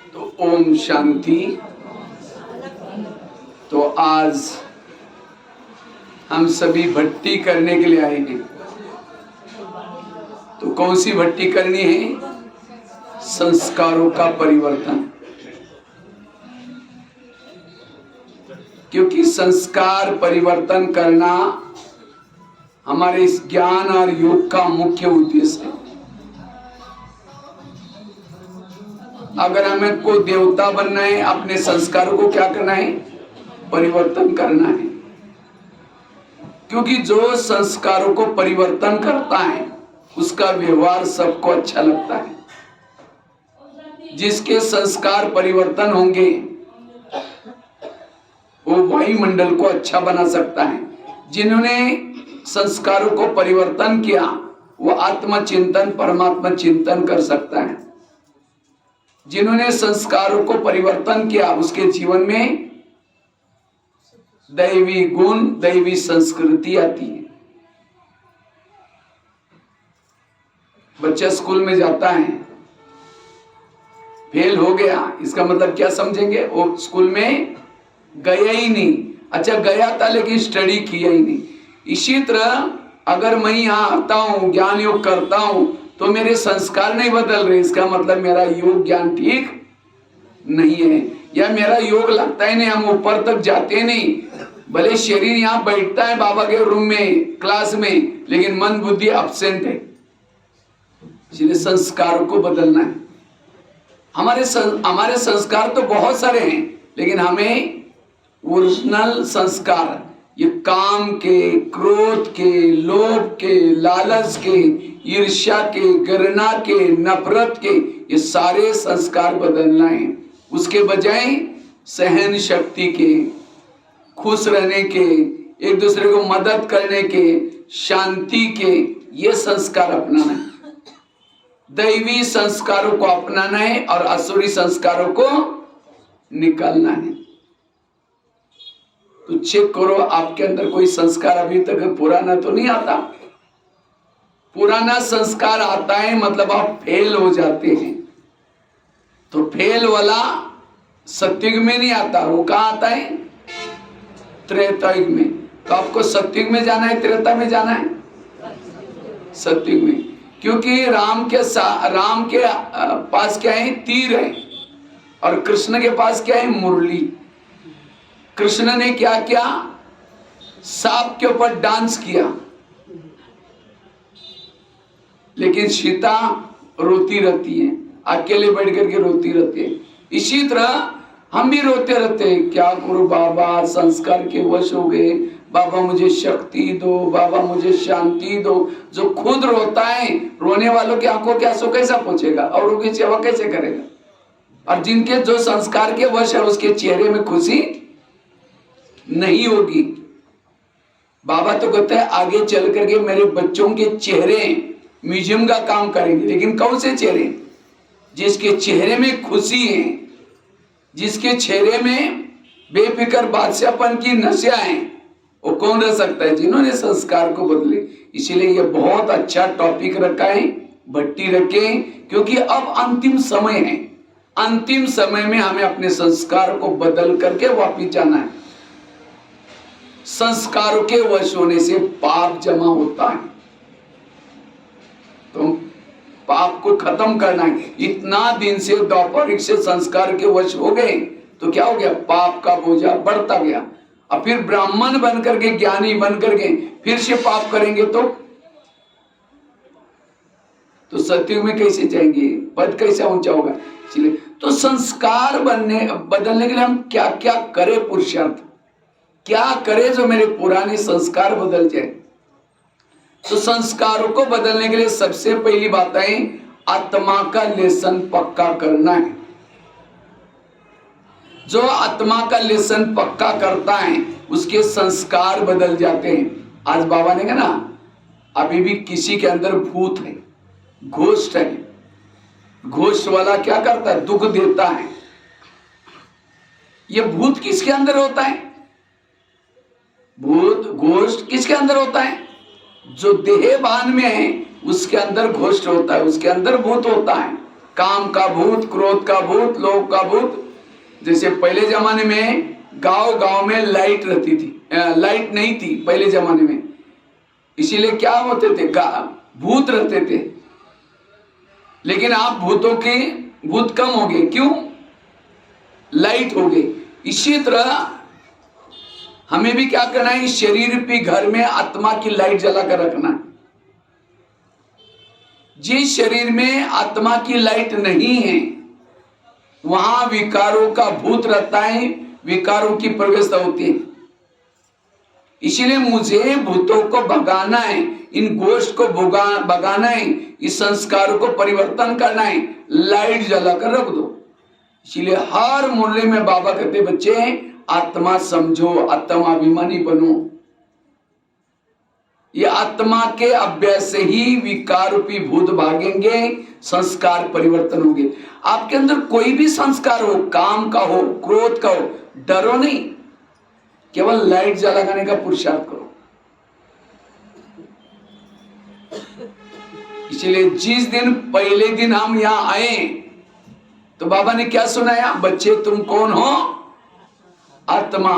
तो ओम शांति। तो आज हम सभी भट्टी करने के लिए आए हैं। तो कौन सी भट्टी करनी है? संस्कारों का परिवर्तन। क्योंकि संस्कार परिवर्तन करना हमारे इस ज्ञान और योग का मुख्य उद्देश्य है। अगर हमें को देवता बनना है, अपने संस्कारों को क्या करना है? परिवर्तन करना है। क्योंकि जो संस्कारों को परिवर्तन करता है उसका व्यवहार सबको अच्छा लगता है। जिसके संस्कार परिवर्तन होंगे वो वायुमंडल को अच्छा बना सकता है। जिन्होंने संस्कारों को परिवर्तन किया वो आत्मचिंतन परमात्मा चिंतन कर सकता है। जिन्होंने संस्कारों को परिवर्तन किया उसके जीवन में दैवी गुण दैवी संस्कृति आती है। बच्चा स्कूल में जाता है, फेल हो गया, इसका मतलब क्या समझेंगे? वो स्कूल में गया ही नहीं। अच्छा गया था लेकिन स्टडी किया ही नहीं। इसी तरह अगर मैं यहाँ आता हूँ, ज्ञान योग करता हूँ तो मेरे संस्कार नहीं बदल रहे, इसका मतलब मेरा योग ज्ञान ठीक नहीं है, या मेरा योग लगता ही नहीं, हम ऊपर तक जाते नहीं। भले शरीर यहाँ बैठता है बाबा के रूम में क्लास में, लेकिन मन बुद्धि एब्सेंट है। इसलिए संस्कारों को बदलना है। हमारे संस्कार तो बहुत सारे हैं, लेकिन हमें ओरिजिनल संस्कार, ये काम के, क्रोध के, लोभ के, लालच के, ईर्ष्या के, घृणा के, नफरत के, ये सारे संस्कार बदलना है। उसके बजाय सहन शक्ति के, खुश रहने के, एक दूसरे को मदद करने के, शांति के, ये संस्कार अपनाना है। दैवी संस्कारों को अपनाना है और असुरी संस्कारों को निकालना है। तो चेक करो आपके अंदर कोई संस्कार अभी तक पुराना तो नहीं आता। पुराना संस्कार आता है मतलब आप फेल हो जाते हैं। तो फेल वाला सत्युग में नहीं आता, वो कहाँ आता है? त्रेतायुग में। तो आपको सत्युग में जाना है, त्रेता में जाना है? सत्युग में। क्योंकि राम के पास क्या है? तीर है, और कृष्ण के पास क्या है? मुरली। कृष्ण ने क्या किया? सांप के ऊपर डांस किया, लेकिन सीता रोती रहती है, अकेले बैठ करके रोती रहती है। इसी तरह हम भी रोते रहते हैं, क्या करूं बाबा, संस्कार के वश हो गए, बाबा मुझे शक्ति दो, बाबा मुझे शांति दो। जो खुद रोता है, रोने वालों की आंखों के आंसू कैसा पहुंचेगा, औरों की सेवा कैसे करेगा? और जिनके जो संस्कार के वश है उसके चेहरे में खुशी नहीं होगी। बाबा तो कहते हैं आगे चल करके मेरे बच्चों के चेहरे म्यूजियम का काम करेंगे। लेकिन कौन से चेहरे? जिसके चेहरे में खुशी है, जिसके चेहरे में बेफिक्र बादशाहपन की नशा है, वो कौन रह सकता है? जिन्होंने संस्कार को बदले। इसीलिए ये बहुत अच्छा टॉपिक रखा है, भट्टी रखे, क्योंकि अब अंतिम समय है। अंतिम समय में हमें अपने संस्कार को बदल करके वापिस जाना है। संस्कारों के वश होने से पाप जमा होता है, तो पाप को खत्म करना है। इतना दिन से दापरिक से संस्कार के वश हो गए तो क्या हो गया? पाप का बोझा बढ़ता गया। और फिर ब्राह्मण बन करके, ज्ञानी बन करके फिर से पाप करेंगे तो सत्युग में कैसे जाएंगे? पद कैसे ऊंचा होगा? इसलिए तो संस्कार बदलने के लिए हम क्या क्या करें? पुरुषार्थ क्या करें जो मेरे पुराने संस्कार बदल जाए? तो संस्कारों को बदलने के लिए सबसे पहली बात है आत्मा का लेसन पक्का करना है। जो आत्मा का लेसन पक्का करता है उसके संस्कार बदल जाते हैं। आज बाबा ने कहा ना, अभी भी किसी के अंदर भूत है, घोस्ट है। घोस्ट वाला क्या करता है? दुख देता है। ये भूत किसके अंदर होता है? भूत घोस्ट किसके अंदर होता है? जो देह भान में है उसके अंदर घोस्ट होता है, उसके अंदर भूत होता है। काम का भूत, क्रोध का भूत, लोभ का भूत। जैसे पहले जमाने में गांव गांव में लाइट रहती थी, लाइट नहीं थी पहले जमाने में, इसीलिए क्या होते थे, भूत रहते थे। लेकिन आप भूत कम हो गए, क्यों? लाइट हो गई। इसी तरह हमें भी क्या करना है, इस शरीर पे घर में आत्मा की लाइट जला कर रखना है। जिस शरीर में आत्मा की लाइट नहीं है वहां विकारों का भूत रहता है, विकारों की प्रवेशता होती है। इसीलिए मुझे भूतों को भगाना है, इन गोष्ठ को भगाना है, इस संस्कारों को परिवर्तन करना है, लाइट जलाकर रख दो। इसीलिए हर मोहल्ले में बाबा कहते बच्चे आत्मा समझो, आत्माभिमानी बनो। ये आत्मा के अभ्यास से ही विकार रूपी भूत भागेंगे, संस्कार परिवर्तन होंगे। आपके अंदर कोई भी संस्कार हो, काम का हो, क्रोध का हो, डरो नहीं, केवल लाइट जलाने का पुरुषार्थ करो। इसलिए जिस दिन पहले दिन हम यहां आए तो बाबा ने क्या सुनाया, बच्चे तुम कौन हो, आत्मा।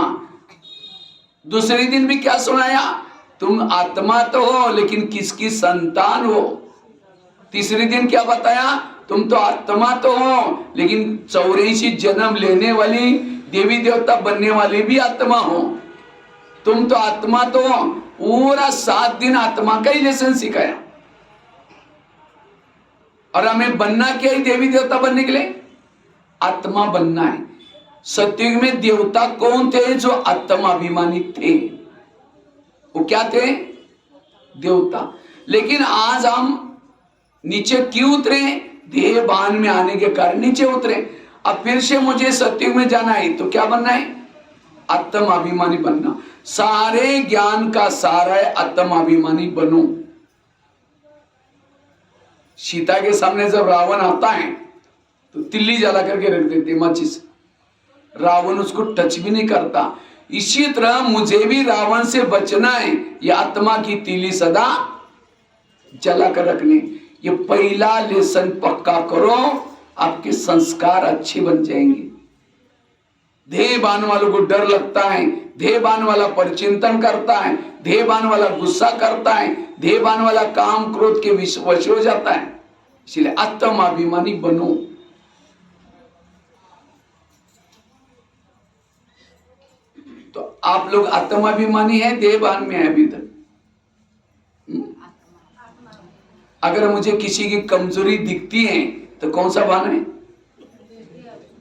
दूसरे दिन भी क्या सुनाया, तुम आत्मा तो हो लेकिन किसकी संतान हो। तीसरे दिन क्या बताया, तुम तो आत्मा तो हो लेकिन 84 जन्म लेने वाली, देवी देवता बनने वाली भी आत्मा हो। तुम तो आत्मा तो हो। पूरा 7 दिन आत्मा का ही लेसन सिखाया। और हमें बनना क्या है, देवी देवता बनने के लिए आत्मा बनना है। सतयुग में देवता कौन थे, जो आत्माभिमानी थे, वो क्या थे, देवता। लेकिन आज हम नीचे क्यों उतरे, देहभान में आने के कारण नीचे उतरे। अब फिर से मुझे सतयुग में जाना है तो क्या बनना है, आत्माभिमानी बनना। सारे ज्ञान का सारा है आत्माभिमानी बनो। सीता के सामने जब रावण आता है तो तिल्ली जला करके रख देते माचिस, रावण उसको टच भी नहीं करता। इसी तरह मुझे भी रावण से बचना है, ये आत्मा की तीली सदा जला कर रखने। ये पहला लेसन पक्का करो, आपके संस्कार अच्छे बन जाएंगे। देहबान वालों को डर लगता है, देहबान वाला परिचिंतन करता है, देहबान वाला गुस्सा करता है, देहबान वाला काम क्रोध के वश हो जाता है। इसलिए आत्माभिमानी बनो। तो आप लोग आत्माभिमानी है, देहबान में है अभी तक। अगर मुझे किसी की कमजोरी दिखती है तो कौन सा बान है,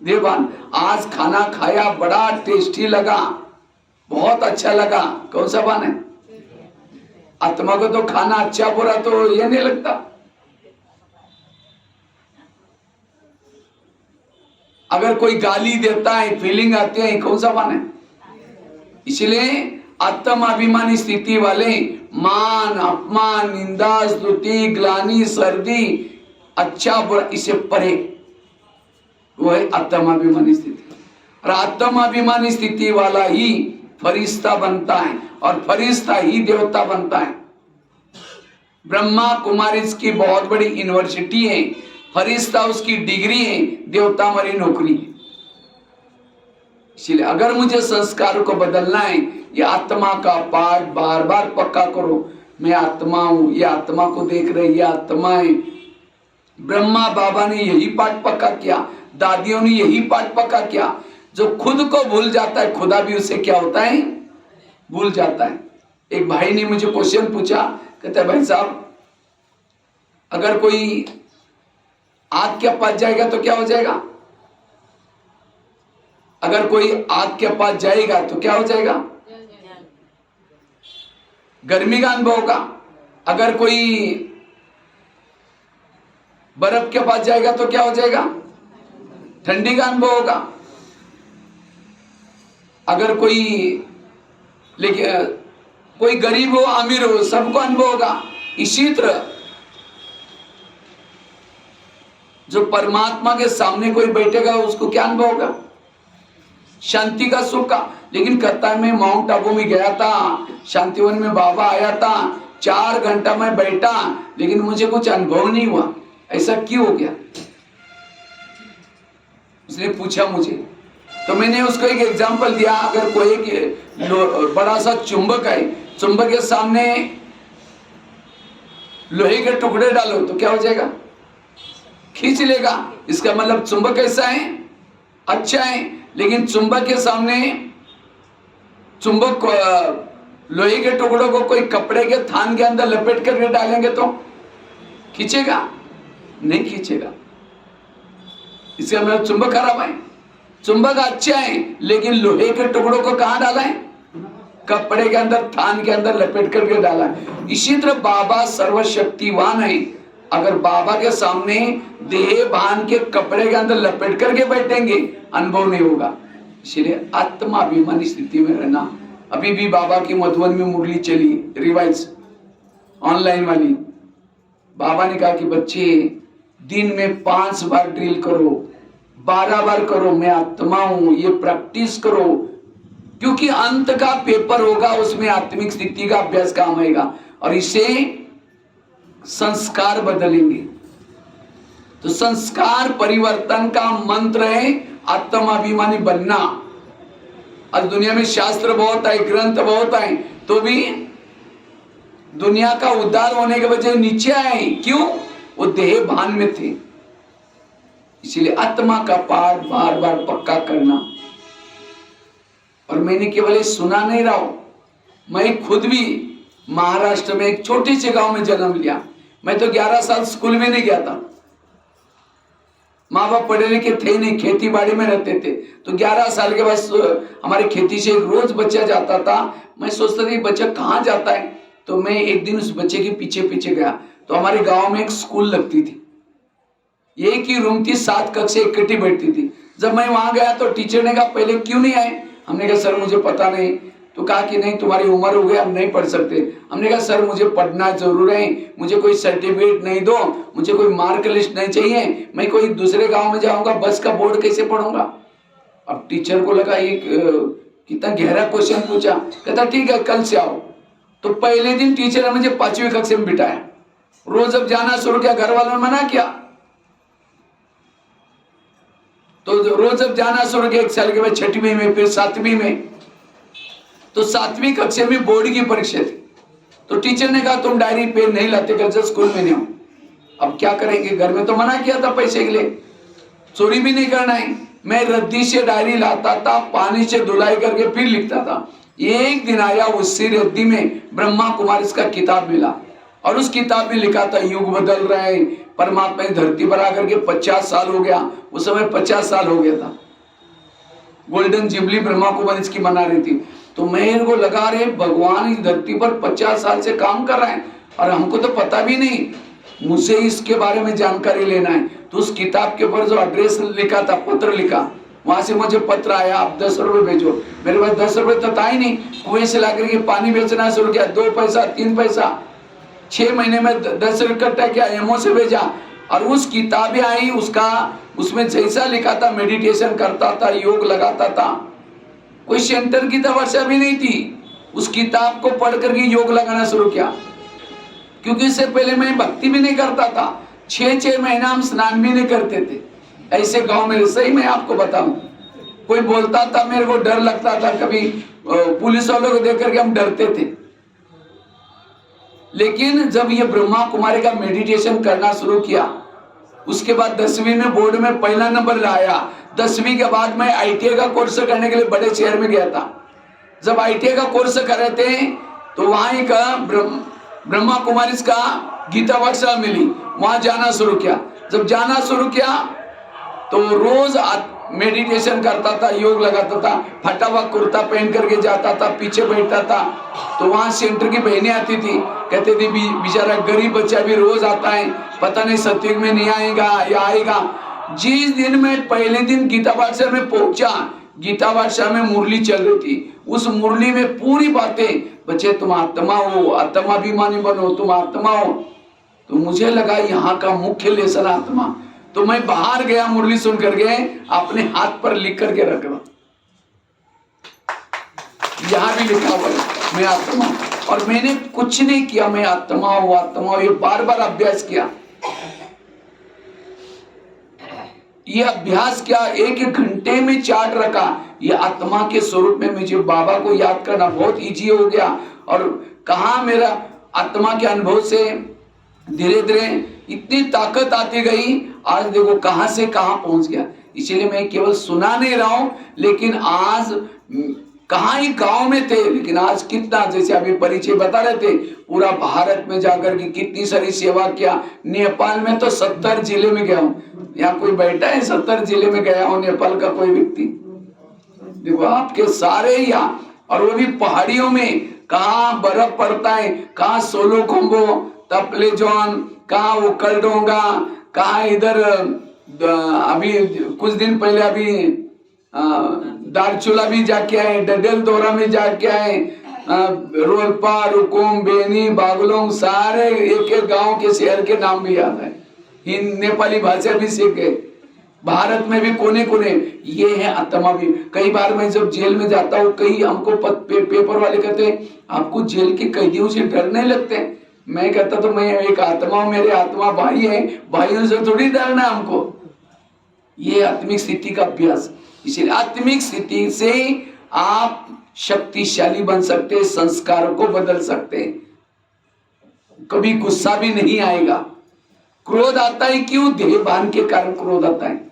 देहबान। आज खाना खाया, बड़ा टेस्टी लगा, बहुत अच्छा लगा, कौन सा बान है, आत्मा को तो खाना अच्छा बुरा तो ये नहीं लगता। अगर कोई गाली देता है, फीलिंग आती है, कौन सा बान है। इसलिए आत्माभिमानी स्थिति वाले मान, अपमान, निंदा, स्तुति, ग्लानि, सर्दी, अच्छा बुरा इसे परे, वो है आत्माभिमानी स्थिति। और आत्माभिमानी स्थिति वाला ही फरिश्ता बनता है और फरिश्ता ही देवता बनता है। ब्रह्मा कुमारी की बहुत बड़ी यूनिवर्सिटी है, फरिश्ता उसकी डिग्री है, देवता हमारी नौकरी है। इसलिए अगर मुझे संस्कारों को बदलना है, ये आत्मा का पाठ बार बार पक्का करो। मैं आत्मा हूं, ये आत्मा को देख रहे, ये आत्मा है। ब्रह्मा बाबा ने यही पाठ पक्का किया, दादियों ने यही पाठ पक्का किया। जो खुद को भूल जाता है, खुदा भी उसे क्या होता है, भूल जाता है। एक भाई ने मुझे क्वेश्चन पूछा, कहता है भाई साहब अगर कोई आग के पास जाएगा तो क्या हो जाएगा, अगर कोई आग के पास जाएगा तो क्या हो जाएगा, गर्मी का अनुभव होगा। अगर कोई बर्फ के पास जाएगा तो क्या हो जाएगा, ठंडी का अनुभव होगा। अगर कोई लेकिन कोई गरीब हो अमीर हो सबको अनुभव होगा। इसी तरह जो परमात्मा के सामने कोई बैठेगा उसको क्या अनुभव होगा, शांति का, सुख का। लेकिन कहता है मैं माउंट आबू में गया था, शांतिवन में बाबा आया था, 4 घंटा मैं बैठा लेकिन मुझे कुछ अनुभव नहीं हुआ। ऐसा क्यों हो गया, उसने पूछा मुझे, तो मैंने उसको एक एग्जांपल दिया। अगर कोई एक बड़ा सा चुंबक है, चुंबक के सामने लोहे के टुकड़े डालो तो क्या हो जाएगा? खींच लेगा। इसका मतलब चुंबक कैसा है? अच्छा है। लेकिन चुंबक के सामने चुंबक लोहे के टुकड़ों को कोई कपड़े के थान के अंदर लपेट करके डालेंगे तो खींचेगा? नहीं खींचेगा। इसका मतलब चुंबक खराब है। चुंबक अच्छा है, लेकिन लोहे के टुकड़ों को कहां डाला है? कपड़े के अंदर, थान के अंदर लपेट करके डाला है। इसी तरह बाबा सर्वशक्तिवान है। अगर बाबा के सामने देह भान के कपड़े के अंदर लपेट करके बैठेंगे, अनुभव नहीं होगा। इसलिए आत्माभिमानी स्थिति में रहना। अभी भी बाबा की मधुबन में मुरली चली, रिवाइज ऑनलाइन वाली। बाबा ने कहा कि बच्चे दिन में 5 बार ड्रिल करो, 12 बार करो, मैं आत्मा हूं, ये प्रैक्टिस करो, क्योंकि अंत का पेपर होगा, उसमें आत्मिक स्थिति का अभ्यास काम आएगा और इससे संस्कार बदलेंगे। तो संस्कार परिवर्तन का मंत्र है आत्माभिमानी बनना। आज दुनिया में शास्त्र बहुत है, ग्रंथ बहुत है, तो भी दुनिया का उद्धार होने के बजाय नीचे आए। क्यों? वो देह भान में थे। इसीलिए आत्मा का पाठ बार बार पक्का करना। और मैंने केवल ये सुना नहीं रहा हूं, मैं खुद भी महाराष्ट्र में एक छोटे से गांव में जन्म लिया। मैं तो 11 साल स्कूल में नहीं गया था। माँ बाप पढ़े लिखे थे नहीं, खेती बाड़ी में रहते थे। तो 11 साल के बाद हमारी खेती से रोज बच्चा जाता था। मैं सोचता था बच्चा कहाँ जाता है, तो मैं एक दिन उस बच्चे के पीछे पीछे गया। तो हमारे गांव में एक स्कूल लगती थी, एक ही रूम थी, 7 कक्षा इकट्ठी बैठती थी। जब मैं वहां गया तो टीचर ने कहा पहले क्यों नहीं आए? हमने कहा सर मुझे पता नहीं। तो कहा कि नहीं तुम्हारी उम्र हो गई, हम नहीं पढ़ सकते। हमने कहा सर मुझे पढ़ना जरूर है, मुझे कोई सर्टिफिकेट नहीं दो, मुझे कोई मार्क लिस्ट नहीं चाहिए, मैं कोई दूसरे गांव में जाऊंगा, बस का बोर्ड कैसे पढ़ूंगा? अब टीचर को लगा ये कितना गहरा क्वेश्चन पूछा। कहता ठीक है कल से आओ। तो पहले दिन टीचर ने मुझे 5वीं कक्षा में बिठाया। रोज जब जाना शुरू किया, घर वालों ने मना किया, तो रोज जब जाना शुरू किया, 1 साल के बाद 6वीं में, फिर 7वीं में। तो 7वीं कक्षा में बोर्ड की परीक्षा थी। तो टीचर ने कहा तुम डायरी पेन नहीं लाते, कल से स्कूल में नहीं हो। अब क्या करेंगे? घर में तो मना किया था पैसे के लिए, चोरी भी नहीं करना है। मैं रद्दी से डायरी लाता था, पानी से धुलाई करके फिर लिखता था। एक दिन आया, उसी रद्दी में ब्रह्मा कुमारी का किताब मिला और उस किताब में लिखा था युग बदल रहे हैं, परमात्मा की धरती पर आकर के 50 साल हो गया। उस समय 50 साल हो गया था, गोल्डन जुबली ब्रह्मा कुमारी की मना रही थी। तो मेरे को लगा रहे भगवान इस धरती पर 50 साल से काम कर रहे हैं और हमको तो पता भी नहीं, मुझे इसके बारे में जानकारी लेना है। तो उस किताब के ऊपर जो एड्रेस लिखा था, पत्र लिखा, वहां से मुझे पत्र आया आप 10 रुपए भेजो। मेरे पास 10 रुपए तो था ही नहीं, कुएं से ला करके पानी बेचना शुरू किया, 2 पैसा 3 पैसा, 6 महीने में 10 इकट्ठा किया, एमओ से भेजा और उस किताबें आई। उसमें जैसा लिखा था मेडिटेशन करता था, योग लगाता था, कोई सेंटर की तपस्या भी नहीं थी। उस किताब को पढ़ करके योग लगाना शुरू किया, क्योंकि इससे पहले मैं भक्ति भी नहीं करता था। 6 महीना हम स्नान भी नहीं करते थे ऐसे गांव में। सही मैं आपको बताऊं, कोई बोलता था मेरे को डर लगता था, कभी पुलिस वालों को देख करके हम डरते थे। लेकिन जब ये ब्रह्मा कुमारी का मेडिटेशन करना शुरू किया, उसके बाद 10वीं में बोर्ड में पहला नंबर लाया। 10वीं के बाद मैं ITI का कोर्स करने के लिए बड़े शहर में गया था। जब ITI का कोर्स कर रहे थे तो वहां का ब्रह्मा कुमारी का गीता पाठशाला मिली, वहां जाना शुरू किया। जब जाना शुरू किया तो रोज मेडिटेशन करता था, योग लगाता था, फटा हुआ कुर्ता पहन करके जाता था, पीछे बैठता था। तो वहां सेंटर की बहनें आती थी, कहते थे बेचारा गरीब बच्चा भी रोज आता है, पता नहीं सत्युग में नहीं आएगा या आएगा। जिस दिन मैं पहले दिन गीता पाठशाला में पहुंचा, गीता पाठशाला में मुरली चल रही थी। उस मुरली में पूरी बातें, बच्चे तुम आत्मा हो, आत्माभिमानी बनो, तुम आत्मा हो। तो मुझे लगा यहाँ का मुख्य लेसन आत्मा। तो मैं बाहर गया, मुरली सुन करके अपने हाथ पर लिख करके रख रहा, यहां भी लिखा हुआ मैं आत्मा। और मैंने कुछ नहीं किया, मैं आत्मा हूं, आत्मा हूं, ये बार बार अभ्यास किया। ये अभ्यास क्या एक एक घंटे में चार्ट रखा, ये आत्मा के स्वरूप में मुझे बाबा को याद करना बहुत इजी हो गया। और कहा मेरा आत्मा के अनुभव से धीरे धीरे इतनी ताकत आती गई, आज देखो कहां से कहां पहुंच गया। इसीलिए मैं केवल सुना नहीं रहा हूं, लेकिन आज कहां ही गांव में थे, लेकिन आज कितना, जैसे अभी परिचय बता रहे थे, पूरा भारत में जाकर के कितनी सारी सेवा किया। नेपाल में तो 70 जिले में गया हूं। यहाँ कोई बैठा है 70 जिले में गया हूं नेपाल का कोई व्यक्ति? देखो आपके सारे यहाँ, और वो भी पहाड़ियों में, कहाँ बर्फ पड़ता है, कहाँ सोलो खोम्बो तपलेजोन, कहाँ वो कलडोंगा, कहाँ इधर अभी कुछ दिन पहले अभी दारचूला भी जाके आए, डडेल दौरा में जाके आए, रोलपा, रुकुम, बेनी, बागलोंग, सारे एक एक गांव के शहर के नाम भी याद है, नेपाली भाषा भी सीखे। भारत में भी कोने कोने ये है आत्मा भी। कई बार मैं जब जेल में जाता हूँ, कई हमको पेपर वाले कहते हैं आपको जेल के कैदियों से डर नहीं लगते। मैं कहता तो मैं एक आत्मा हूं, मेरे आत्मा भाई है, भाइयों से थोड़ी डरना है हमको। ये आत्मिक स्थिति का अभ्यास। इसीलिए आत्मिक स्थिति से आप शक्तिशाली बन सकते हैं, संस्कारों को बदल सकते हैं। कभी गुस्सा भी नहीं आएगा। क्रोध आता है क्यों? देहभान के कारण क्रोध आता है।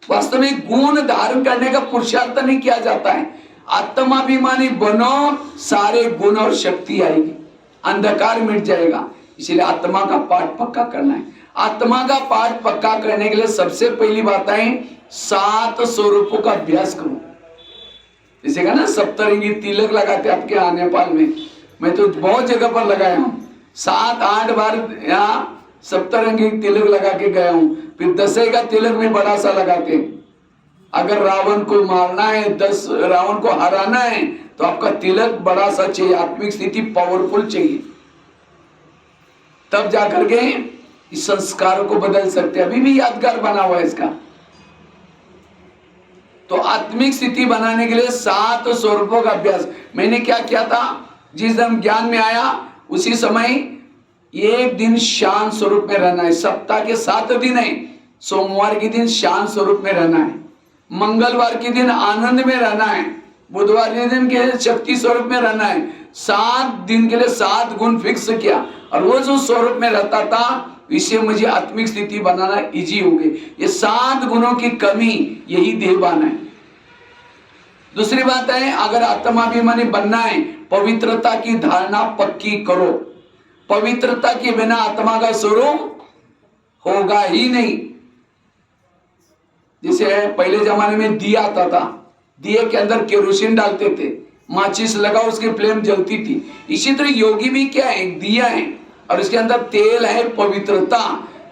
वास्तव में गुण धारण करने का पुरुषार्थ नहीं किया जाता है। आत्माभिमानी बनो, सारे गुण और शक्ति आएगी, अंधकार मिट जाएगा। इसलिए आत्मा का पाठ पक्का करना है। आत्मा का पाठ पक्का करने के लिए सबसे पहली बात है 7 स्वरूपों का अभ्यास करो। जैसे कहा ना सप्तरंगी तिलक लगाते आपके यहाँ नेपाल में, मैं तो बहुत जगह पर लगाया हूँ। 7-8 बार यहाँ सप्तरंगी तिलक लगा के गया हूँ। फिर 10 का तिलक में बड़ा सा लगाते। अगर रावण को मारना है, 10 रावण को हराना है, तो आपका तिलक बड़ा सा चाहिए, आत्मिक स्थिति पावरफुल चाहिए, तब जाकर के इस संस्कारों को बदल सकते हैं। अभी भी यादगार बना हुआ है इसका। तो आत्मिक स्थिति बनाने के लिए 7 स्वरूपों का अभ्यास। मैंने क्या किया था, जिस दिन ज्ञान में आया उसी समय एक दिन शांत स्वरूप में रहना है। सप्ताह के 7 दिन है। सोमवार के दिन शांत स्वरूप में रहना है, मंगलवार के दिन आनंद में रहना है, बुधवार के दिन के शक्ति स्वरूप में रहना है। 7 दिन के लिए 7 गुण फिक्स किया, और वो जो स्वरूप में रहता था, इससे मुझे आत्मिक स्थिति बनाना इजी हो गई। ये 7 गुणों की कमी, यही देहभान है। दूसरी बात है, अगर आत्माभिमानी बनना है, पवित्रता की धारणा पक्की करो। पवित्रता के बिना आत्मा का स्वरूप होगा ही नहीं। जैसे पहले जमाने में दिया आता था, दिए के अंदर केरोसिन डालते थे, माचिस लगा उसकी फ्लेम जलती थी। इसी तरह योगी भी क्या है, एक दिया है और इसके अंदर तेल है, पवित्रता।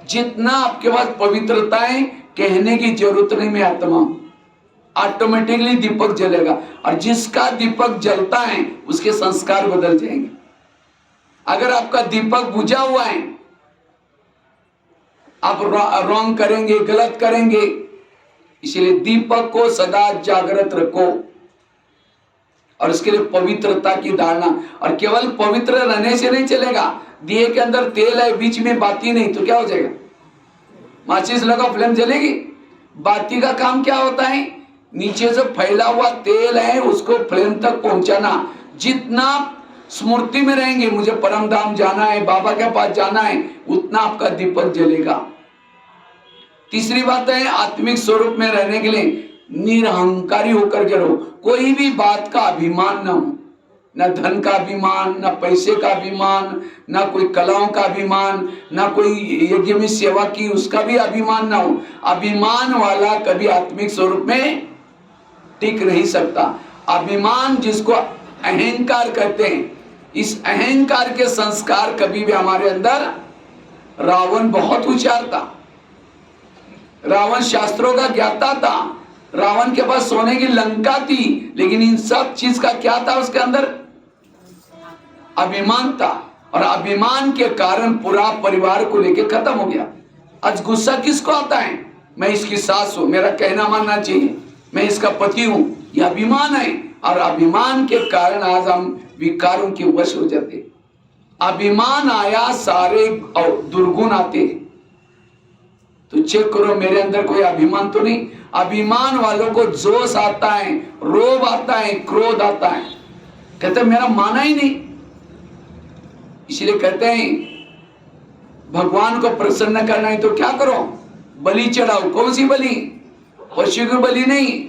जितना आपके पास पवित्रता है, कहने की जरूरत नहीं, मैं आत्मा हूं, ऑटोमेटिकली दीपक जलेगा। और जिसका दीपक जलता है उसके संस्कार बदल जाएंगे। अगर आपका दीपक बुझा हुआ है, आप रॉन्ग करेंगे, गलत करेंगे। इसलिए दीपक को सदा जागृत रखो, और इसके लिए पवित्रता की धारणा। और केवल पवित्र रहने से नहीं चलेगा। दिए के अंदर तेल है, बीच में बाती नहीं, तो क्या हो जाएगा? माचिस लगा, फ्लेम जलेगी। बाती का काम क्या होता है? नीचे से फैला हुआ तेल है, उसको फ्लेम तक पहुंचाना। जितना स्मृति में रहेंगे, मुझे परम धाम जाना है, बाबा के पास जाना है, उतना आपका दीपक जलेगा। तीसरी बात है, आत्मिक स्वरूप में रहने के लिए निरहंकारी होकर के रहो। कोई भी बात का अभिमान न हो, न धन का अभिमान, न पैसे का अभिमान, न कोई कलाओं का अभिमान, न कोई यज्ञ में सेवा की उसका भी अभिमान न हो। अभिमान वाला कभी आत्मिक स्वरूप में टिक नहीं सकता। अभिमान जिसको अहंकार कहते हैं, इस अहंकार के संस्कार कभी भी हमारे अंदर, रावण बहुत होशियार था, रावण शास्त्रों का ज्ञाता था, रावण के पास सोने की लंका थी, लेकिन इन सब चीज का क्या था उसके अंदर? अभिमान था। और अभिमान के कारण पूरा परिवार को लेके खत्म हो गया। आज गुस्सा किसको आता है? मैं इसकी सास हूं, मेरा कहना मानना चाहिए, मैं इसका पति हूं, यह अभिमान है। और अभिमान के कारण आज हम विकारों के वश हो जाते। अभिमान आया, सारे दुर्गुण आते हैं। तो चेक करो मेरे अंदर कोई अभिमान तो नहीं। अभिमान वालों को जोश आता है, रोब आता है, क्रोध आता है, कहते मेरा माना ही नहीं। इसलिए कहते हैं भगवान को प्रसन्न करना है तो क्या करो, बलि चढ़ाओ। कौन सी बलि? पशु की बलि नहीं,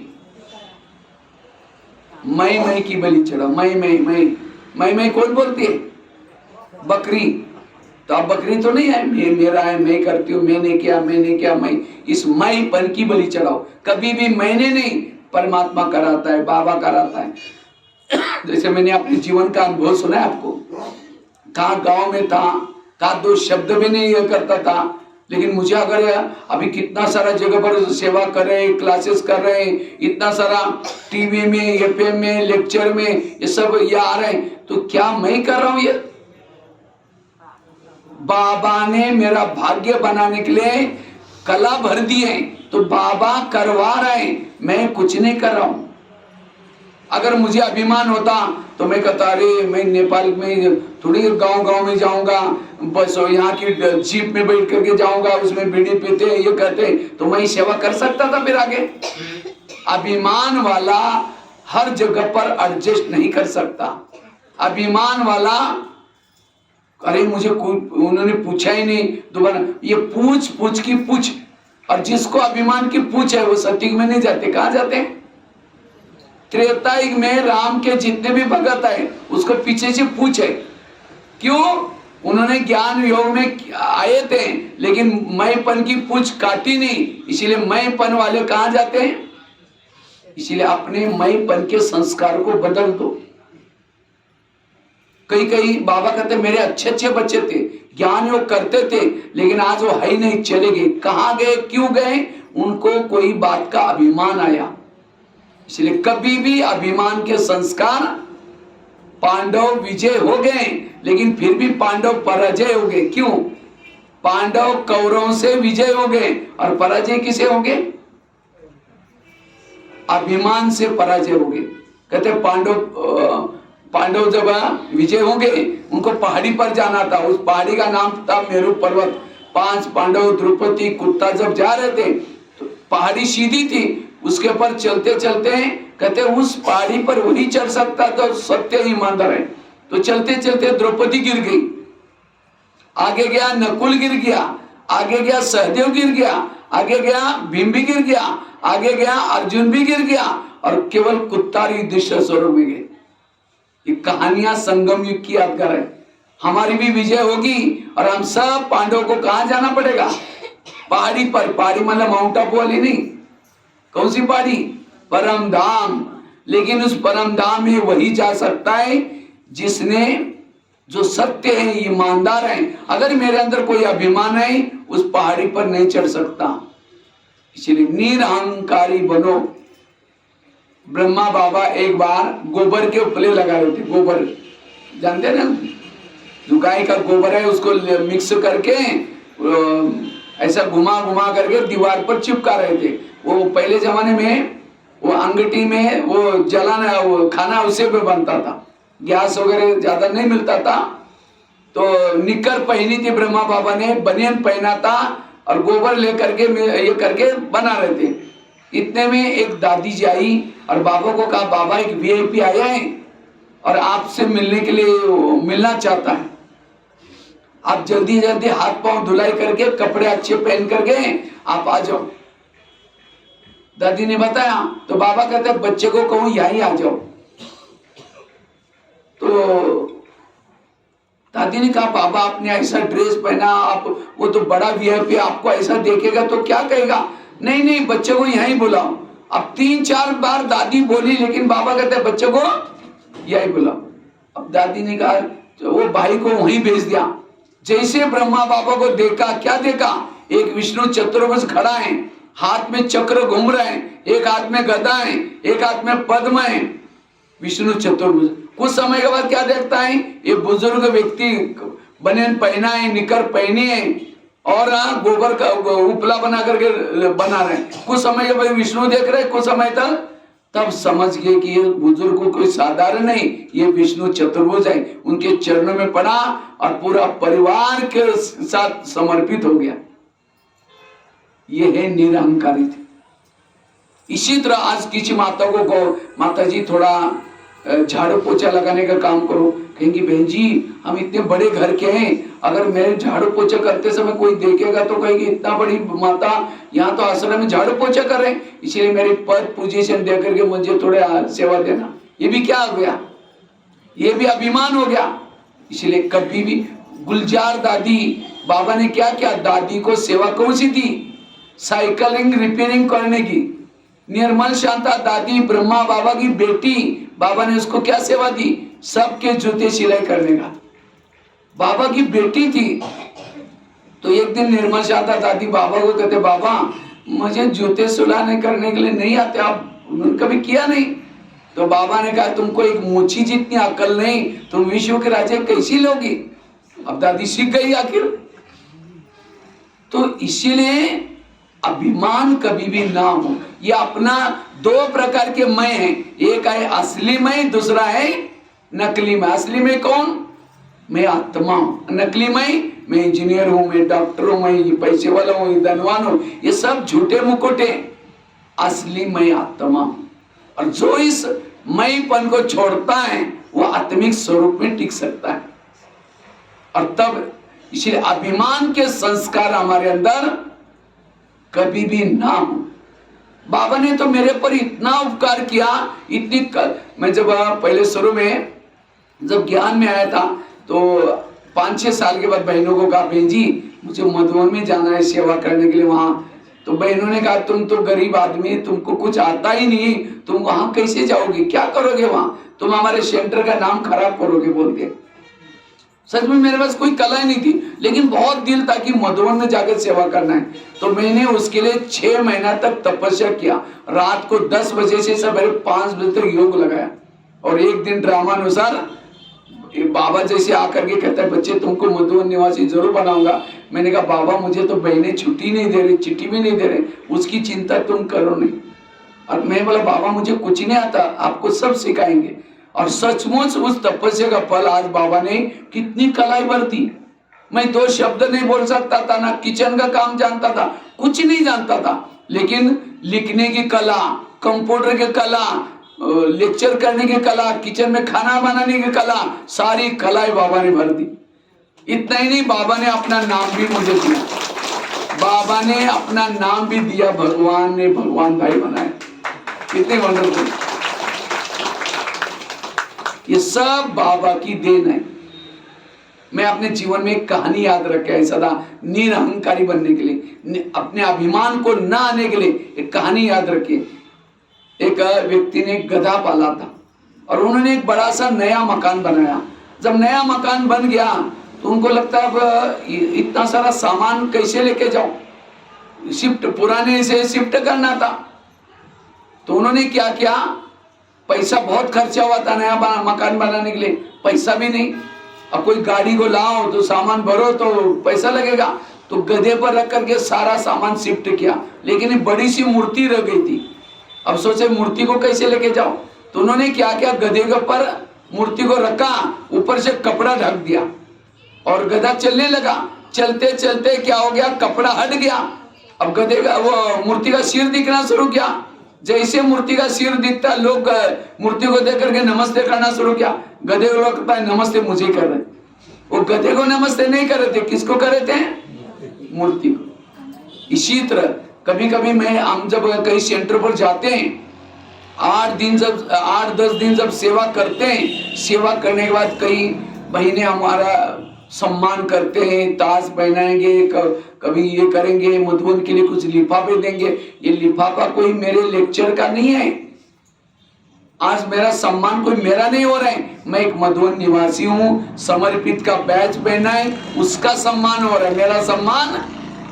मैं की बलि चढ़ाओ। मैं कौन बोलती है? बकरी। तो अब बकरी तो नहीं है, मेरा है, मैं करती हूँ, मैंने किया, मैं, इस मैंपन की बलि चढ़ाओ। कभी भी मैंने नहीं, परमात्मा कराता है, बाबा कराता है। जैसे मैंने अपने जीवन का अनुभव सुना है आपको। कहा गांव में था, कहा 2 शब्द भी नहीं ये करता था, लेकिन मुझे अगर अभी कितना सारा जगह पर सेवा कर रहे हैं, क्लासेस कर रहे हैं, इतना सारा टीवी में, एफएम में, लेक्चर में ये सब ये आ रहे हैं, तो क्या मैं कर रहा हूं? ये बाबा ने मेरा भाग्य बनाने के लिए कला भर दी है, तो बाबा करवा रहे हैं, मैं कुछ नहीं कर रहा हूं। अगर मुझे अभिमान होता तो मैं कहता अरे मैं नेपाल में थोड़ी गांव में जाऊंगा, बस यहाँ की जीप में बैठ करके जाऊंगा, उसमें बीड़ी पीते ये कहते, तो मैं सेवा कर सकता था फिर आगे। अभिमान वाला हर जगह पर एडजस्ट नहीं कर सकता। अभिमान वाला अरे मुझे उन्होंने पूछा ही नहीं, दोबारा ये पूछ की पूछ। और जिसको अभिमान की पूछ है वो सतयुग में नहीं जाते। कहाँ जाते हैं? त्रेतायुग में राम के जितने भी भगत है उसको पीछे से पूछ है। क्यों? उन्होंने ज्ञान योग में आए थे, लेकिन मैंपन की पूछ काटी नहीं, इसीलिए मैंपन वाले कहाँ जाते हैं? इसीलिए अपने मैंपन के संस्कार को बदल दो। कई बाबा कहते मेरे अच्छे बच्चे थे, ज्ञान योग करते थे, लेकिन आज वो है ही नहीं, चले गए। कहाँ गए, क्यों गए? उनको कोई बात का अभिमान आया। इसलिए कभी भी अभिमान के संस्कार, पांडव विजय हो गए लेकिन फिर भी पांडव पराजय हो गए। क्यों? पांडव कौरवों से विजय हो गए और पराजय किसे हो गए? अभिमान से पराजय हो गए। कहते पांडव जब विजय हो गए, उनको पहाड़ी पर जाना था, उस पहाड़ी का नाम था मेरू पर्वत। 5 पांडव, द्रौपदी, कुत्ता जब जा रहे थे तो पहाड़ी सीधी थी, उसके ऊपर चलते चलते कहते उस पहाड़ी पर वही चढ़ सकता तो सत्य ईमानदार है। तो चलते चलते द्रौपदी गिर गई, आगे गया नकुल गिर गया, आगे गया सहदेव गिर गया, आगे गया भीम भी गिर गया, आगे गया अर्जुन भी गिर गया, और केवल कुत्ता युधिष्ठिर स्वरूप में गए। ये कहानियां संगम युग की यादगार है। हमारी भी विजय होगी और हम सब पांडवों को कहां जाना पड़ेगा? पहाड़ी पर। पहाड़ी मतलब माउंट आबू वाली नहीं। कौन सी पहाड़ी? परम धाम। लेकिन उस परम धाम में वही जा सकता है जिसने, जो सत्य है, ईमानदार है। अगर मेरे अंदर कोई अभिमान है, उस पहाड़ी पर नहीं चढ़ सकता। इसलिए निरहंकारी बनो। ब्रह्मा बाबा एक बार गोबर के उपले लगा रहे थे। गोबर जानते ना, जो गाय का गोबर है उसको मिक्स करके ऐसा घुमा घुमा करके दीवार पर चिपका रहे थे। वो पहले जमाने में वो अंगीठी में वो जलाना, वो खाना उसे पे बनता था, गैस वगैरह ज्यादा नहीं मिलता था। तो निक्कर पहनी थी ब्रह्मा बाबा ने, बनियान पहना था और गोबर लेकर के ये करके बना रहे थे। इतने में एक दादी जी आई और बाबा को कहा, बाबा एक वीआईपी आया है और आपसे मिलने के लिए मिलना चाहता है, आप जल्दी जल्दी हाथ पांव धुलाई करके कपड़े अच्छे पहन करके आप आ जाओ। दादी ने बताया तो बाबा कहते बच्चे को कहूं यहीं आ जाओ। तो दादी ने कहा बाबा आपने ऐसा ड्रेस पहना, आप वो तो बड़ा वीआईपी, आपको ऐसा देखेगा तो क्या कहेगा? नहीं नहीं, बच्चे को यहीं बुलाओ। अब 3-4 बार दादी बोली, लेकिन बाबा कहते बच्चे को यहीं बुलाओ। अब दादी ने कहा तो वो भाई को वहीं भेज दिया। जैसे ब्रह्मा बाबा को देखा, क्या देखा? एक विष्णु चतुर्भुज खड़ा है, हाथ में चक्र घूम रहे हैं, एक हाथ में गदा है, एक हाथ में पद्म है, विष्णु चतुर्भुज। कुछ समय के बाद क्या देखता है? ये बुजुर्ग व्यक्ति बनियान पहना है, निकर पहनी है और गोबर का उपला बना करके बना रहे हैं। कुछ समय के बाद विष्णु देख रहे, कुछ समय तक, तब समझ गए कि ये बुजुर्ग कोई साधारण नहीं, ये विष्णु चतुर्भुज है। उनके चरणों में पड़ा और पूरा परिवार के साथ समर्पित हो गया। ये है निरहंकारी थे। इसी तरह आज किसी माताओं को कहो, माता जी थोड़ा झाड़ू पोछा लगाने का काम करो, कहेंगी बहन जी हम इतने बड़े घर के हैं, अगर मैं झाड़ू पोछा करते समय कोई देखेगा तो कहेगी इतना बड़ी माता यहाँ तो आश्रम में झाड़ू पोछा कर रहे हैं, इसलिए मेरी पद पोजीशन दे करके मुझे थोड़े सेवा देना। ये भी क्या हो गया, ये भी अभिमान हो गया। इसलिए कभी भी गुलजार दादी बाबा ने क्या किया, दादी को सेवा कौन सी दी, साइकिलिंग रिपेयरिंग करने की। निर्मल शांता दादी ब्रह्मा बाबा की बेटी, बाबा ने उसको क्या सेवा दी, सबके जूते सिलाई करने का। बाबा की बेटी थी। तो एक दिन निर्मल शांता दादी बाबा को कहते, बाबा मुझे जूते सिलाने करने के लिए नहीं आते, आप उन्होंने कभी किया नहीं। तो बाबा ने कहा तुमको एक मूछी जितनी अकल नहीं, तुम विश्व के राजे कैसी लोगी। अब दादी सीख गई आखिर। तो इसीलिए अभिमान कभी भी ना हो। ये अपना दो प्रकार के मैं हैं, एक है असली मैं, दूसरा है नकली मैं। असली मैं कौन, मैं आत्मा हूं। नकली मैं इंजीनियर हूं, मैं डॉक्टर हूं, मैं पैसे वाला हूं, धनवान हूं, ये सब झूठे मुकुटे। असली मैं आत्मा हूं। और जो इस मैंपन को छोड़ता है वो आत्मिक स्वरूप में टिक सकता है। और तब इसलिए अभिमान के संस्कार हमारे अंदर कभी भी ना हो। बाबा ने तो मेरे पर इतना उपकार किया, मैं जब पहले शुरू में जब ज्ञान में आया था तो 5-6 साल के बाद बहनों को कहा बहन जी मुझे मधुबन में जाना है सेवा करने के लिए वहां। तो बहनों ने कहा तुम तो गरीब आदमी, तुमको कुछ आता ही नहीं, तुम वहां कैसे जाओगे, क्या करोगे वहां, तुम हमारे सेंटर का नाम खराब करोगे बोल के। सच में मेरे पास कोई कला ही नहीं थी, लेकिन बहुत दिल था कि मधुबन में जाकर सेवा करना है। तो मैंने उसके लिए 6 महीना तक तपस्या किया। रात को 10 बजे से सवेरे 5 बजे तक योग लगाया। और एक दिन ड्रामा अनुसार बाबा जैसे आकर के कहता है बच्चे तुमको मधुबन निवासी जरूर बनाऊंगा। मैंने कहा बाबा मुझे तो बहनें छुट्टी नहीं दे रही, चिट्ठी भी नहीं दे रहे, उसकी चिंता तुम करो नहीं। और मैं बोला बाबा मुझे कुछ नहीं आता, आपको सब सिखाएंगे। और सचमुच उस तपस्या का फल आज बाबा ने कितनी कलाई बरती। मैं 2 शब्द नहीं बोल सकता था, ना किचन का काम जानता था, कुछ नहीं जानता था, लेकिन लिखने की कला, कंप्यूटर की कला, लेक्चर करने की कला, किचन में खाना बनाने की कला, सारी कलाई बाबा ने भर दी। इतना ही नहीं, बाबा ने अपना नाम भी मुझे दिया। बाबा ने अपना नाम भी दिया, भगवान ने भगवान भाई बनाया। कितने वंडरफुल। ये सब बाबा की देन है। मैं अपने जीवन में एक कहानी याद रखा है सदा, निरहंकारी बनने के लिए, अपने अभिमान को ना आने के लिए एक कहानी याद रखिए। एक व्यक्ति ने एक गधा पाला था और उन्होंने एक बड़ा सा नया मकान बनाया। जब नया मकान बन गया तो उनको लगता है अब इतना सारा सामान कैसे लेके जाओ, शिफ्ट पुराने से शिफ्ट करना था। तो उन्होंने क्या किया, पैसा बहुत खर्चा हुआ था नया मकान बनाने के लिए, पैसा भी नहीं। अब कोई गाड़ी को लाओ तो सामान भरो तो पैसा लगेगा। तो गधे पर रख करके सारा सामान शिफ्ट किया, लेकिन एक बड़ी सी मूर्ति रह गई थी। अब सोचे मूर्ति को कैसे लेके जाओ। तो उन्होंने क्या किया, गधे के ऊपर मूर्ति को रखा, ऊपर से कपड़ा ढक दिया और गधा चलने लगा। चलते चलते क्या हो गया, कपड़ा हट गया। अब गधे का वो मूर्ति का सिर दिखना शुरू किया। जैसे मूर्ति का सिर दिखता, लोग मूर्ति को देख करके नमस्ते करना शुरू किया। गधे को लगता है नमस्ते मुझे कर रहे, वो गधे को नमस्ते नहीं कर रहे थे, किसको कर रहे थे, मूर्ति को। इसी तरह कभी कभी हम जब कहीं सेंटर पर जाते हैं, 8-10 दिन जब सेवा करते हैं, सेवा करने के बाद कई महीने हमारा सम्मान करते हैं, ताज पहनाएंगे, कभी ये करेंगे, मधुबन के लिए कुछ लिफाफे देंगे। ये लिफाफा कोई मेरे लेक्चर का नहीं है। आज मेरा सम्मान कोई मेरा नहीं हो रहा है, मैं एक मधुबन निवासी हूँ, समर्पित का बैच पहना है, उसका सम्मान हो रहा है, मेरा सम्मान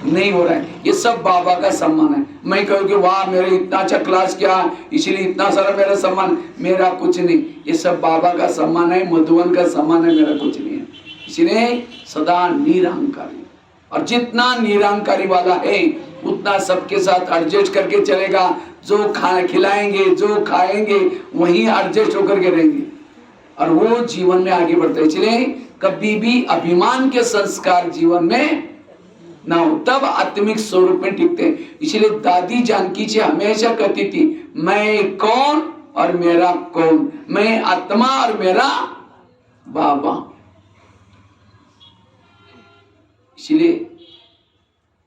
नहीं हो रहा है। ये सब बाबा का सम्मान है। मैं कहूँ कि वाह मेरे इतना अच्छा क्लास किया इसीलिए इतना सारा मेरा सम्मान, मेरा कुछ नहीं। ये सब बाबा का सम्मान है, मधुबन का सम्मान है, मेरा कुछ नहीं है। इसलिए सदा निरहंकारी, और जितना निरहंकारी वाला है उतना सबके साथ एडजस्ट करके चलेगा। जो खाना खिलाएंगे, जो खाएंगे, वहीं एडजस्ट होकर के रहेंगे और वो जीवन में आगे बढ़ते हैं। इसलिए कभी भी अभिमान के संस्कार जीवन में ना हो, तब आत्मिक स्वरूप में टिकते हैं। इसलिए दादी जानकी जी हमेशा कहती थी, मैं कौन और मेरा कौन, मैं आत्मा और मेरा बाबा। इसलिए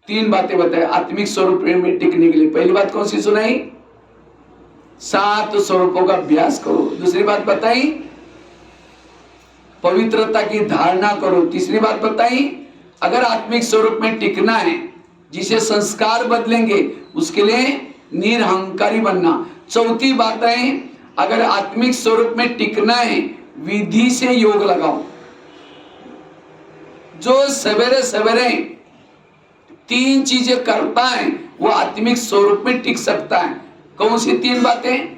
3 बातें बताए आत्मिक स्वरूप में टिकने के लिए। पहली बात कौन सी सुनाई? 7 स्वरूपों का अभ्यास करो। दूसरी बात बताई, पवित्रता की धारणा करो। तीसरी बात बताई, अगर आत्मिक स्वरूप में टिकना है, जिसे संस्कार बदलेंगे, उसके लिए निरहंकारी बनना। चौथी बात है, अगर आत्मिक स्वरूप में टिकना है, विधि से योग लगाओ। जो सवेरे सवेरे 3 चीजें करता है वो आत्मिक स्वरूप में टिक सकता है। कौन सी 3 बातें?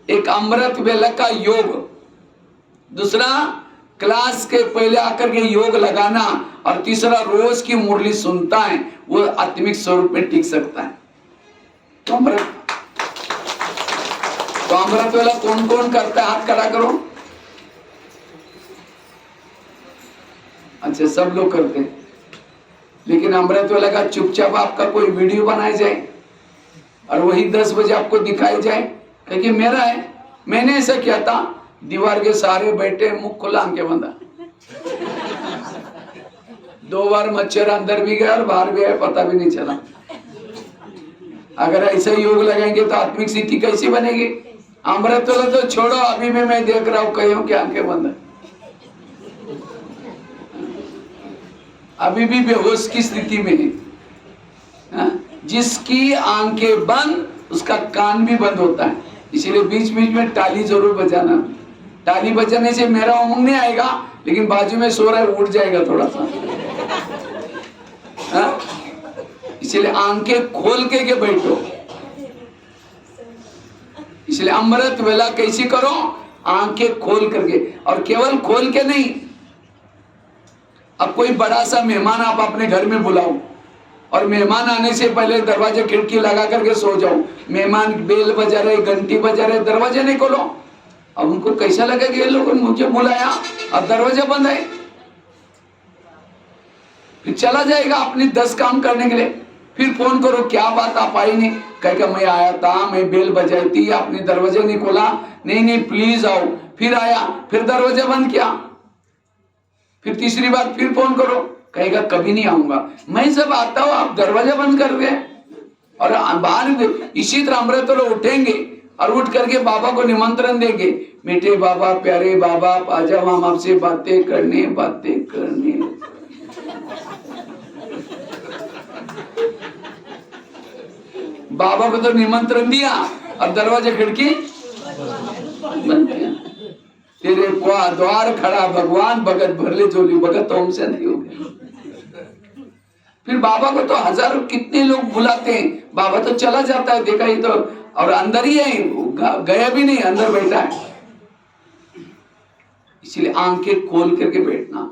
एक अमृत वेला का योग, दूसरा क्लास के पहले आकर के योग लगाना, और तीसरा रोज की मुरली सुनता है, वो आत्मिक स्वरूप में टिक सकता है। तो अमृत वेला कौन कौन करता है? हाथ खड़ा करो। अच्छा, सब लोग करते हैं, लेकिन अमृत वेला का चुपचाप आपका कोई वीडियो बनाया जाए और वही 10 बजे आपको दिखाई जाए, क्योंकि मेरा है, मैंने ऐसा किया था। दीवार के सहारे बैठे, मुख खुला, आंखें बंदा। 2 बार मच्छर अंदर भी गया और बाहर भी आया, पता भी नहीं चला। अगर ऐसा योग लगाएंगे तो आत्मिक स्थिति कैसी बनेगी? अमृत वेला तो छोड़ो, अभी मैं देख रहा हूं कहीं कि आंखें बंद है, अभी भी बेहोश की स्थिति में है। जिसकी आंखें बंद, उसका कान भी बंद होता है। इसीलिए बीच बीच में ताली जरूर बजाना। ताली बजाने से मेरा ऊँग नहीं आएगा, लेकिन बाजू में सो रहा है उठ जाएगा थोड़ा सा। इसलिए आंखें खोल के बैठो। इसलिए अमृत वेला कैसी करो? आंखें खोल करके, और केवल खोल के नहीं। अब कोई बड़ा सा मेहमान आप अपने घर में बुलाओ, और मेहमान आने से पहले दरवाजे खिड़की लगा करके सो जाओ। मेहमान बेल बजा रहे, घंटी बजा रहे, दरवाजे नहीं खोलो। अब उनको कैसा लगा कि ये लोगों ने मुझे बुलाया, अब दरवाजा बंद है। फिर चला जाएगा अपनी 10 काम करने के लिए। फिर फोन करो, क्या बात आप आई नहीं? कहेगा मैं आया था, मैं बेल बजाई थी, आपने दरवाजा नहीं खोला। नहीं प्लीज आओ। फिर आया, फिर दरवाजा बंद किया। फिर तीसरी बार फिर फोन करो, कहेगा कभी नहीं आऊंगा। मैं जब आता हूं आप दरवाजा बंद कर रहे हैं। और बाहर इसी तरह अमृत वेला उठेंगे और उठ करके बाबा को निमंत्रण देंगे, मीठे बाबा, प्यारे बाबा, आ जाओ, हम आपसे बातें करने। बाबा को तो निमंत्रण दिया और दरवाजा खिड़की बंद किया। तेरे द्वार खड़ा भगवान, भगत भरले झोली, भगत तो हमसे नहीं हो गया। फिर बाबा को तो हजारों कितने लोग बुलाते हैं, बाबा तो चला जाता है, देखा ही तो, और अंदर ही है, गया भी नहीं, अंदर बैठा है। इसलिए आंखें खोल करके बैठना,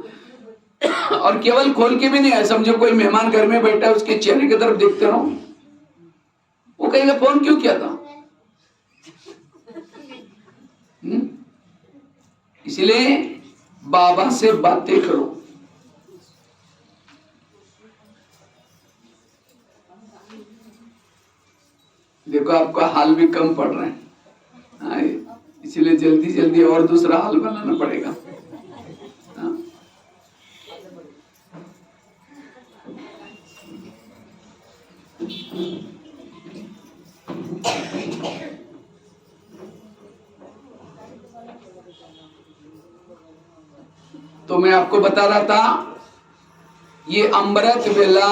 और केवल खोल के भी नहीं है। समझो कोई मेहमान घर में बैठा है, उसके चेहरे की तरफ देखते रहो, वो कहेगा फोन क्यों किया था? इसलिए बाबा से बातें करो। देखो आपका हाल भी कम पड़ रहा है, इसलिए जल्दी जल्दी और दूसरा हाल बनाना पड़ेगा। तो मैं आपको बता रहा था, ये अमृत वेला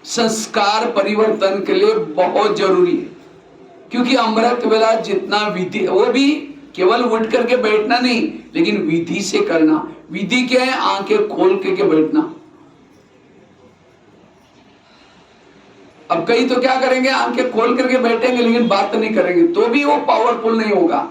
संस्कार परिवर्तन के लिए बहुत जरूरी है। क्योंकि अमृत वेला जितना विधि, वो भी केवल उठ करके बैठना नहीं, लेकिन विधि से करना। विधि क्या है? आंखें खोल के बैठना। अब कई तो क्या करेंगे, आंखें खोल करके बैठेंगे लेकिन बात नहीं करेंगे, तो भी वो पावरफुल नहीं होगा।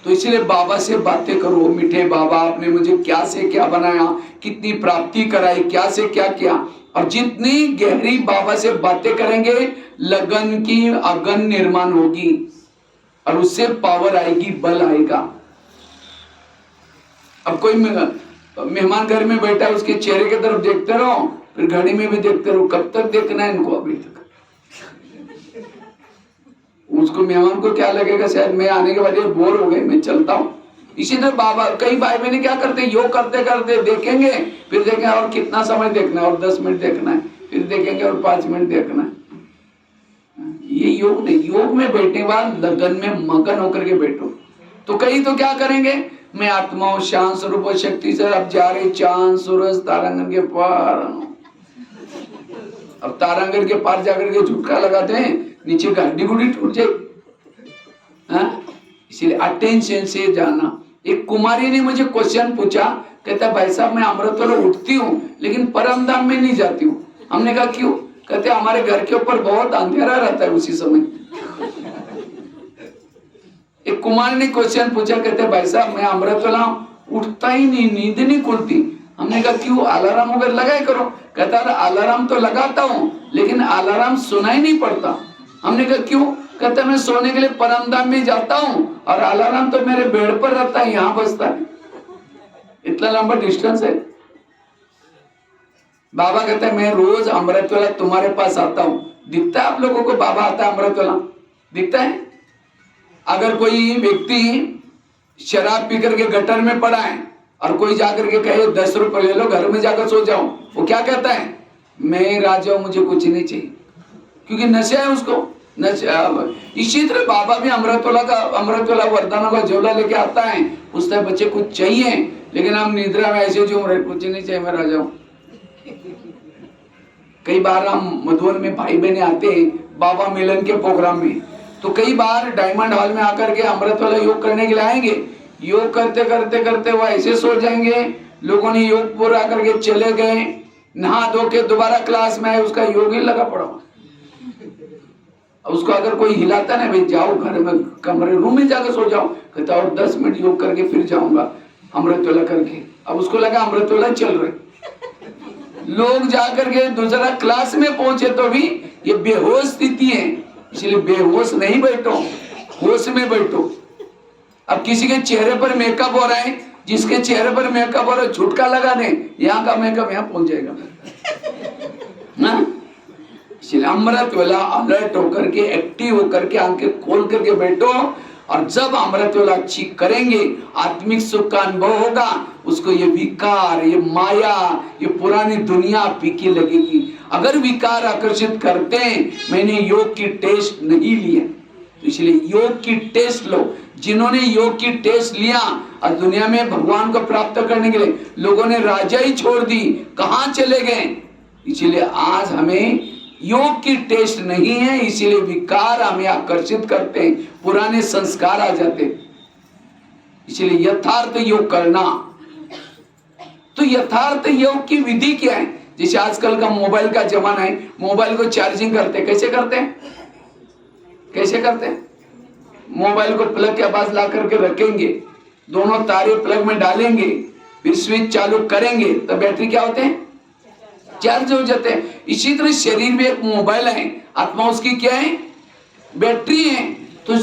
तो इसलिए बाबा से बातें करो, मीठे बाबा आपने मुझे क्या से क्या बनाया, कितनी प्राप्ति कराई, क्या से क्या किया। और जितनी गहरी बाबा से बातें करेंगे, लगन की अगन निर्माण होगी, और उससे पावर आएगी, बल आएगा। अब कोई मेहमान घर में बैठा है, उसके चेहरे की तरफ देखते रहो, फिर घड़ी में भी देखते रहो, कब तक देखना है इनको? अभी तक उसको मेहमान को क्या लगेगा, शायद मैं आने के बाद ये बोर हो गए, मैं चलता हूँ। इसी तरह बाबा, कई भाई बहन क्या करते हैं, योग करते करते देखेंगे, फिर देखेंगे और कितना समय देखना है, और 10 मिनट देखना है, फिर देखेंगे और 5 मिनट देखना है। ये योग नहीं। योग में बैठने के बाद लगन में मगन होकर के बैठो। तो कई तो क्या करेंगे, मैं आत्मा हूं, शांत स्वरूप शक्ति से अब जा रहे चांद सूरज तारांगन के पार। अब तारांगन के पार जाकर के झुटका लगाते हैं, नीचे का हड्डी गुड्डी टूट जाए। इसीलिए अटेंशन से जाना। एक कुमारी ने मुझे क्वेश्चन पूछा, कहता भाई साहब मैं अमृतवेला उठती हूँ लेकिन परम धाम में नहीं जाती हूँ। हमने कहा क्यों? कहते हमारे घर के ऊपर बहुत अंधेरा रहता है उसी समय। एक कुमार ने क्वेश्चन पूछा, कहते भाई साहब मैं अमृतवेला उठता ही नहीं, नींद नहीं खुलती। हमने कहा क्यों? अलार्म वगैरह लगाए करो। कहता अलार्म तो लगाता हूँ लेकिन अलार्म सुनाई नहीं पड़ता। हमने कहा क्यों? कहता मैं सोने के लिए परमधाम में जाता हूँ और अलार्म तो मेरे बेड पर रहता है, यहाँ बजता है। इतना लंबा डिस्टेंस है। बाबा कहते हैं मैं रोज अमृतवेला तुम्हारे पास आता हूँ। दिखता है आप लोगों को बाबा आता है अमृतवेला? दिखता है? अगर कोई व्यक्ति शराब पी करके गटर में पड़ा है और कोई जाकर के कहे 10 रुपए ले लो, घर में जाकर सो जाओ, वो क्या कहता है? मैं राजा, मुझे कुछ नहीं चाहिए, क्योंकि नशा है उसको। नशा। इसी तरह बाबा भी अमृतवेला वरदानों का झोला लेके आता है, पूछता है बच्चे कुछ चाहिए, लेकिन हम निद्रा में ऐसे जो कुछ नहीं चाहिए, मैं राजा हूं। कई बार हम मधुबन में भाई बहने आते हैं बाबा मिलन के प्रोग्राम में, तो कई बार डायमंड हॉल में आकर के अमृतवेला योग करने के लिए आएंगे। योग करते करते करते वो ऐसे सो जाएंगे, लोगों ने योग पूरा करके चले गए, नहा धो के दोबारा क्लास में आए, उसका योग ही लगा पड़ा। उसको अगर कोई हिलाता ना, भाई जाओ घर में कमरे रूम में जाकर सो जाओ, कहता और 10 मिनट योग करके फिर जाऊंगा अमृतवेला करके। अब उसको लगा अमृतवेला चल रहे। लोग जाकर के दूसरा क्लास में पहुंचे तो भी ये बेहोश स्थिति है। इसलिए बेहोश नहीं बैठो, होश में बैठो। अब किसी के चेहरे पर मेकअप हो रहा है, जिसके चेहरे पर मेकअप हो रहा है झुटका लगा दे, यहाँ का मेकअप यहाँ पहुंच जाएगा ना। इसलिए अमृतवेला अलर्ट होकर के, एक्टिव होकर के, आंखें खोल करके बैठो। और जब अमृतवेला अच्छी करेंगे, आत्मिक सुख का अनुभव होगा, उसको ये विकार, ये माया, ये पुरानी दुनिया फीकी लगेगी। अगर विकार आकर्षित करते हैं, मैंने योग की टेस्ट नहीं ली है, तो इसलिए योग की टेस्ट लो। जिन्होंने योग की टेस्ट लिया और दुनिया में भगवान को प्राप्त करने के लिए लोगों ने राजा ही छोड़ दी, कहां चले गए? इसलिए आज हमें योग की टेस्ट नहीं है, इसीलिए विकार हमें आकर्षित करते हैं, पुराने संस्कार आ जाते। इसलिए यथार्थ योग करना। तो यथार्थ योग की विधि क्या है? जैसे आजकल का मोबाइल का जमाना है, मोबाइल को चार्जिंग करते कैसे करते हैं? कैसे करते हैं? मोबाइल को प्लग के पास ला करके रखेंगे, दोनों तारे प्लग में डालेंगे, फिर स्विच चालू करेंगे, तो बैटरी क्या होते हैं? चार्ज हो जाते हैं। इसी तरह शरीर में एक मोबाइल है, आत्मा उसकी क्या है? बैटरी है। तो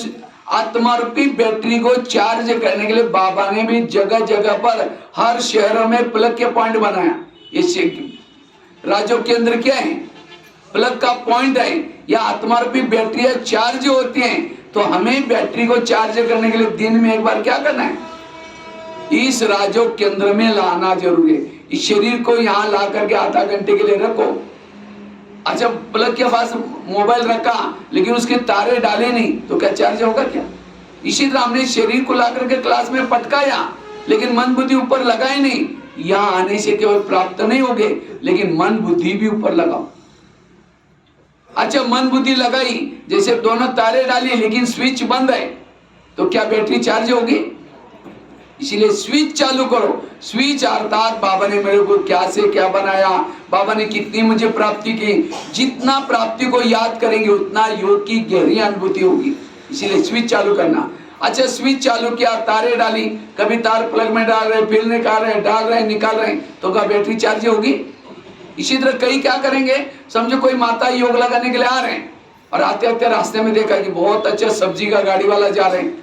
आत्मा रूपी बैटरी को चार्ज करने के लिए बाबा ने भी जगह जगह पर हर शहरों में प्लग के पॉइंट बनाया। ये राजो के अंदर क्या है? प्लग का पॉइंट है। या आत्मा रूपी बैटरियां चार्ज होती हैं, तो हमें बैटरी को चार्ज करने के लिए दिन में एक बार क्या करना है? इस राजो केंद्र में लाना जरूरी है। इस शरीर को यहाँ ला करके आधा घंटे के लिए रखो। अच्छा, प्लग के पास मोबाइल रखा लेकिन उसके तारे डाले नहीं, तो क्या चार्ज होगा क्या? इसी तरह हमने शरीर को ला करके क्लास में पटकाया लेकिन मन बुद्धि ऊपर लगाए नहीं। यहाँ आने से केवल प्राप्त नहीं होगे, लेकिन मन बुद्धि भी ऊपर लगाओ। अच्छा, मन बुद्धि लगाई, जैसे दोनों तारे डाली लेकिन स्विच बंद है, तो क्या बैटरी चार्ज होगी? इसीलिए स्विच चालू करो। स्विच अर्थात बाबा ने मेरे को क्या से क्या बनाया, बाबा ने कितनी मुझे प्राप्ति की। जितना प्राप्ति को याद करेंगे उतना योग की गहरी अनुभूति होगी। इसीलिए स्विच चालू करना। अच्छा, स्विच चालू किया, तारे डाली, कभी तार प्लग में डाल रहे, फिर निकाल रहे, डाल रहे, निकाल रहे, तो क्या बैटरी चार्ज होगी? इसी तरह कई क्या करेंगे, समझो कोई माता योग लगाने के लिए आ रहे हैं और आते आते रास्ते में देखा कि बहुत अच्छा सब्जी का गाड़ी वाला जा रहे हैं,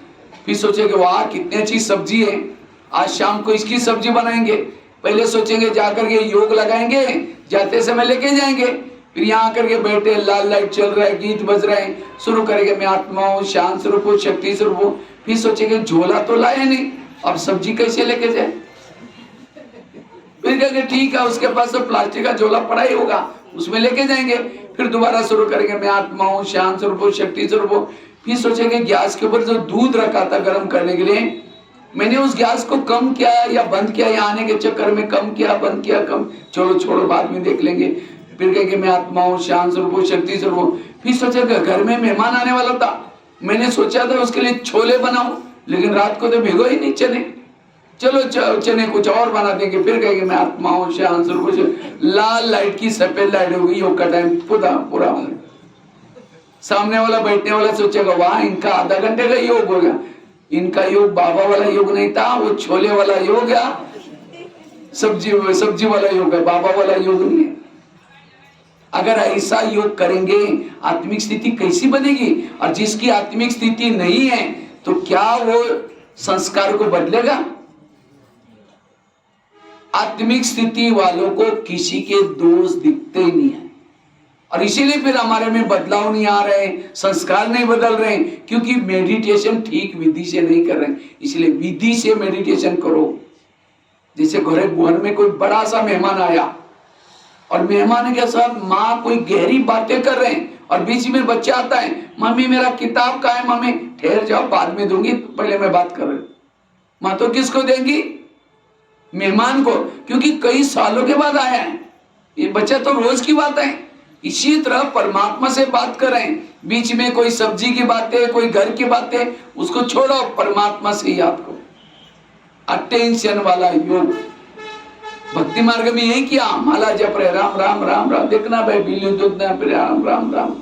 फिर सोचे कि वाह कितनी अच्छी सब्जी है, आज शाम को इसकी सब्जी बनाएंगे, पहले सोचेंगे जाकर के योग लगाएंगे, जाते समय लेके जाएंगे, फिर यहाँ आकर के बैठे, लाल लाइट चल रहा है, गीत बज रहे हैं, शुरू करेंगे मैं आत्मा हूँ, शांत स्वरूप हूँ, शक्ति स्वरूप हूँ। फिर सोचेंगे झोला तो लाए नहीं, अब सब्जी कैसे लेके जाए। फिर कहेंगे ठीक है, उसके पास तो प्लास्टिक का झोला पड़ा ही होगा, उसमें लेके जाएंगे। फिर दोबारा शुरू करेंगे मैं आत्मा हूँ, शांत स्वरूप हूँ, शक्ति स्वरूप हूँ। फिर सोचेंगे गैस के ऊपर जो दूध रखा था गर्म करने के लिए, मैंने उस गैस को कम किया या बंद किया, या आने के चक्कर में कम किया, बंद किया, कम, चलो छोड़ो बाद में देख लेंगे। फिर कहेंगे मैं आत्मा हूँ, शांत स्वरूप हूँ, शक्ति स्वरूप हूँ। फिर सोचेगा घर में मेहमान आने वाला था, मैंने सोचा था उसके लिए छोले बनाऊं, लेकिन रात को तो भिगो ही नहीं चने, चलो चने कुछ और बना देंगे। फिर कहेंगे मैं आत्मा हूँ, शांत स्वरूप हूँ, लाल लाइट की सफेद लाइट होगी, योग का टाइम पूरा होगा। सामने वाला बैठने वाला सोचेगा वाह इनका आधा घंटे का योग हो गया, इनका योग बाबा वाला योग नहीं था, वो छोले वाला योग है, सब्जी वाला योग है, बाबा वाला योग नहीं है। अगर ऐसा योग करेंगे आत्मिक स्थिति कैसी बनेगी? और जिसकी आत्मिक स्थिति नहीं है तो क्या वो संस्कार को बदलेगा? आत्मिक स्थिति वालों को किसी के दोष दिखते ही नहीं है, और इसीलिए फिर हमारे में बदलाव नहीं आ रहे, संस्कार नहीं बदल रहे, क्योंकि मेडिटेशन ठीक विधि से नहीं कर रहे। इसलिए विधि से मेडिटेशन करो। जैसे घर में कोई बड़ा सा मेहमान आया और मेहमान के साथ माँ कोई गहरी बातें कर रहे हैं, और बीच में बच्चा आता है, मम्मी मेरा किताब कहाँ है? मम्मी ठहर जाओ बाद में दूंगी, पहले मैं बात कर रही हूँ। माँ तो किसको देंगी? मेहमान को, क्योंकि कई सालों के बाद आया है, ये बच्चा तो रोज की बात है। इसी तरह परमात्मा से बात करें, बीच में कोई सब्जी की बातें, कोई घर की बातें, उसको छोड़ो, परमात्मा से याद करो। अटेंशन वाला योग भक्ति मार्ग में यही किया, माला जप रहे राम राम राम राम, देखना भाई बिल्ली दूध राम राम राम।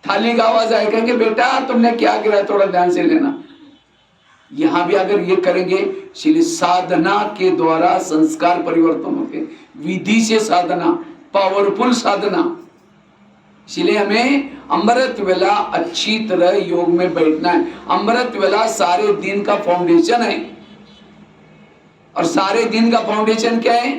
थाली का आवाज आएगा कि बेटा तुमने क्या गिरा, थोड़ा ध्यान से लेना। यहां भी अगर ये करेंगे, इसलिए साधना के द्वारा संस्कार परिवर्तन होते, विधि से साधना, पावरफुल साधना। इसलिए हमें अमृत वेला अच्छी तरह योग में बैठना है। अमृत वेला सारे दिन का फाउंडेशन है, और सारे दिन का फाउंडेशन क्या है?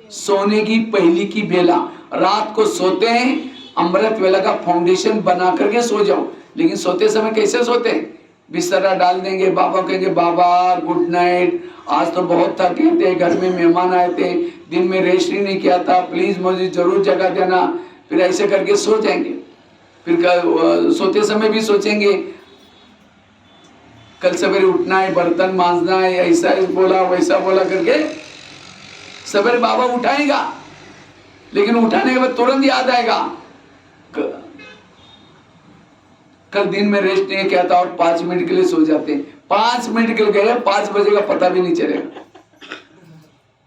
सोने की पहली की बेला, रात को सोते हैं, अमृत वेला का फाउंडेशन बना करके सो जाओ। लेकिन सोते समय कैसे सोते हैं? बिस्तरा डाल देंगे, बाबा कहेंगे बाबा गुड नाइट, आज तो बहुत थके थे, घर में मेहमान आए थे, दिन में रेस्ट ही नहीं किया था, प्लीज मुझे जरूर जगा देना। फिर ऐसे करके सो जाएंगे। फिर सोते समय भी सोचेंगे कल सवेरे उठना है, बर्तन मांजना है, ऐसा बोला वैसा बोला करके सवेरे बाबा उठाएगा। लेकिन उठाने के बाद तुरंत याद आएगा कल दिन में रेस्ट नहीं किया था, और 5 मिनट के लिए सो जाते हैं। 5 मिनट निकल गए, 5 बजे का पता भी नहीं चलेगा।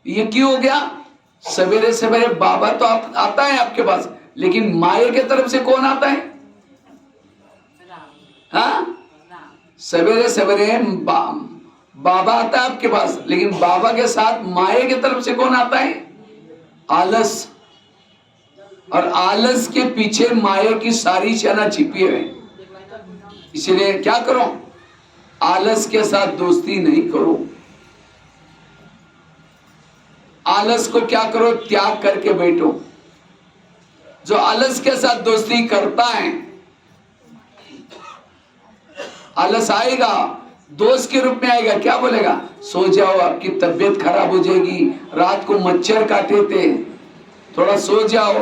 ये क्यों हो गया? सवेरे सवेरे बाबा तो आता है आपके पास, लेकिन माया के तरफ से कौन आता है? हाँ, सवेरे सवेरे बाबा आता है आपके पास, लेकिन बाबा के साथ माया के तरफ से कौन आता है? आलस। और आलस के पीछे माया की सारी सेना छिपी है। इसलिए क्या करो? आलस के साथ दोस्ती नहीं करो। आलस को क्या करो? त्याग करके बैठो। जो आलस के साथ दोस्ती करता है, आलस आएगा, दोस्त के रूप में आएगा, क्या बोलेगा? सो जाओ, आपकी तबीयत खराब हो जाएगी, रात को मच्छर काटे थे, थोड़ा सो जाओ,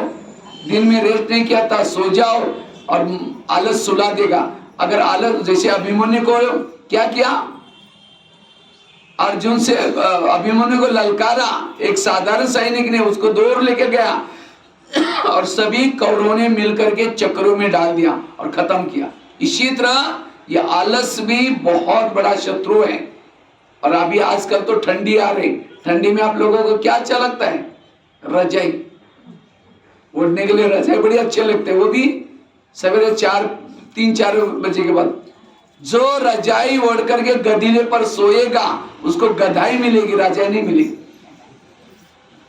दिन में रेस्ट नहीं किया था, सो जाओ, और आलस सुला देगा। अगर आलस, जैसे अभिमन्यु को क्या किया? अर्जुन से अभिमन्यु को ललकारा, एक साधारण सैनिक ने उसको दूर लेके गया, और सभी कौरवों ने मिलकर के चक्रों में डाल दिया और खत्म किया। इसी तरह ये आलस भी बहुत बड़ा शत्रु है। और अभी आजकल तो ठंडी आ रही, ठंडी में आप लोगों को क्या अच्छा लगता है? रजाई ओढ़ने के लिए रजाई बड़ी अच्छे लगते हैं, वो भी सवेरे 3-4 बजे के बाद। जो रजाई ओढ़ करके गधीले पर सोएगा उसको गधाई मिलेगी, रजाई नहीं मिलेगी।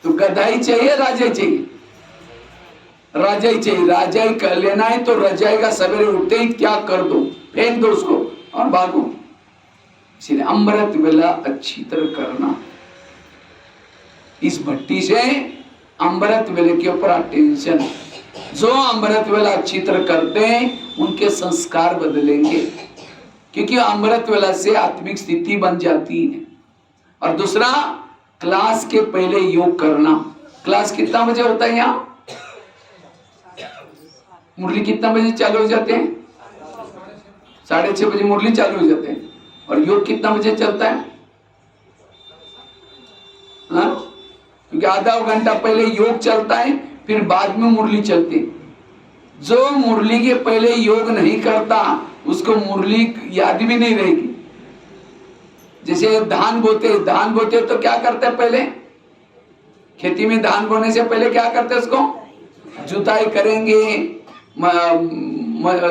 तो गधाई चाहिए, राजाई चाहिए? रजाई चाहिए। रजाई कर लेना है तो रजाई का सवेरे उठते ही त्याग कर दो, फेंक दो उसको और भागो। इसलिए अमृत वेला अच्छी तरह करना। इस भट्टी से अमृत वेले के ऊपर अटेंशन। जो अमृत वेला अच्छी तरह करते हैं उनके संस्कार बदलेंगे, क्योंकि अमृत वेला से आत्मिक स्थिति बन जाती है। और दूसरा, क्लास के पहले योग करना। क्लास कितना बजे होता है यहाँ? मुरली कितना बजे चालू हो जाते हैं? 6:30 बजे मुरली चालू हो जाते हैं। और योग कितना बजे चलता है? हाँ, क्योंकि आधा घंटा पहले योग चलता है, फिर बाद में मुरली चलती है। जो मुरली के पहले योग नहीं करता उसको मुरली याद भी नहीं रहेगी। जैसे धान बोते तो क्या करते हैं? पहले खेती में धान बोने से पहले क्या करते हैं? उसको जुताई करेंगे,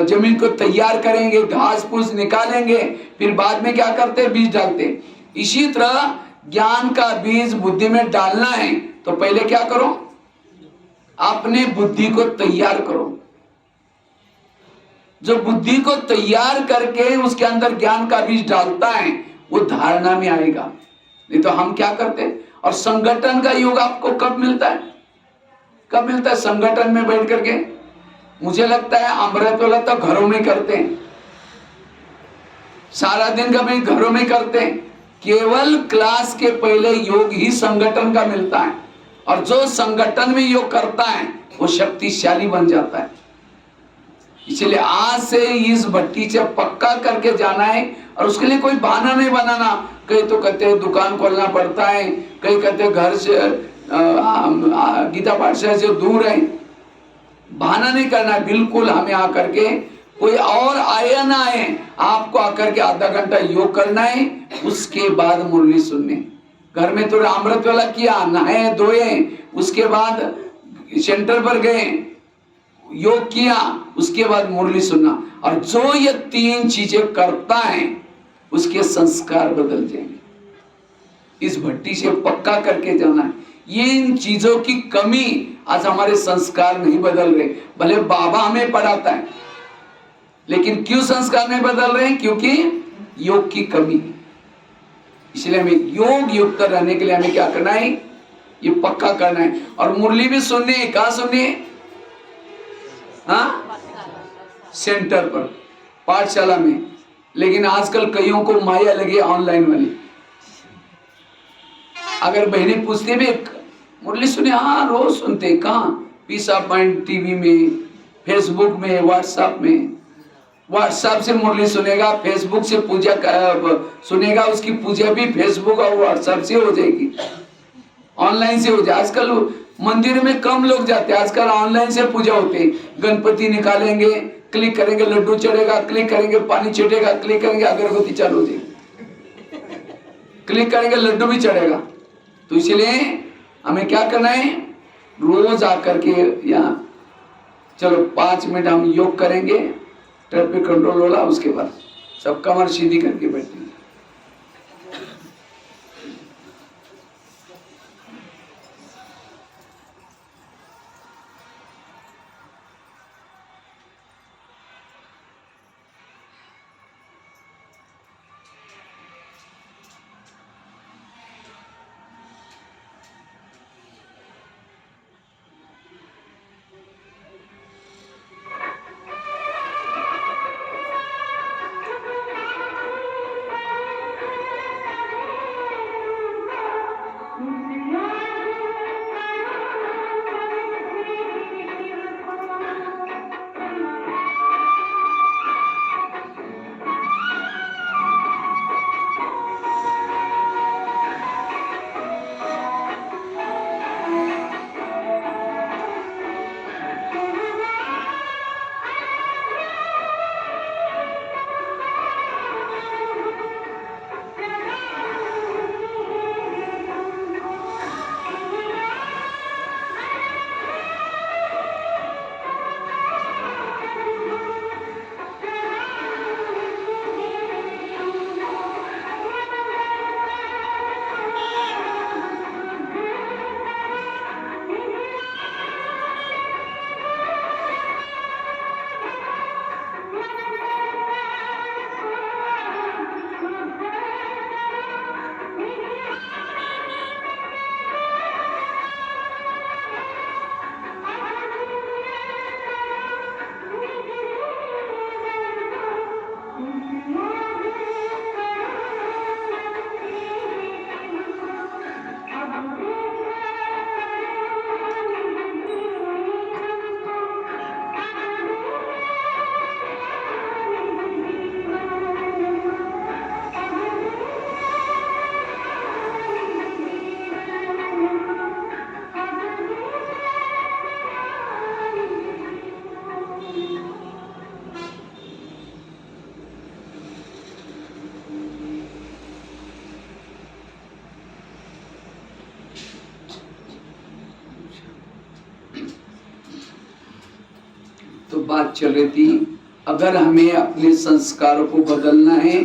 जमीन को तैयार करेंगे, घास फूस निकालेंगे, फिर बाद में क्या करते हैं? बीज डालते हैं। इसी तरह ज्ञान का बीज बुद्धि में डालना है तो पहले क्या करो? अपने बुद्धि को तैयार करो। जो बुद्धि को तैयार करके उसके अंदर ज्ञान का बीज डालता है वो धारणा में आएगा। नहीं तो हम क्या करते हैं? और संगठन का योग आपको कब मिलता है? कब मिलता है? संगठन में बैठ करके। मुझे लगता है अमृत वाला तो घरों में करते हैं, सारा दिन कभी घरों में करते हैं। केवल क्लास के पहले योग ही संगठन का मिलता है। और जो संगठन में योग करता है वो शक्तिशाली बन जाता है। इसलिए आज से इस भट्टी से पक्का करके जाना है। और उसके लिए कोई बहाना नहीं बनाना। कई तो कहते हैं दुकान खोलना पड़ता है, कई कहते हैं घर से गीता पाठशाला से दूर है। बहाना नहीं करना। बिल्कुल हमें आकर के, कोई और आए ना आए, आपको आकर के आधा घंटा योग करना है। उसके बाद मुरली सुनने। घर में तो अमृत वाला किया, नहाए धोए, उसके बाद सेंटर पर गए, योग किया, उसके बाद मुरली सुनना। और जो ये 3 चीजें करता है उसके संस्कार बदल जाएंगे। इस भट्टी से पक्का करके जाना है। ये इन चीजों की कमी, आज हमारे संस्कार नहीं बदल रहे। भले बाबा हमें पढ़ाता है, लेकिन क्यों संस्कार नहीं बदल रहे हैं? क्योंकि योग की कमी। इसलिए हमें योग युक्त रहने के लिए हमें क्या करना है? ये पक्का करना है। और मुरली भी सुननी है। कहाँ सुननी है? हाँ, सेंटर पर, पाठशाला में। लेकिन आजकल कईयों को माया लगी ऑनलाइन वाली। अगर बहनें पूछते भी मुरली सुने, हाँ रोज सुनते। कहाँ? पीसा पॉइंट टीवी में, फेसबुक में, व्हाट्सएप में। व्हाट्सएप से मुरली सुनेगा, फेसबुक से पूजा सुनेगा, उसकी पूजा भी फेसबुक और व्हाट्सएप से हो जाएगी, ऑनलाइन से हो जाए। आजकल मंदिर में कम लोग जाते हैं, आजकल ऑनलाइन से पूजा होती है। गणपति निकालेंगे, क्लिक करेंगे, लड्डू चढ़ेगा, क्लिक करेंगे, पानी छिटेगा, क्लिक करेंगे, अगरबत्ती चालू हो जाएगी, क्लिक करेंगे, लड्डू भी चढ़ेगा। तो इसलिए हमें क्या करना है? रोज आकर के यहाँ चलो 5 मिनट हम योग करेंगे, ट्रैफिक कंट्रोल होला, उसके बाद सब कमर सीधी करके बैठेंगे। बात चल रही थी, अगर हमें अपने संस्कारों को बदलना है,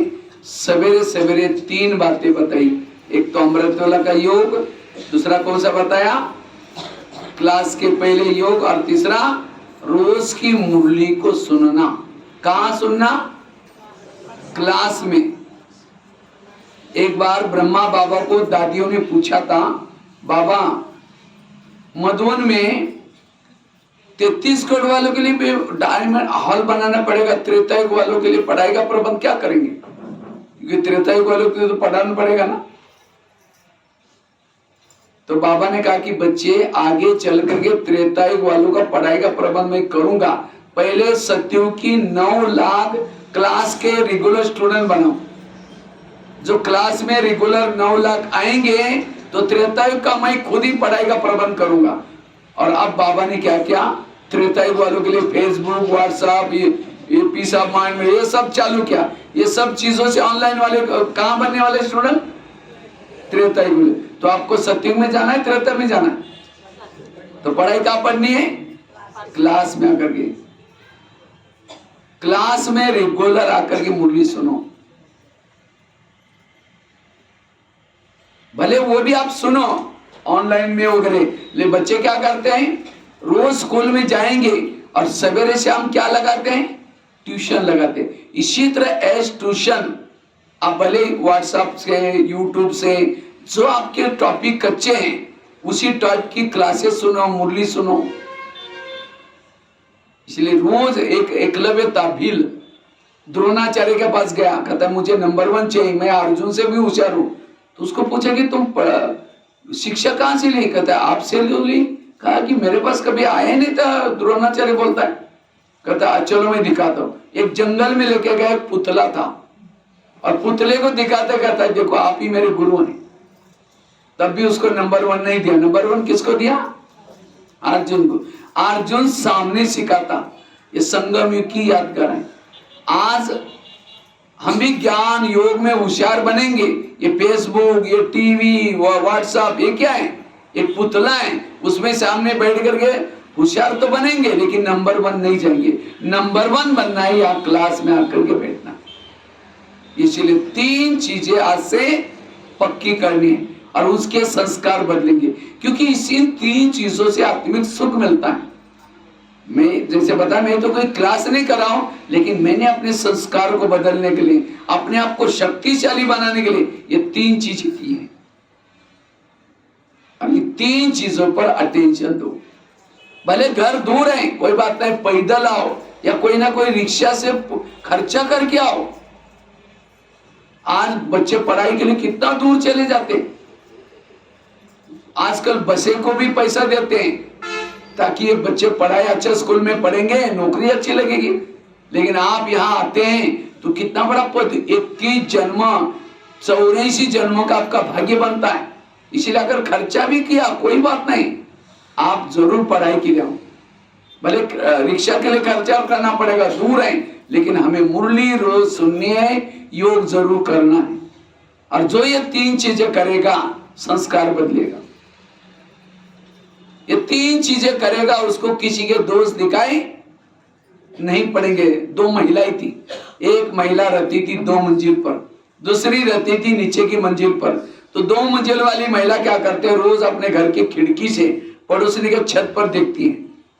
सवेरे सवेरे 3 बातें बताई। एक तो अमृतवेला का योग, दूसरा कौन सा बताया, क्लास के पहले योग, और तीसरा रोज की मुरली को सुनना। कहाँ सुनना, क्लास में। एक बार ब्रह्मा बाबा को दादियों ने पूछा था, बाबा मधुबन में 33 करोड़ वालों के लिए डायमंड हॉल बनाना पड़ेगा, त्रेता युग वालों के लिए पढ़ाई का प्रबंध क्या करेंगे, क्योंकि त्रेता युग वालों के लिए तो पढ़ाना पड़ेगा ना। तो बाबा ने कहा कि बच्चे आगे चल करके त्रेता युग वालों का पढ़ाई का प्रबंध मैं करूंगा, पहले सत्युग की 9 लाख क्लास के रेगुलर स्टूडेंट बनाओ। जो क्लास में रेगुलर 9 लाख आएंगे तो त्रेता युग का मैं खुद ही पढ़ाई का प्रबंध करूंगा। और अब बाबा ने क्या किया, त्रेता युग वालों के लिए फेसबुक, व्हाट्सएप, ये पीस ऑफ माइंड में ये सब चालू किया। ये सब चीजों से ऑनलाइन वाले कहां बनने वाले स्टूडेंट, त्रेता युग। तो आपको सत्युग में जाना है, त्रेता में जाना है, तो पढ़ाई कहां पढ़नी है, क्लास में आकर के। क्लास में रेगुलर आकर के मुरली सुनो, भले वो भी आप सुनो ऑनलाइन में वगैरह। ले बच्चे क्या करते हैं, रोज स्कूल में जाएंगे और सवेरे शाम क्या लगाते हैं, ट्यूशन लगाते हैं। इसी तरह एज ट्यूशन आप भले व्हाट्सएप से, यूट्यूब से, जो आपके टॉपिक कच्चे हैं उसी टाइप की क्लासेस सुनो, मुरली सुनो। इसलिए रोज एक एकलव्य था भील, द्रोणाचार्य के पास गया, कहता मुझे नंबर 1 चाहिए, मैं अर्जुन से भी होशियार हूं। तो उसको पूछा कि तुम शिक्षा कहां से ली, कहता है आपसे ली। कहा कि मेरे पास कभी आया नहीं था, द्रोणाचार्य बोलता है। कहता चलो मैं दिखाता हूं। एक जंगल में लेके गया, एक पुतला था और पुतले को दिखाते कहता है देखो आप ही मेरे गुरु हैं। तब भी उसको नंबर 1 नहीं दिया। नंबर 1 किसको दिया, अर्जुन को। अर्जुन सामने सिखाता। ये संगम युग की याद करें। आज हम भी ज्ञान योग में होशियार बनेंगे। ये फेसबुक, ये टीवी, व्हाट्सएप, ये क्या है, एक पुतला है, उसमें सामने बैठ करके होशियार तो बनेंगे लेकिन नंबर 1 नहीं जाएंगे। नंबर 1 बनना है या क्लास में आकर के बैठना। इसलिए 3 चीजें आज से पक्की करनी है और उसके संस्कार बदलेंगे, क्योंकि इसी 3 चीजों से आत्मिक सुख मिलता है। मैं जैसे बताया, मैं तो कोई क्लास नहीं कर रहा हूं, लेकिन मैंने अपने संस्कार को बदलने के लिए, अपने आप को शक्तिशाली बनाने के लिए ये 3 चीजें की हैं। और ये 3 चीजों पर अटेंशन दो। भले घर दूर है कोई बात नहीं, पैदल आओ या कोई ना कोई रिक्शा से खर्चा करके आओ। आज बच्चे पढ़ाई के लिए कितना दूर चले जाते हैं। आजकल बसें को भी पैसा देते हैं ताकि ये बच्चे पढ़ाई अच्छा स्कूल में पढ़ेंगे, नौकरी अच्छी लगेगी। लेकिन आप यहाँ आते हैं तो कितना बड़ा पद, 21 जन्म, 84 जन्मों का आपका भाग्य बनता है। इसीलिए अगर खर्चा भी किया कोई बात नहीं, आप जरूर पढ़ाई के लिए आओ। भले रिक्शा के लिए खर्चा करना पड़ेगा, दूर है, लेकिन हमें मुरली रोज सुननी है, योग जरूर करना है। और जो ये 3 चीजें करेगा संस्कार बदलेगा। ये 3 चीजें करेगा, उसको किसी के दोष दिखाई नहीं पड़ेंगे। 2 महिलाएं थी, एक महिला रहती थी 2 मंजिल पर, दूसरी रहती थी नीचे की मंजिल पर। तो 2 मंजिल वाली महिला क्या करते हैं, रोज अपने घर की खिड़की से पड़ोसी के छत पर देखती है,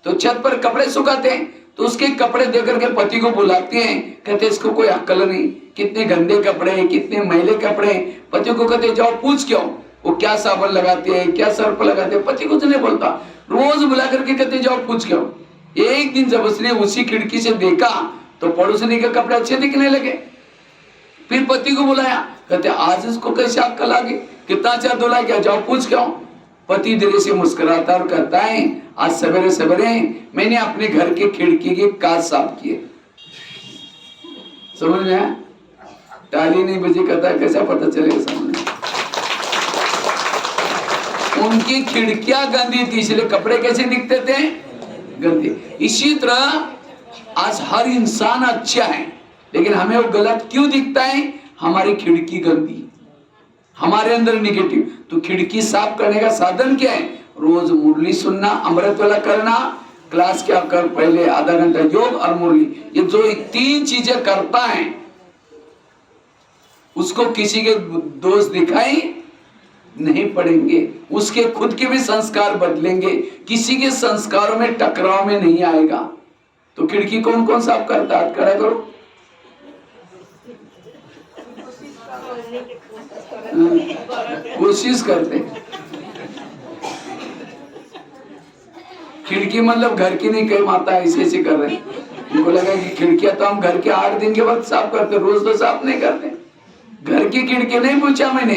तो छत पर कपड़े सुखाते हैं, तो उसके कपड़े देकर के पति को बुलाती हैं, कहते इसको कोई अक्ल नहीं, कितने गंदे कपड़े हैं, कितने मैले कपड़े हैं। पति को कहते जाओ पूछ क्यों, वो क्या साबुन लगाते हैं, क्या सर्फ लगाते हैं। पति कुछ नहीं बोलता, रोज बुला करके कहते जाओ पूछ क्यों। एक दिन जब उसने उसी खिड़की से देखा तो पड़ोसनी के कपड़े अच्छे दिखने लगे। फिर पति को बुलाया, कहते आज इसको कैसे अक्ल आ गई, कितना अच्छा धुला गया, जाओ पूछ क्यों। पति धीरे से मुस्कुराता और कहता है आज सवेरे सवेरे मैंने अपने घर के खिड़की के कांच साफ किए। समझ में आया? ताली नहीं बजी, कहता है कैसा पता चलेगा समझ। उनकी खिड़कियां गंदी थी इसलिए कपड़े कैसे दिखते थे, गंदे। इसी तरह आज हर इंसान अच्छा है लेकिन हमें वो गलत क्यों दिखता है, हमारी खिड़की गंदी, हमारे अंदर निगेटिव। तो खिड़की साफ करने का साधन क्या है, रोज मुरली सुनना, अमृतवेला करना, क्लास क्या कर, पहले आधा घंटा योग और मुरली, ये जो 3 चीजें करता है उसको किसी के दोष दिखाई नहीं पड़ेंगे, उसके खुद के भी संस्कार बदलेंगे, किसी के संस्कारों में टकराव में नहीं आएगा। तो खिड़की कौन कौन साफ करता है? हाथ खड़ा करो। कोशिश करते। खिड़की मतलब घर की नहीं, कई माता ऐसे ऐसे कर रहे हैं, उनको लगा कि खिड़कियां तो हम घर के 8 दिन के बाद साफ करते, रोज तो साफ नहीं करते। घर की खिड़की नहीं पूछा मैंने,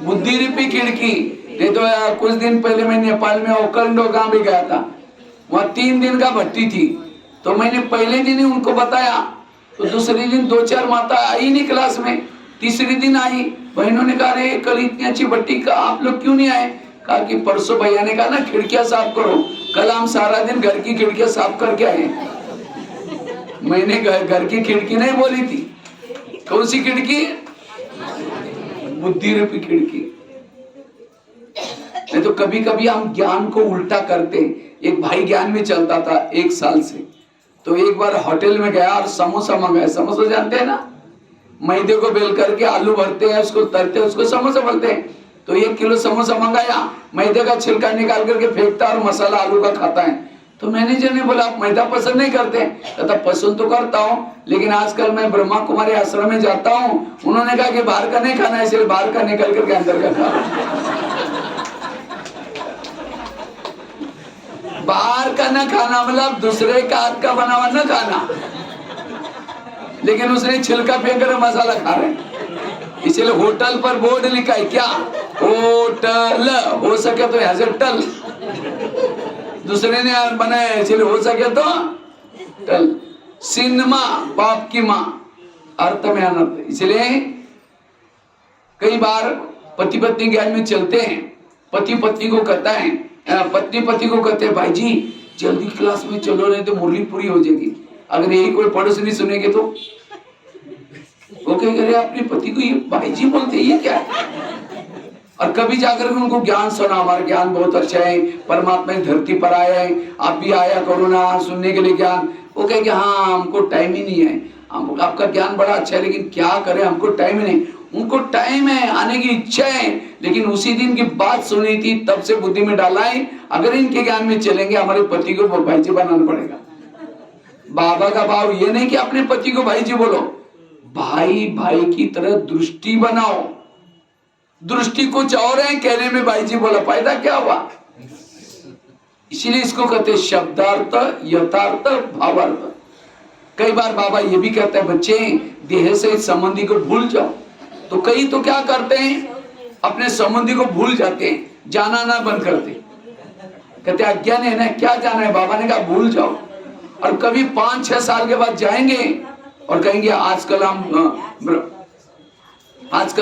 बुद्धि रूपी खिड़की। नहीं तो कुछ दिन पहले मैं नेपाल में ओकलडो गांव भी गया था, वहां 3 दिन का भट्टी थी। तो मैंने पहले दिन ही उनको बताया, तो दूसरे दिन 2-4 माता आई नहीं क्लास में, तीसरे दिन आई। बहनों ने कहा अरे कल इतनी अच्छी भट्टी का आप लोग क्यों नहीं आए? कहा कि परसों भैया ने कहा ना खिड़कियां साफ करो, कल हम सारा दिन घर की खिड़कियां साफ करके आए। मैंने घर की खिड़की नहीं बोली थी। कौन सी खिड़की? बुद्धि रूपी खिड़की। नहीं तो कभी कभी हम ज्ञान को उल्टा करते। एक भाई ज्ञान में चलता था 1 साल से, तो एक बार होटल में गया और समोसा मंगाया। समोसा जानते हैं ना, मैदे को बेल करके आलू भरते हैं, उसको तलते हैं, उसको समोसा बोलते हैं। तो 1 किलो समोसा मंगाया, मैदे का छिलका निकाल करके फेंकता और मसाला आलू का खाता है। तो मैनेजर ने बोला आप मैदा पसंद नहीं करते? कहता पसंद तो करता हूँ, लेकिन आजकल मैं ब्रह्मा कुमारी आश्रम में जाता हूँ, उन्होंने कहा कि बाहर का नहीं खाना है, इसलिए बाहर का निकल करके अंदर का खा। बाहर का ना खाना मतलब दूसरे का हाथ का बना हुआ ना खाना, लेकिन उसने छिलका फेंक कर मसाला खा रहे हैं। इसलिए होटल पर बोर्ड लिखा है क्या? होटल, हो सके तो यहाँ से टल, दूसरे ने बनाया इसलिए हो सके तो टल। सिनेमा पाप की माँ, अर्थ में अनर्थ। इसलिए कई बार पति पत्नी ज्ञान में चलते हैं, पति पत्नी को कहता है, पत्नी पति को कहते हैं भाई जी जल्दी क्लास में चलो नहीं तो मुरली पूरी हो जाएगी। अगर यही कोई पड़ोसी नहीं सुनेंगे तो वो क्या करे, अपने पति को ये भाई जी बोलते हैं, ये क्या है? और कभी जाकर के उनको ज्ञान सुना, हमारा ज्ञान बहुत अच्छा है, परमात्मा धरती पर आया है, आप भी आया करो ना सुनने के लिए ज्ञान। वो कहे कि हाँ हमको टाइम ही नहीं है, आपका ज्ञान बड़ा अच्छा है लेकिन क्या करें हमको टाइम ही नहीं। उनको टाइम है, आने की इच्छा है, लेकिन उसी दिन की बात सुनी थी तब से बुद्धि में डाला है अगर इनके ज्ञान में चलेंगे हमारे पति को भाई जी बनाना पड़ेगा। बाबा का भाव ये नहीं कि अपने पति को भाई जी बोलो, भाई भाई की तरह दृष्टि बनाओ। दृष्टि कुछ और है, कहने में भाई जी बोला, फायदा क्या हुआ? इसीलिए इसको कहते शब्दार्थ, यथार्थ, भावार्थ। कई बार बाबा ये भी कहते हैं बच्चे देह से संबंधी को भूल जाओ। तो कई तो क्या करते हैं, अपने संबंधी को भूल जाते हैं, जाना ना बंद करते, कहते अज्ञान है ना, क्या जाना है? बाबा ने कहा भूल जाओ। और कभी 5-6 साल के बाद जाएंगे और कहेंगे आजकल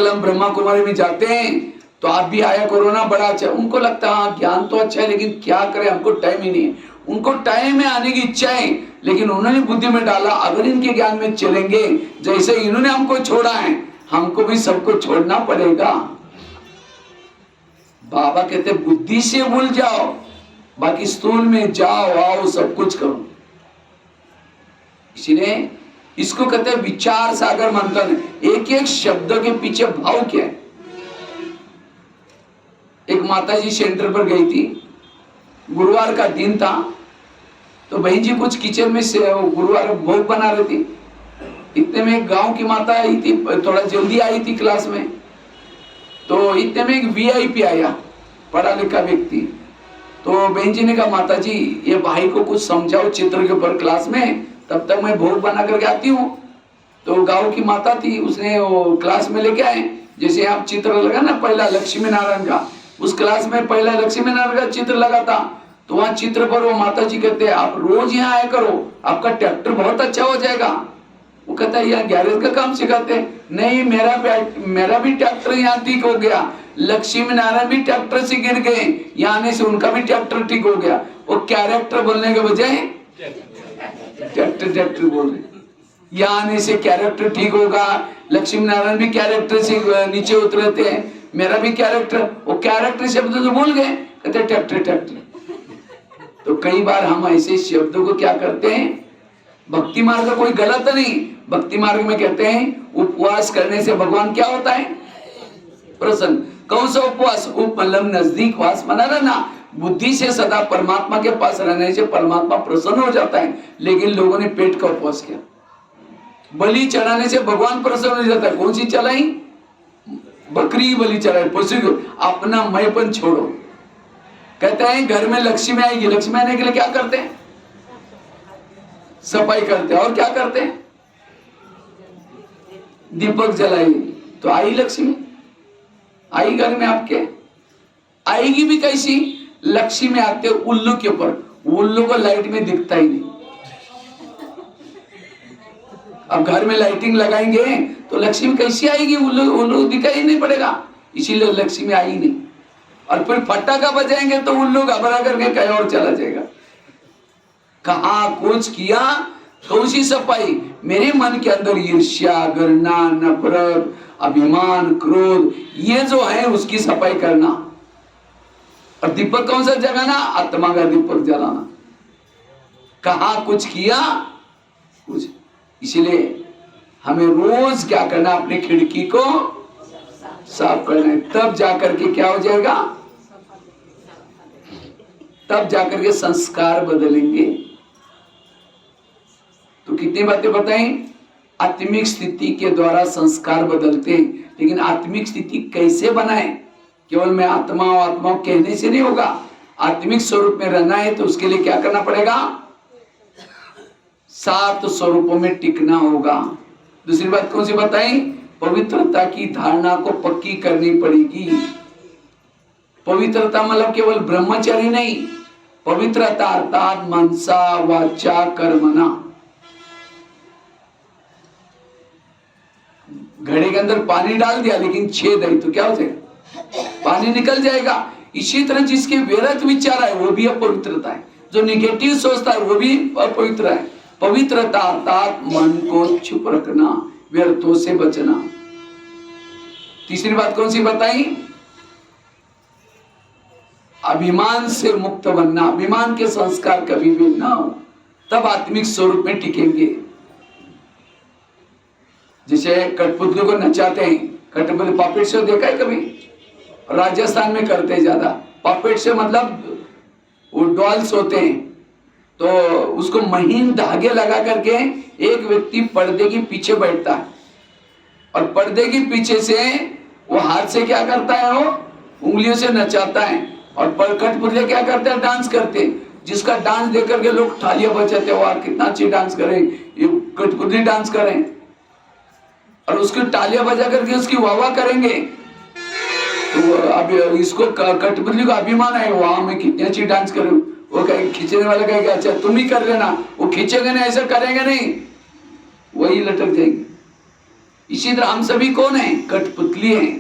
हम ब्रह्मा कुमारी में जाते हैं तो आप भी आया करो ना, बड़ा अच्छा। उनको लगता है हाँ ज्ञान तो अच्छा है लेकिन क्या करें, हमको टाइम ही नहीं है। उनको टाइम में आने की इच्छा है, लेकिन उन्होंने बुद्धि में डाला अगर इनके ज्ञान में चलेंगे, जैसे इन्होंने हमको छोड़ा है हमको भी सबको छोड़ना पड़ेगा। बाबा कहते बुद्धि से भूल जाओ, बाकी स्थूल में जाओ आओ सब कुछ करो। इसलिए इसको कहते हैं विचार सागर मंथन। एक एक शब्द के पीछे भाव क्या है। एक माताजी सेंटर पर गई थी, गुरुवार का दिन था, तो बहन जी कुछ किचन में से गुरुवार भोग बना रही थी। इतने में एक गांव की माता आई थी, थोड़ा जल्दी आई थी क्लास में। तो इतने में एक वीआईपी आया, पढ़ा लिखा व्यक्ति। तो बहन जी ने कहा माता जी ये भाई को कुछ समझाओ चित्र के ऊपर क्लास में, तब तक मैं भोग बना करके आती हूँ। तो गांव की माता थी, उसने वो क्लास में लेके आए। जैसे आप चित्र लगा ना पहला लक्ष्मी नारायण का, उस क्लास में पहला लक्ष्मी नारायण का चित्र लगा था। तो वहां चित्र पर वो माता जी कहते हैं आप रोज यहाँ आया करो, आपका ट्रैक्टर बहुत अच्छा हो जाएगा। वो कहता है यहाँ गैरेज का काम सिखाते हैं। नहीं, मेरा भी ट्रैक्टर यहाँ ठीक हो गया, लक्ष्मी नारायण भी ट्रैक्टर से गिर गए, यहाँ आने से उनका भी ट्रैक्टर ठीक हो गया। वो कैरेक्टर बोलने के बजाय ट्रैक्टर बोल रहे, यहाँ आने से कैरेक्टर ठीक होगा, लक्ष्मी नारायण भी कैरेक्टर से नीचे उतरे थे, मेरा भी कैरेक्टर। वो कैरेक्टर शब्द तो भूल गए, कहते ट्रैक्टर। तो कई बार हम ऐसे शब्दों को क्या करते हैं, भक्ति मार्ग का कोई गलत नहीं, भक्ति मार्ग में कहते हैं उपवास करने से भगवान क्या होता है, प्रसन्न। कौन सा उपवास, मतलब नजदीक वास बना रहना, बुद्धि से सदा परमात्मा के पास रहने से परमात्मा प्रसन्न हो जाता है। लेकिन लोगों ने पेट का उपवास किया, बलि चढ़ाने से भगवान प्रसन्न हो जाता है। कौन सी चढ़ाई, बकरी बलि चढ़ाई, पशु को, अपना मैंपन छोड़ो। कहते हैं घर में लक्ष्मी आएगी, लक्ष्मी आने के लिए क्या करते हैं, सफाई करते हैं, और क्या करते हैं, दीपक जलाइए, तो आई लक्ष्मी, आई घर में आपके। आएगी भी कैसी, लक्ष्मी आते उल्लू के ऊपर, उल्लू को लाइट में दिखता ही नहीं। अब घर में लाइटिंग लगाएंगे तो लक्ष्मी कैसी आएगी, उल्लू दिखाई नहीं पड़ेगा, इसीलिए लक्ष्मी आई नहीं। और फिर फटाका बजाएंगे तो उल्लू घबरा करके कहीं और चला जाएगा। कहा कुछ किया, कौन सी सफाई, मेरे मन के अंदर ईर्ष्या, घृणा, नफरत, अभिमान, क्रोध, ये जो है उसकी सफाई करना। और दीपक कौन सा जगाना, आत्मा का दीपक जलाना। कहा कुछ किया कुछ, इसीलिए हमें रोज क्या करना, अपनी खिड़की को साफ करना है, तब जाकर के क्या हो जाएगा, तब जाकर के संस्कार बदलेंगे। तो कितनी बातें बताई, आत्मिक स्थिति के द्वारा संस्कार बदलते हैं। लेकिन आत्मिक स्थिति कैसे बनाए, केवल मैं आत्मा हूं आत्मा कहने से नहीं होगा। आत्मिक स्वरूप में रहना है तो उसके लिए क्या करना पड़ेगा, 7 स्वरूपों में टिकना होगा। दूसरी बात कौन सी बताई, पवित्रता की धारणा को पक्की करनी पड़ेगी। पवित्रता मतलब केवल ब्रह्मचर्य नहीं, पवित्रता अर्थात मनसा वाचा कर्मणा। घड़े के अंदर पानी डाल दिया लेकिन छेद है तो क्या हो जाएगा, पानी निकल जाएगा। इसी तरह जिसके व्यर्थ विचार है वो भी अपवित्रता है, जो निगेटिव सोचता है वो भी अपवित्र है। पवित्रता अर्थात मन को चुप रखना, व्यर्थों से बचना। तीसरी बात कौन सी बताई, अभिमान से मुक्त बनना। अभिमान के संस्कार कभी भी ना हो, तब आत्मिक स्वरूप में टिकेंगे। जैसे कठपुतली को नचाते हैं, कठपुतली पपेट शो देखा है कभी, राजस्थान में करते हैं ज्यादा। पपेट शो मतलब वो डॉल्स होते हैं, तो उसको महीन धागे लगा करके एक व्यक्ति पर्दे के पीछे बैठता है और पर्दे के पीछे से वो हाथ से क्या करता है, वो उंगलियों से नचाता है। और कठपुतली क्या करते हैं, डांस करते हैं। जिसका डांस देख करके लोग तालियां बजाते हैं, वाह कितना अच्छी डांस करें, ये कठपुतली डांस करें, और उसकी तालियां बजा करके उसकी वाह करेंगे। तो अब इसको कठपुतली को अभिमान है, वाह मैं कितनी अच्छी डांस करूं। वो कहेगा, खींचने वाला कहेगा अच्छा तुम ही कर लेना, वो खींचेंगे नहीं, ऐसा करेंगे नहीं, वही लटक जाएंगे। इसी तरह हम सभी कौन है, कठपुतली हैं।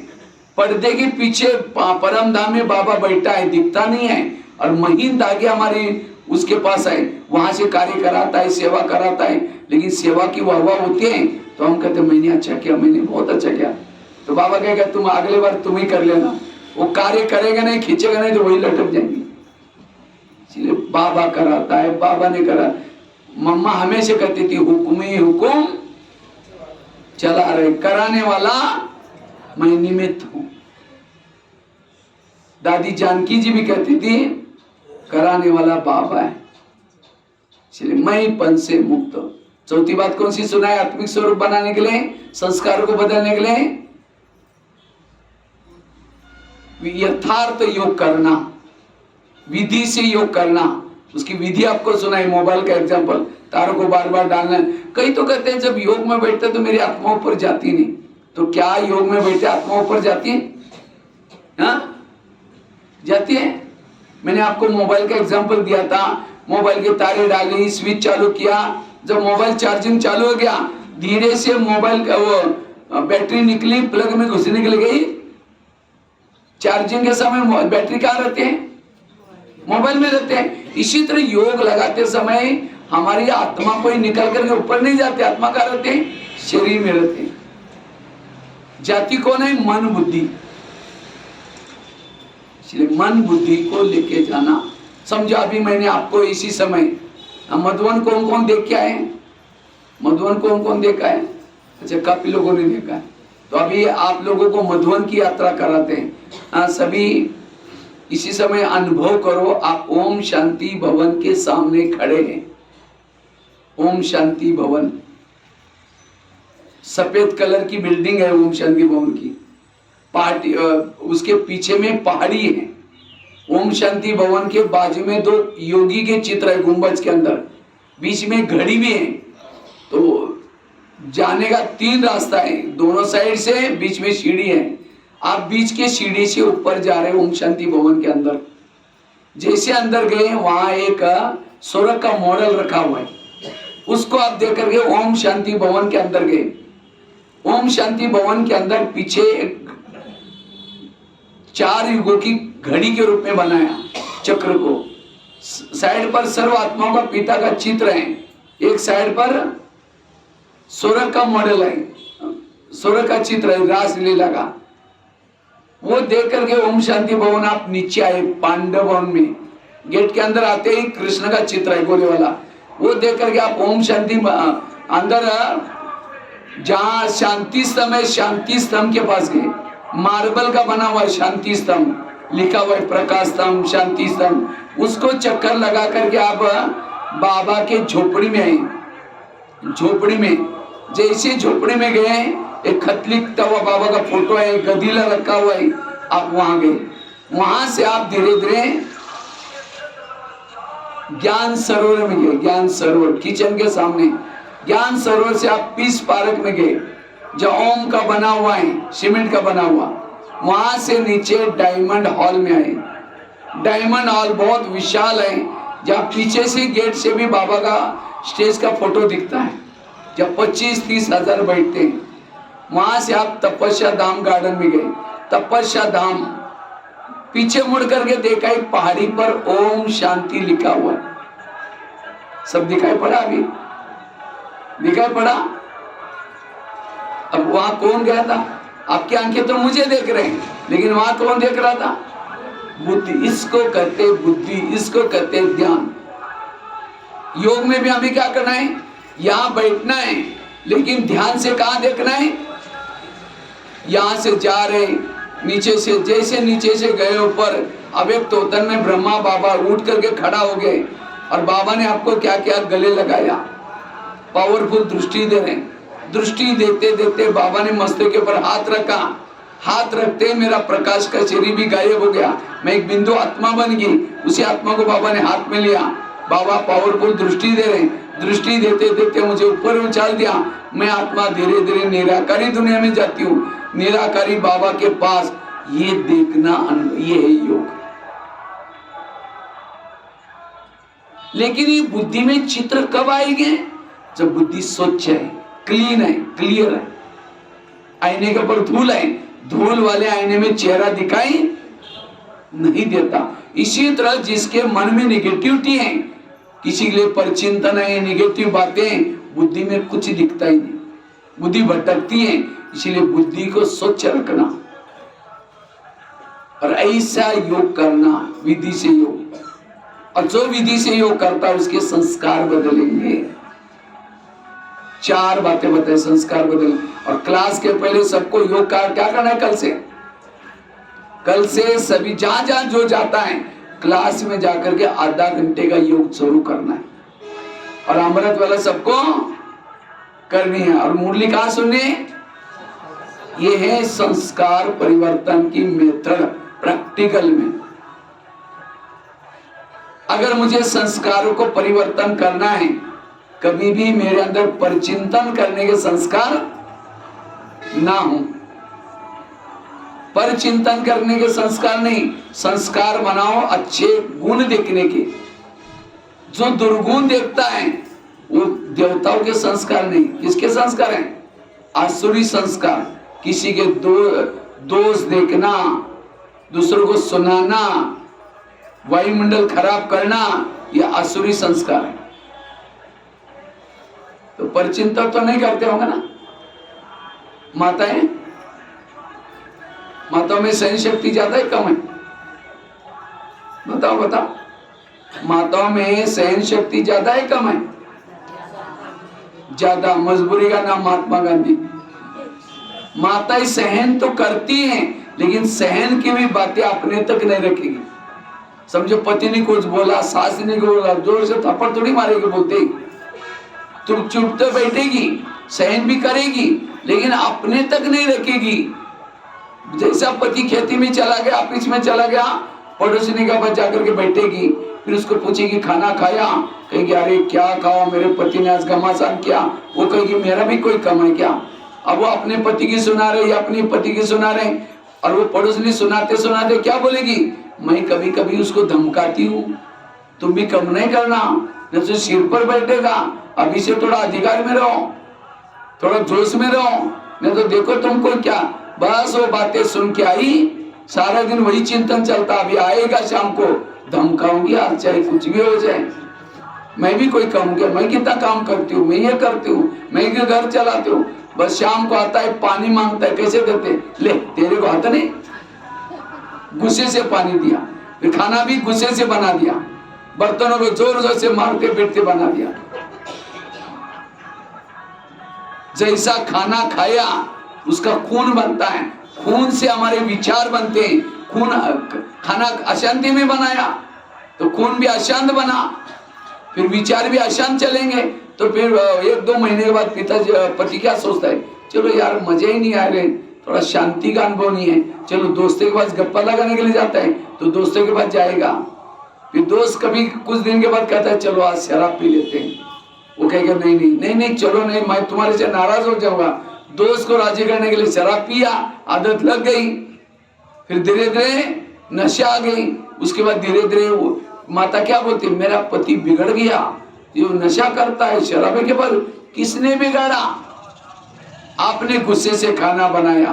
पर्दे के पीछे परम धाम में बाबा बैठा है, दिखता नहीं है, और महीन धागे हमारी उसके पास है, वहां से कार्य कराता है, सेवा कराता है। लेकिन सेवा की वाह होती है तो हम कहते मैंने अच्छा किया, मैंने बहुत अच्छा किया। तो बाबा कहेगा तुम अगले बार तुम ही कर लेना। वो कार्य करेगा नहीं, खींचेगा नहीं, तो वही लटक जाएंगे। इसलिए बाबा कराता है, बाबा ने करा। मम्मा हमेशा कहती थी हुक्म ही हुक्म चला रहे, कराने वाला मैं निमित्त हूं। दादी जानकी जी भी कहती थी कराने वाला बाबा है, इसलिए मैं पन से मुक्त। चौथी बात कौन सी सुनाए, आत्मिक स्वरूप बनाने के लिए, संस्कारों को बदलने के लिए यथार्थ योग करना, विधि से योग करना। उसकी विधि आपको सुनाई, मोबाइल का एग्जांपल, तारों को बार बार डालना। कई तो कहते हैं जब योग में बैठते तो मेरी आत्मा ऊपर जाती नहीं। तो क्या योग में बैठे आत्मा ऊपर जाती है? हाँ जाती है। मैंने आपको मोबाइल का एग्जांपल दिया था, मोबाइल के तारे डाली, स्विच चालू किया, जब मोबाइल चार्जिंग चालू हो गया, धीरे से मोबाइल का वो बैटरी निकली, प्लग में घुस निकल गई। चार्जिंग के समय बैटरी कहाँ रहते हैं? मोबाइल में रहते हैं। इसी तरह योग लगाते समय हमारी आत्मा कोई निकल करके ऊपर नहीं जाती, आत्मा कहाँ रहते हैं? शरीर में रहते हैं। जाति कौन है? मन बुद्धि। इसलिए मन बुद्धि को लेके जाना, समझो अभी मैंने आपको इसी समय मधुवन कौन कौन देख के आए? मधुवन कौन कौन देखा है? अच्छा, काफी लोगों ने देखा है। तो अभी आप लोगों को मधुवन की यात्रा कराते हैं। सभी इसी समय अनुभव करो, आप ओम शांति भवन के सामने खड़े हैं। ओम शांति भवन सफेद कलर की बिल्डिंग है, ओम शांति भवन की। पहाड़ी, उसके पीछे में पहाड़ी है। ओम शांति भवन के बाजू में 2 योगी के चित्र है गुंबज के अंदर, बीच में घड़ी भी है। तो जाने का 3 रास्ता है, दोनों साइड से, बीच में सीढ़ी है। आप बीच के सीढ़ी से ऊपर जा रहे हैं ओम शांति भवन के अंदर। जैसे अंदर गए वहां एक स्वर्ग का मॉडल रखा हुआ है, उसको आप देख करके ओम शांति भवन के अंदर गए। ओम शांति भवन के अंदर पीछे 4 युगों की घड़ी के रूप में बनाया चक्र को। साइड पर सर्व आत्माओं का पिता का चित्र है, एक साइड पर स्वर्ग का मॉडल है, स्वर्ग का चित्र है रासलीला का। वो देख करके ओम शांति भवन आप नीचे आए, पांडव भवन में गेट के अंदर आते ही कृष्ण का चित्र है गोले वाला। वो देख करके आप ओम शांति अंदर जहाँ शांति स्तंभ है, शांति स्तंभ के पास गए। मार्बल का बना हुआ शांति स्तंभ, लिखा हुआ है प्रकाश स्तंभ, शांति स्तंभ। उसको चक्कर लगा करके आप बाबा के झोपड़ी में आए। झोपड़ी में जैसे झोपड़ी में गए, एक खत लिखता हुआ बाबा का फोटो है, गदीला रखा हुआ है, आप वहां गए। वहां से आप धीरे धीरे ज्ञान सरोवर में गए। ज्ञान सरोवर किचन के सामने, ज्ञान सरोवर से आप पीस पार्क में गए, जो ओम का बना हुआ है, सीमेंट का बना हुआ। वहां से नीचे डायमंड हॉल में आए। डायमंड हॉल बहुत विशाल है, जहाँ पीछे से गेट से भी बाबा का स्टेज का फोटो दिखता है, जब 25-30 हजार बैठते हैं। वहां से आप तपस्या धाम गार्डन में गए। तपस्या धाम पीछे मुड़ करके देखा, एक पहाड़ी पर ओम शांति लिखा हुआ है। सब दिखाई पड़ा? अभी दिखाई पड़ा? अब वहां कौन गया था? आपकी आंखें तो मुझे देख रहे हैं, लेकिन वहां कौन देख रहा था? बुद्धि। इसको कहते बुद्धि, इसको कहते ध्यान। योग में भी हमें क्या करना है? यहां बैठना है, लेकिन ध्यान से कहां देखना है? यहां से जा रहे, नीचे से, जैसे नीचे से गए ऊपर, अब एक तोतन में ब्रह्मा बाबा उठ करके खड़ा हो गए, और बाबा ने आपको क्या क्या गले लगाया, पावरफुल दृष्टि दे रहे। दृष्टि देते देते बाबा ने मस्तक के ऊपर हाथ रखा। हाथ रखते मेरा प्रकाश का शरीर भी गायब हो गया, मैं एक बिंदु आत्मा बन गई। उसी आत्मा को बाबा ने हाथ में लिया। बाबा पावरफुल दृष्टि दे रहे, दृष्टि देते देते मुझे ऊपर उछाल दिया। मैं आत्मा धीरे धीरे निराकारी दुनिया में जाती हूँ, निराकारी बाबा के पास। ये देखना, ये है योग। लेकिन ये बुद्धि में चित्र कब आएंगे? जब बुद्धि स्वच्छ है, क्लीन है, क्लियर है। आईने के ऊपर धूल है, धूल वाले आईने में चेहरा दिखाई नहीं देता। इसी तरह जिसके मन में निगेटिविटी है, किसी के लिए परचिंतन है, निगेटिव बातें, बुद्धि में कुछ दिखता ही नहीं, बुद्धि भटकती है। इसीलिए बुद्धि को स्वच्छ रखना और ऐसा योग करना, विधि से योग। और जो विधि से योग करता है उसके संस्कार बदलेंगे। 4 बातें बताए, संस्कार बदल। और क्लास के पहले सबको योग का क्या करना है? कल से सभी जहां जहां जो जाता है, क्लास में जाकर के आधा घंटे का योग शुरू करना है। और अमृत वाला सबको करनी है। और मुरली कहाँ सुनने? ये है संस्कार परिवर्तन की मेथड, प्रैक्टिकल में। अगर मुझे संस्कारों को परिवर्तन करना है, कभी भी मेरे अंदर परचिंतन करने के संस्कार ना हो, परचिंतन करने के संस्कार नहीं, संस्कार बनाओ अच्छे गुण देखने के। जो दुर्गुण देखता है वो देवताओं के संस्कार नहीं। किसके संस्कार हैं? आसुरी संस्कार। किसी के दोष देखना, दूसरों को सुनाना, वायुमंडल खराब करना, यह आसुरी संस्कार है। तो परचिंतन तो नहीं करते होंगे ना माताएं? माताओं में सहन शक्ति ज्यादा है कम है? बताओ बताओ। माताओं में सहन शक्ति ज्यादा है कम है? ज्यादा। मजबूरी का नाम महात्मा गांधी। माताएं सहन तो करती हैं, लेकिन सहन की भी बातें अपने तक नहीं रखेगी। समझो पति ने कुछ बोला, सास ने कुछ बोला, जोर से थप्पड़ थोड़ी मारेगी बोलते, तुम चुप तो बैठेगी, सहन भी करेगी, लेकिन अपने तक नहीं रखेगी। जैसा पति खेती में चला गया, ऑफिस में चला गया, पड़ोसी के पास जाकर के बैठेगी, फिर उसको पूछेगी खाना खाया, कहेगी अरे क्या खाओ, मेरे पति ने आज घमासान किया। वो कहेगी मेरा भी कोई कम है क्या? अब वो अपने पति की सुना रहे या अपनी पति की सुना रहे, और वो पड़ोसी सुनाते सुनाते क्या बोलेगी, मैं कभी कभी उसको धमकाती हूँ, तुम भी कम नहीं करना, नहीं तो सिर पर बैठेगा। अभी से थोड़ा अधिकार में रहो, थोड़ा जोश में रहो, नहीं तो देखो तुमको क्या। बस वो बातें सुन के आई, सारा दिन वही चिंतन चलता, अभी आएगा शाम को धमकाऊंगी, आज चाहे कुछ भी हो जाए, मैं भी कोई काम किया, मैं कितना काम करती हूँ, मैं ये करती हूँ, मैं घर चलाती हूँ। बस शाम को आता है, पानी मांगता है, कैसे देते, ले तेरे को आता नहीं, गुस्से से पानी दिया, फिर खाना भी गुस्से से बना दिया, बर्तनों को जोर जोर से मारते पीटते बना दिया। जैसा खाना खाया उसका खून बनता है, खून से हमारे विचार बनते हैं। खून, खाना अशांति में बनाया तो खून भी अशांत बना, फिर विचार भी अशांत चलेंगे, तो फिर 1-2 महीने के बाद पति क्या सोचता है, चलो यार मजे ही नहीं आ रहे, थोड़ा शांति का अनुभव नहीं है, चलो दोस्तों के पास गप्पा लगाने के लिए जाता है, तो दोस्तों के पास जाएगा, फिर दोस्त कभी कुछ दिन के बाद कहता है चलो आज शराब पी लेते हैं, वो कहेगा नहीं नहीं नहीं नहीं चलो नहीं, मैं तुम्हारे से नाराज हो जाऊंगा। दोस्त को राजी करने के लिए शराब पिया, आदत लग गई, फिर धीरे धीरे नशा आ गई, उसके बाद धीरे धीरे माता क्या बोलती, मेरा पति बिगड़ गया, ये नशा करता है, शराब के पर किसने बिगाड़ा? आपने गुस्से से खाना बनाया,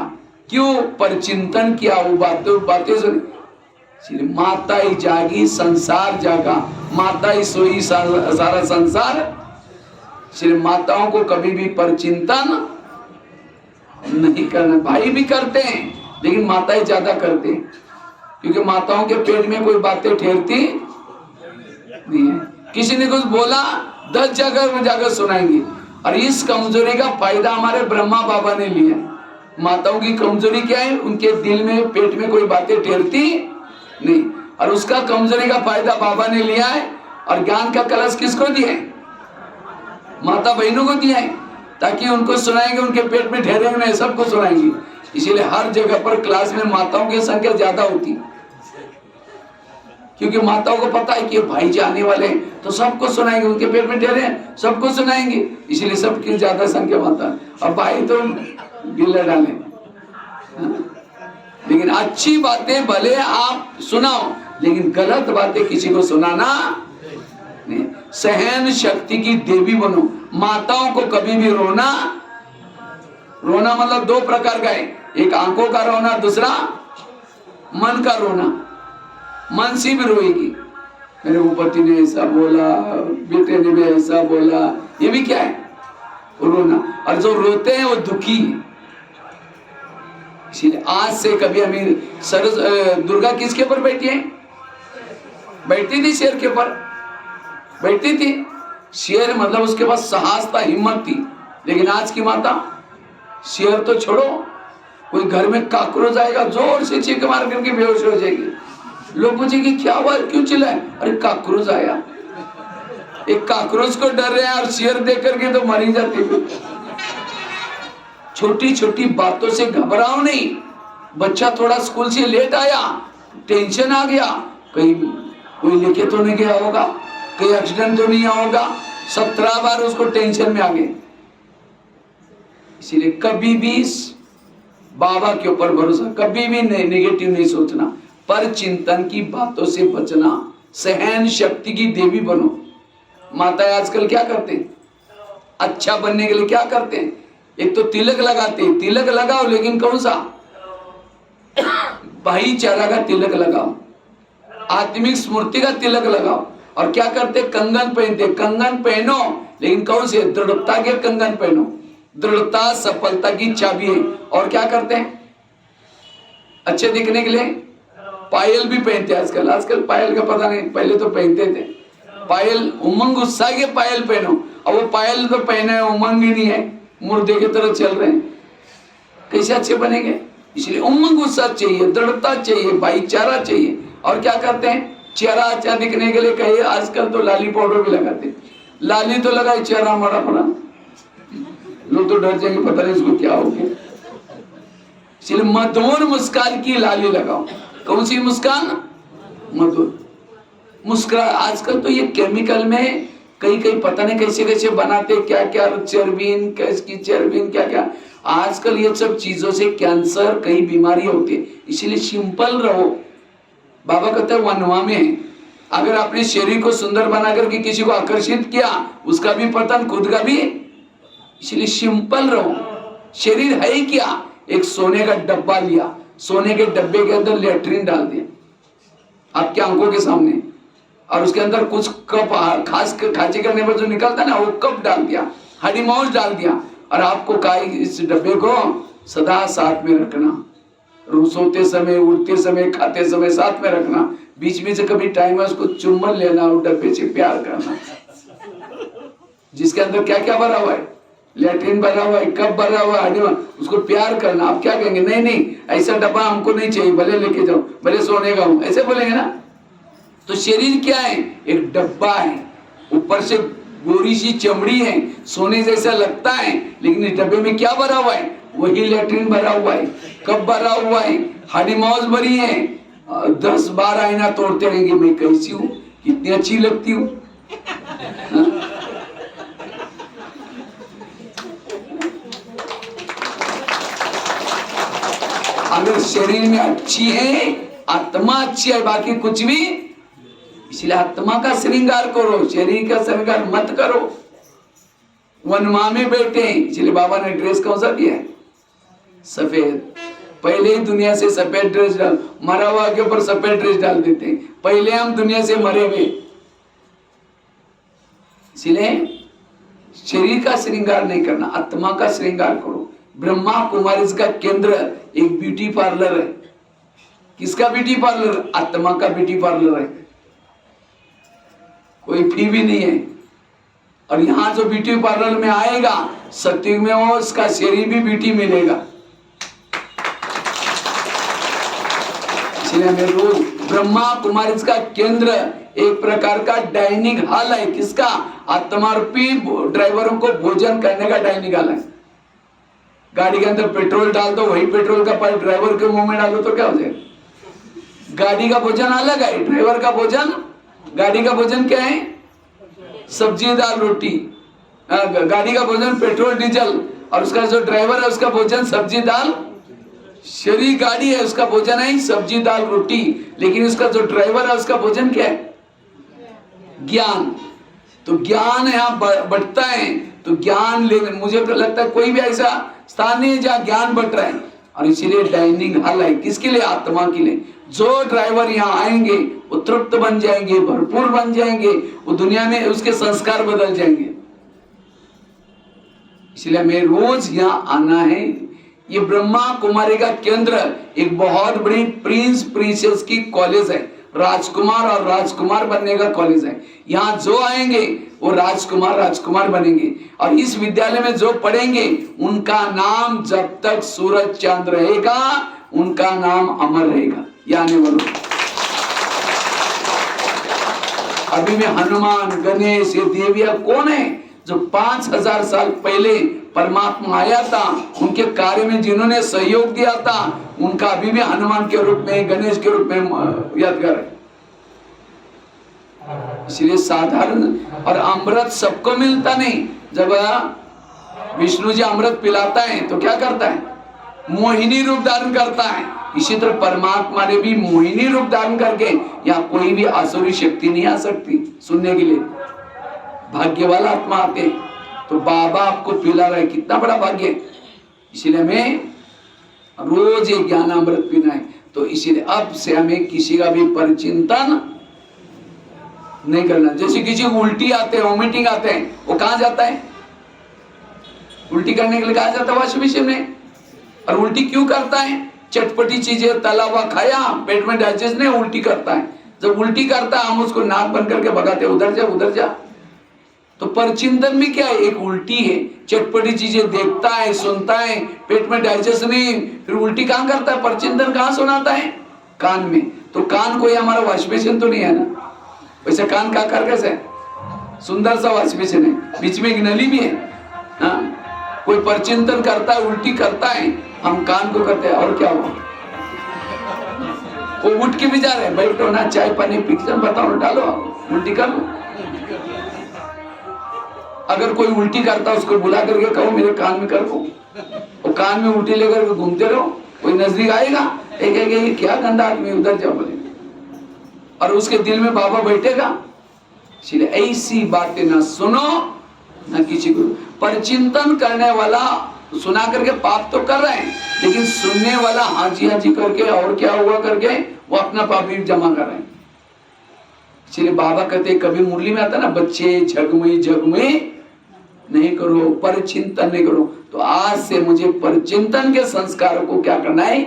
क्यों? परचिंतन किया, वो बातें सुनी। माता ही जागी संसार जागा, माता ही सोई सारा संसार। श्री माताओं को कभी भी परचिंतन नहीं करना। भाई भी करते हैं, लेकिन माताएं ज्यादा करते हैं, क्योंकि माताओं के पेट में कोई बातें ठहरती नहीं है। किसी ने कुछ बोला 10 जगह में जाकर सुनाएंगे, और इस कमजोरी का फायदा हमारे ब्रह्मा बाबा ने लिया। माताओं की कमजोरी क्या है, उनके दिल में पेट में कोई बातें ठहरती नहीं, और उसका कमजोरी का फायदा बाबा ने लिया है। और ज्ञान का कलश किसको दिया है? माता बहनों को दिया है, ताकि उनको सुनाएंगे, उनके पेट में ठहरेंगे नहीं, सबको सुनाएंगे। इसीलिए हर जगह पर क्लास में माताओं की संख्या ज्यादा होती, क्योंकि माताओं को पता है कि भाई जी आने वाले हैं, तो सबको सुनाएंगे, उनके पेट में ठहरे सबको सुनाएंगे, इसीलिए सबकी ज्यादा संख्या माता। अब भाई तो गिल्ले डाले, लेकिन अच्छी बातें भले आप सुनाओ, लेकिन गलत बातें किसी को सुनाना नहीं। सहन शक्ति की देवी बनो। माताओं को कभी भी रोना मतलब 2 प्रकार का है, एक आंखों का रोना, दूसरा मन का रोना। मन से भी रोएगी, मेरे को पति ने ऐसा बोला, बेटे ने भी ऐसा बोला, ये भी क्या है? रोना। और जो रोते हैं वो दुखी है। इसीलिए आज से कभी हमें दुर्गा किसके ऊपर बैठी है? बैठती थी शेर के ऊपर, बैठती थी। शेर मतलब उसके पास साहस था, हिम्मत थी। लेकिन आज की माता, शेर तो छोड़ो, कोई घर में काकरोच आएगा, जोर से चीख मार करके बेहोश हो जाएगी। लोग पूछेंगे क्या हुआ, क्यों चिल्लाए? अरे काकरोच आया। एक काकरोच को डर रहे हैं और शेर देख करके तो मरी जाती है। छोटी छोटी बातों से घबराओ नहीं। बच्चा थोड़ा स्कूल से लेट आया, टेंशन आ गया, कहीं कोई लेके तो नहीं गया होगा, कहीं एक्सीडेंट तो नहीं होगा, 17 बार उसको टेंशन में आ गए। इसीलिए कभी भी बाबा के ऊपर भरोसा, कभी भी नेगेटिव नहीं सोचना, पर चिंतन की बातों से बचना। सहन शक्ति की देवी बनो। माता आजकल क्या करते हैं? अच्छा बनने के लिए क्या करते हैं? एक तो तिलक लगाते हैं, तिलक लगाओ, लेकिन कौन सा? भाईचारा का तिलक लगाओ, आत्मिक स्मृति का तिलक लगाओ। और क्या करते? कंगन पहनते, कंगन पहनो, लेकिन कौन से? दृढ़ता के कंगन पहनो। दृढ़ता सफलता की चाबी है। और क्या करते हैं अच्छे दिखने के लिए? पायल भी पहनते आजकल। आजकल पायल का पता नहीं, पहले तो पहनते थे पायल। उमंग उत्साह के पायल पहनो, अब वो पायल तो पहने है, उमंग ही नहीं है, मुर्दे की तरह चल रहे हैं, कैसे अच्छे बनेंगे। इसलिए उमंग उत्साह चाहिए, दृढ़ता चाहिए, भाईचारा चाहिए। और क्या करते हैं, चेहरा अच्छा दिखने के लिए कहिए, आजकल तो लाली पाउडर भी लगाते, लाली तो लगाए, चेहरा हमारा पड़ा, लोग तो डर जाएंगे, पता नहीं इसको क्या हो गया। इसलिए मधुर मुस्कान की लाली लगाओ। कौन सी मुस्कान, मधुर मुस्कुरा। आजकल तो ये केमिकल में कई कई पता नहीं कैसे कैसे बनाते, क्या क्या चर्बीन, कैसी चर्बीन, क्या क्या। आजकल ये सब चीजों से कैंसर, कई बीमारी होती है। इसलिए सिंपल रहो। बाबा कहते हैं वनवा में अगर अपने शरीर को सुंदर बना करके किसी को आकर्षित किया, उसका भी पतन, खुद का भी। इसलिए सिंपल रहो। शरीर है ही क्या, एक सोने का डब्बा लिया, सोने के डब्बे के अंदर लेट्रिन डाल दिया आपकी आंखों के सामने, और उसके अंदर कुछ कप खांसी करने पर जो निकलता है ना, वो कप डाल दिया, हरी मौज डाल दिया, और आपको कहा इस डब्बे को सदा साथ में रखना, सोते समय, उठते समय, खाते समय साथ में रखना, बीच में से कभी टाइम है उसको चुम्बन लेना और डब्बे से प्यार करना, जिसके अंदर क्या क्या भरा हुआ है, लेट्रिन भरा हुआ है, कप भरा हुआ है, उसको प्यार करना। आप क्या कहेंगे, नहीं नहीं ऐसा डब्बा हमको नहीं चाहिए, भले लेके जाओ, भले सोने का हूं, ऐसे बोलेंगे ना। तो शरीर क्या है, एक डब्बा है, ऊपर से गोरी सी चमड़ी है, सोने जैसा लगता है, लेकिन इस डब्बे में क्या भरा हुआ है, वही लेट्रिन भरा हुआ है, कप भरा हुआ है, हरी मौज भरी है। 10 बार आईना तोड़ते रहेंगे, मैं कैसी हूँ, कितनी अच्छी लगती हूँ। अगर शरीर में अच्छी है, आत्मा अच्छी है, बाकी कुछ भी। इसलिए आत्मा का श्रृंगार करो, शरीर का श्रृंगार मत करो। वनमा में बैठे, इसलिए बाबा ने ड्रेस कौन सा दिया है, सफेद। पहले ही दुनिया से सफेद ड्रेस डाल, मरा हुआ के ऊपर सफेद ड्रेस डाल देते हैं, पहले हम दुनिया से मरे हुए। इसलिए शरीर का श्रृंगार नहीं करना, आत्मा का श्रृंगार करो। ब्रह्मा कुमारी का केंद्र एक ब्यूटी पार्लर है। किसका ब्यूटी पार्लर, आत्मा का ब्यूटी पार्लर है, कोई फी भी नहीं है। और यहाँ जो ब्यूटी पार्लर में आएगा, सत्युग में वो उसका शरीर भी ब्यूटी मिलेगा। इसलिए हमें रोज ब्रह्मा कुमारी का केंद्र एक प्रकार का डाइनिंग हॉल है। किसका, आत्मारूपी ड्राइवरों को भोजन करने का डाइनिंग हॉल है। गाड़ी के अंदर पेट्रोल डाल दो, वही पेट्रोल का पाइप ड्राइवर के मुंह में डालो तो क्या हो जाएगा। गाड़ी का भोजन अलग है, ड्राइवर का भोजन, गाड़ी का भोजन क्या है, सब्जी दाल रोटी। गाड़ी का भोजन पेट्रोल डीजल, और उसका जो ड्राइवर है उसका भोजन सब्जी दाल। शरीर गाड़ी है, उसका भोजन है सब्जी दाल रोटी, लेकिन उसका जो ड्राइवर है उसका भोजन क्या है, ज्ञान। तो ज्ञान यहाँ बढ़ता है, तो ज्ञान लेने, मुझे तो लगता है कोई भी ऐसा स्थान नहीं है जहाँ ज्ञान बढ़ रहा है। और इसीलिए डाइनिंग हॉल है, किसके लिए, आत्मा के लिए। जो ड्राइवर यहाँ आएंगे वो तृप्त बन जाएंगे, भरपूर बन जाएंगे, वो दुनिया में उसके संस्कार बदल जाएंगे। इसलिए हमें रोज यहाँ आना है। ये ब्रह्मा कुमारी का केंद्र एक बहुत बड़ी प्रिंस प्रिंसेस की कॉलेज है, राजकुमार और राजकुमार बनने का कॉलेज है। यहाँ जो आएंगे वो राजकुमार राजकुमार बनेंगे, और इस विद्यालय में जो पढ़ेंगे उनका नाम जब तक सूरज चांद रहेगा उनका नाम अमर रहेगा। यानी बोलो, अभी में हनुमान, गणेश, ये देविया कौन है, जो 5000 साल पहले परमात्मा आया था, उनके कार्य में जिन्होंने सहयोग दिया था, उनका अभी भी हनुमान के रूप में, गणेश के रूप में यादगार है। इसलिए साधारण, और अमृत सबको मिलता नहीं। जब विष्णु जी अमृत पिलाता है तो क्या करता है, मोहिनी रूप धारण करता है। इसी तरह परमात्मा ने भी मोहिनी रूप धारण करके, यहाँ कोई भी आसुरी शक्ति नहीं आ सकती सुनने के लिए। भाग्य वाला आत्मा आते, तो बाबा आपको पिला रहा है, कितना बड़ा भाग्य। इसीलिए हमें रोज ये ज्ञान अमृत पीना है। तो इसीलिए अब से हमें किसी का भी परिचिंतन नहीं करना। जैसे किसी को उल्टी आते हैं, वोमिटिंग आते हैं, वो कहाँ जाता है, उल्टी करने के लिए कहाँ जाता है, वॉश बेसिन में। और उल्टी क्यों करता है, चटपटी चीजें तला हुआ खाया, पेट में डाइजेस्ट नहीं, उल्टी करता है। जब उल्टी करता है हम उसको नाक बंद करके भगाते, उधर जा उधर जा। तो परचिंतन भी क्या है, एक उल्टी है। चटपटी चीजें देखता है, सुनता है, पेट में डाइजेस्ट नहीं, फिर उल्टी कहां करता है? परचिंतन कहां सुनाता है? कान में। तो कान कोई हमारा वॉशबेसिन तो नहीं है ना? वैसे कान का कर कैसे सुंदर सा वॉशबेसिन है, बीच में एक नली भी है। हाँ, कोई परचिंतन करता है, उल्टी करता है, हम कान को करते हैं। और क्या हुआ? वो उठ के भी जा रहे हैं, बैठो ना, चाय पानी पिक्चर बताओ, डालो, उल्टी कर लो। अगर कोई उल्टी करता उसको बुला करके कहो मेरे कान में कर दो, और कान में उल्टी लेकर के घूमते रहो, कोई नजदीक आएगा एक क्या गंदा आदमी, उधर जाओ बोले, और उसके दिल में बाबा बैठेगा। इसलिए ऐसी बातें ना सुनो ना किसी को। परचिंतन करने वाला सुना करके पाप तो कर रहे हैं, लेकिन सुनने वाला हाँ जी करके और क्या हुआ करके वो अपना पाप भी जमा कर रहे हैं। इसलिए बाबा कहते, कभी मुरली में आता ना, बच्चे झगमई नहीं करो, परचिंतन नहीं करो। तो आज से मुझे परचिंतन के संस्कारों को क्या करना है?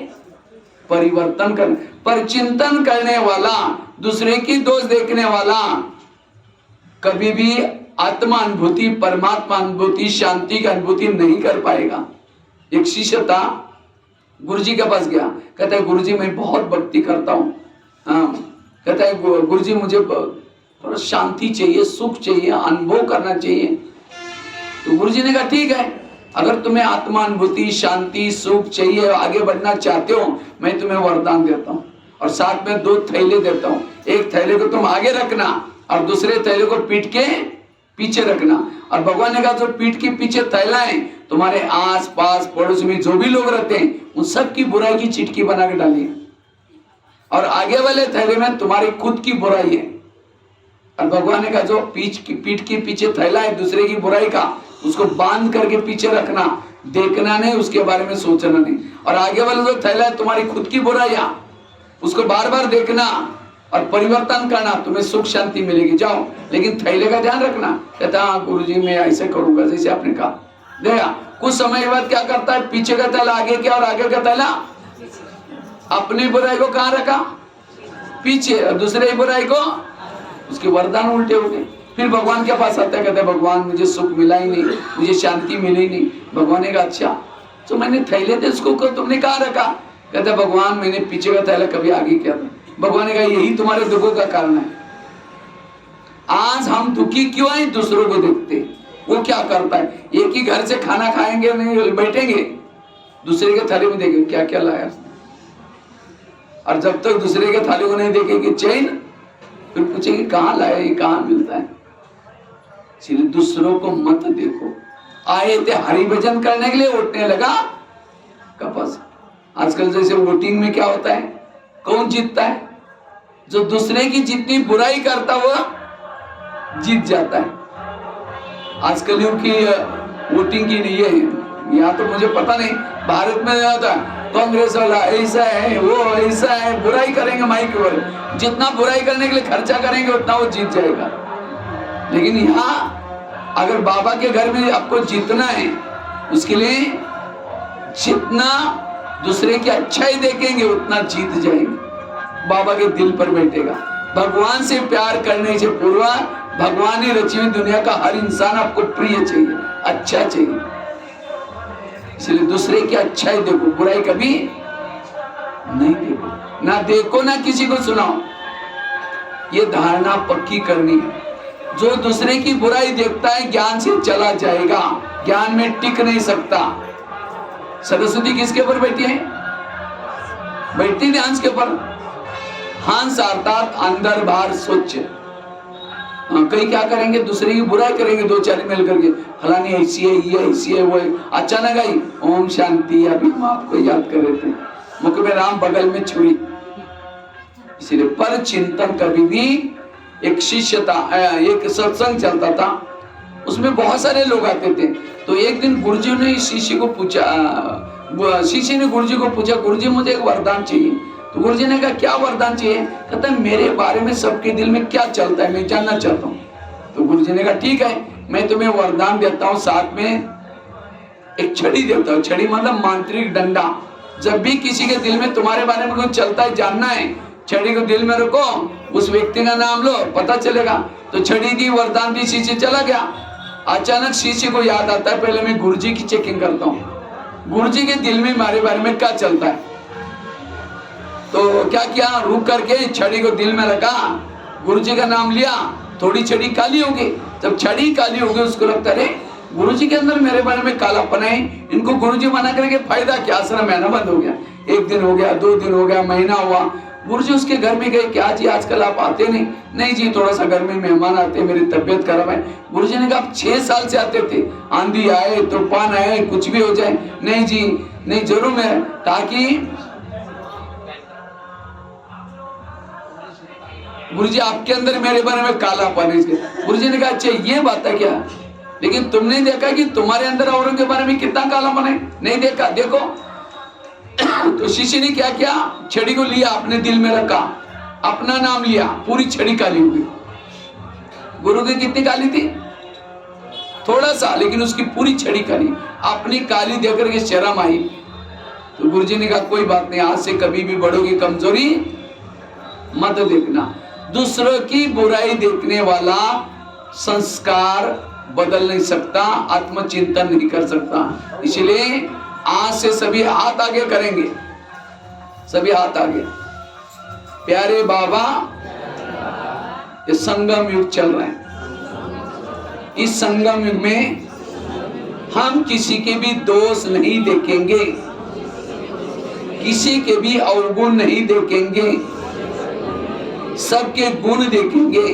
परिवर्तन करना। परचिंतन करने वाला, दूसरे की दोष देखने वाला कभी भी आत्मा अनुभूति, परमात्मा अनुभूति, शांति की अनुभूति नहीं कर पाएगा। एक शिष्य था, गुरुजी के पास गया, कहता है गुरुजी मैं बहुत भक्ति करता हूँ, कहता है गुरुजी मुझे थोड़ा शांति चाहिए, सुख चाहिए, अनुभव करना चाहिए। तो गुरुजी ने कहा ठीक है, अगर तुम्हें आत्मा अनुभूति, शांति, सुख चाहिए, आगे बढ़ना चाहते हो, मैं तुम्हें वरदान देता हूँ और साथ में 2 थैले देता हूँ। एक थैले को तुम आगे रखना और दूसरे थैले को पीठ के पीछे रखना। और भगवान ने कहा जो पीठ के पीछे थैला है, तुम्हारे आस पास पड़ोस में जो भी लोग रहते हैं उन सब की बुराई की चिटकी बना के डालिए, और आगे वाले थैले में तुम्हारी खुद की बुराई है। और भगवान ने कहा जो पीठ के पीछे थैला है दूसरे की बुराई का, उसको बांध करके पीछे रखना, देखना नहीं, उसके बारे में सोचना नहीं। और आगे वाला जो थैला है तुम्हारी खुद की बुराइयां, उसको बार बार देखना और परिवर्तन करना, तुम्हें सुख शांति मिलेगी। जाओ, लेकिन थैले का ध्यान रखना। कहता हाँ गुरुजी मैं ऐसे करूंगा जैसे आपने कहा। देखा कुछ समय बाद क्या करता है, पीछे का थैला आगे किया और आगे का थैला अपनी बुराई को कहाँ रखा? पीछे, और दूसरे की बुराई को, उसके वरदान उल्टे हो गए। फिर भगवान के पास आता है, कहते भगवान मुझे सुख मिला ही नहीं, मुझे शांति मिली नहीं। भगवान ने कहा अच्छा तो मैंने थैले थे उसको तुमने कहाँ रखा? कहते भगवान मैंने पीछे का थैला कभी आगे किया था। भगवान ने कहा यही तुम्हारे दुखों का कारण है। आज हम दुखी क्यों हैं? दूसरों को देखते। वो क्या करता है, एक ही घर से खाना खाएंगे नहीं, बैठेंगे दूसरे के थाली में देखेंगे क्या क्या लाया, और जब तक दूसरे के थाली को नहीं देखेंगे चैन, फिर पूछेंगे कहाँ लाया, ये कहाँ मिलता है। इसलिए दूसरों को मत देखो। आए थे हरि भजन करने के लिए, उठने लगा कपस। आजकल जैसे वोटिंग में क्या होता है, कौन जीतता है? जो दूसरे की जितनी बुराई करता हुआ जीत जाता है। आजकल की वोटिंग की नहीं है, यहाँ तो मुझे पता नहीं, भारत में होता कांग्रेस वाला ऐसा है, वो ऐसा है, बुराई करेंगे माइक पर, जितना बुराई करने के लिए खर्चा करेंगे उतना वो जीत जाएगा। लेकिन यहाँ अगर बाबा के घर में आपको जीतना है, उसके लिए जितना दूसरे की अच्छाई देखेंगे उतना जीत जाएंगे, बाबा के दिल पर बैठेगा। भगवान से प्यार करने से पूर्व भगवान ही रची हुई दुनिया का हर इंसान आपको प्रिय चाहिए, अच्छा चाहिए। इसलिए दूसरे की अच्छाई देखो, बुराई कभी नहीं देखो, ना देखो ना किसी को सुनाओ। ये धारणा पक्की करनी है। जो दूसरे की बुराई देखता है ज्ञान से चला जाएगा, ज्ञान में टिक नहीं सकता। सरस्वती किसके ऊपर बैठी है? बैठी थी हंस के ऊपर। हंस अर्थात अंदर बाहर स्वच्छ। कई क्या करेंगे, दूसरे की बुराई करेंगे, 2-4 मिल करके, फलानी ऐसी है, ये ऐसी है, वो है। अचानक आई ओम शांति, अभी हम आपको याद कर रहे थे, मुख में राम बगल में छुरी। इसलिए पर चिंतन कभी भी, एक शिष्य था, एक सत्संग चलता था, उसमें बहुत सारे लोग आते थे। तो एक दिन गुरुजी ने शिष्य को पूछा, शिष्य ने गुरुजी को पूछा गुरुजी मुझे एक वरदान चाहिए। तो गुरुजी ने कहा क्या वरदान चाहिए? कहता है मेरे बारे में सबके दिल में क्या चलता है मैं जानना चाहता हूँ। तो गुरुजी ने कहा ठीक है मैं तुम्हें वरदान देता हूँ, साथ में एक छड़ी देता हूँ। छड़ी मतलब मांत्रिक डंडा, जब भी किसी के दिल में तुम्हारे बारे में कुछ चलता है, जानना है, छड़ी को दिल में रखो, उस व्यक्ति का नाम लो, पता चलेगा। तो छड़ी दी, वरदान दी, शिष्य चला गया। अचानक शिष्य को याद आता है, पहले मैं गुरुजी की चेकिंग करता हूँ, गुरुजी के दिल में हमारे बारे में क्या चलता है। तो क्या किया, रुक करके छड़ी को दिल में रखा, गुरुजी का नाम लिया, थोड़ी छड़ी काली होगी। जब छड़ी काली होगी उसको लगता है गुरुजी के अंदर मेरे बारे में कालापन है, इनको गुरुजी मना करके फायदा क्या, आश्रम महीना बंद हो गया। 1 दिन हो गया, 2 दिन हो गया, महीना हुआ। गुरुजी उसके घर में गए, क्या जी आजकल आप आते नहीं? नहीं जी, थोड़ा सा घर में मेहमान आते, मेरी तबीयत खराब है। गुरुजी ने कहा आप 6 साल से आते थे, आंधी आए, तूफान आए, कुछ भी हो जाए। नहीं जी, नहीं जरूर मैं, ताकि गुरुजी आपके अंदर मेरे बारे में कालापन है। गुरुजी ने कहा अच्छा ये बात है क्या, लेकिन तुमने देखा कि तुम्हारे अंदर औरों के बारे में कितना कालापन है? नहीं देखा, देखो। तो शिष्य ने क्या किया, छड़ी को लिया, अपने दिल में रखा, अपना नाम लिया, पूरी छड़ी काली हो गई। गुरु की कितनी काली थी? थोड़ा सा, लेकिन उसकी पूरी छड़ी काली। अपनी काली देकर के शर्म आई। तो गुरुजी ने कहा कोई बात नहीं, आज से कभी भी बड़ों की कमजोरी मत देखना। दूसरों की बुराई देखने वाला संस्कार बदल नहीं सकता, आत्मचिंतन नहीं कर सकता। इसलिए आज से सभी हाथ आगे करेंगे, सभी हाथ आगे। प्यारे बाबा, ये संगम युग चल रहा है। इस संगम युग में हम किसी के भी दोष नहीं देखेंगे, किसी के भी अवगुण नहीं देखेंगे, सबके गुण देखेंगे,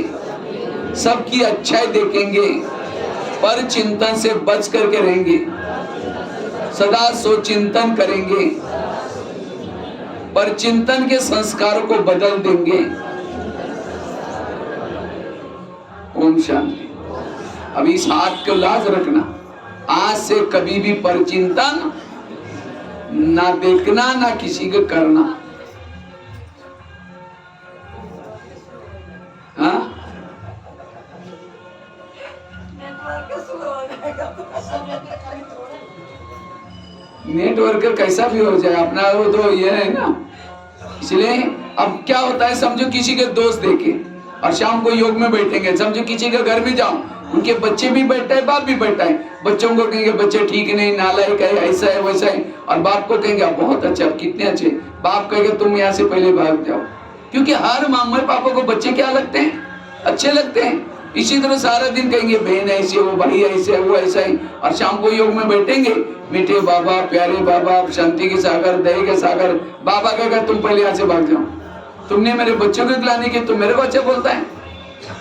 सबकी अच्छाई देखेंगे, पर चिंतन से बच करके रहेंगे, सदा सोचिंतन करेंगे, पर चिंतन के संस्कारों को बदल देंगे। ओम शांति। अब इस हाथ को लाज रखना, आज से कभी भी पर चिंतन ना देखना, ना किसी को करना। हाँ? नेटवर्क कैसा भी हो जाए अपना, वो तो ये है ना। इसलिए अब क्या होता है, समझो किसी के दोस्त देखे और शाम को योग में बैठेंगे, समझो किसी के घर में जाओ, उनके बच्चे भी बैठा है, बाप भी बैठा है, बच्चों को कहेंगे बच्चे ठीक नहीं, नालायक है, ऐसा है वैसा है, और बाप को कहेंगे बहुत अच्छा, कितने अच्छे। बाप कहेंगे तुम यहाँ से पहले भाग जाओ, क्योंकि हर मम्मी पापा को बच्चे क्या लगते हैं, अच्छे लगते हैं। इसी तरह सारा दिन कहेंगे बहन ऐसे हो, भाई ऐसे है, वो ऐसा है, और शाम को योग में बैठेंगे, मीठे बाबा, प्यारे बाबा, शांति के सागर, दही के सागर। बाबा कहेगा तुम पहले यहाँ से भाग जाओ, तुमने मेरे बच्चों को खिलाने की, तुम मेरे को अच्छा बोलता है।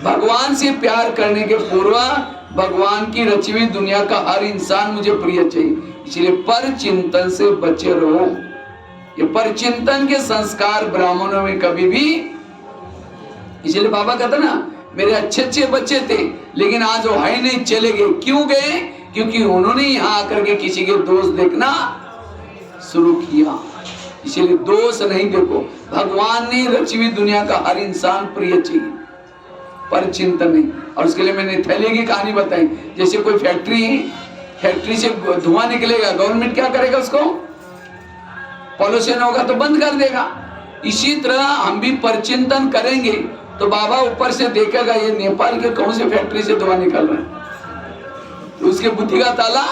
भगवान से प्यार करने के पूर्व भगवान की रची हुई दुनिया का हर इंसान मुझे प्रिय चाहिए, इसलिए पर चिंतन से बचे रहो। ये पर चिंतन के संस्कार ब्राह्मणों में कभी भी, इसलिए बाबा कहते ना मेरे अच्छे अच्छे बच्चे थे, लेकिन आज वो है नहीं, चले गए। क्यों गए? क्योंकि उन्होंने यहाँ आकर के किसी के दोष देखना शुरू किया। इसलिए दोष नहीं देखो, भगवान ने रची हुई दुनिया का हर इंसान प्रिय चाहिए, पर चिंतन नहीं। और उसके लिए मैंने थैले की कहानी बताई, जैसे कोई फैक्ट्री से धुआं निकलेगा, गवर्नमेंट क्या करेगा, उसको पॉल्यूशन होगा तो बंद कर देगा। इसी तरह हम भी परचिंतन करेंगे तो बाबा ऊपर से देखेगा ये नेपाल के कौन से फैक्ट्री से धुआं निकल रहा है, तो उसके बुद्धि का ताला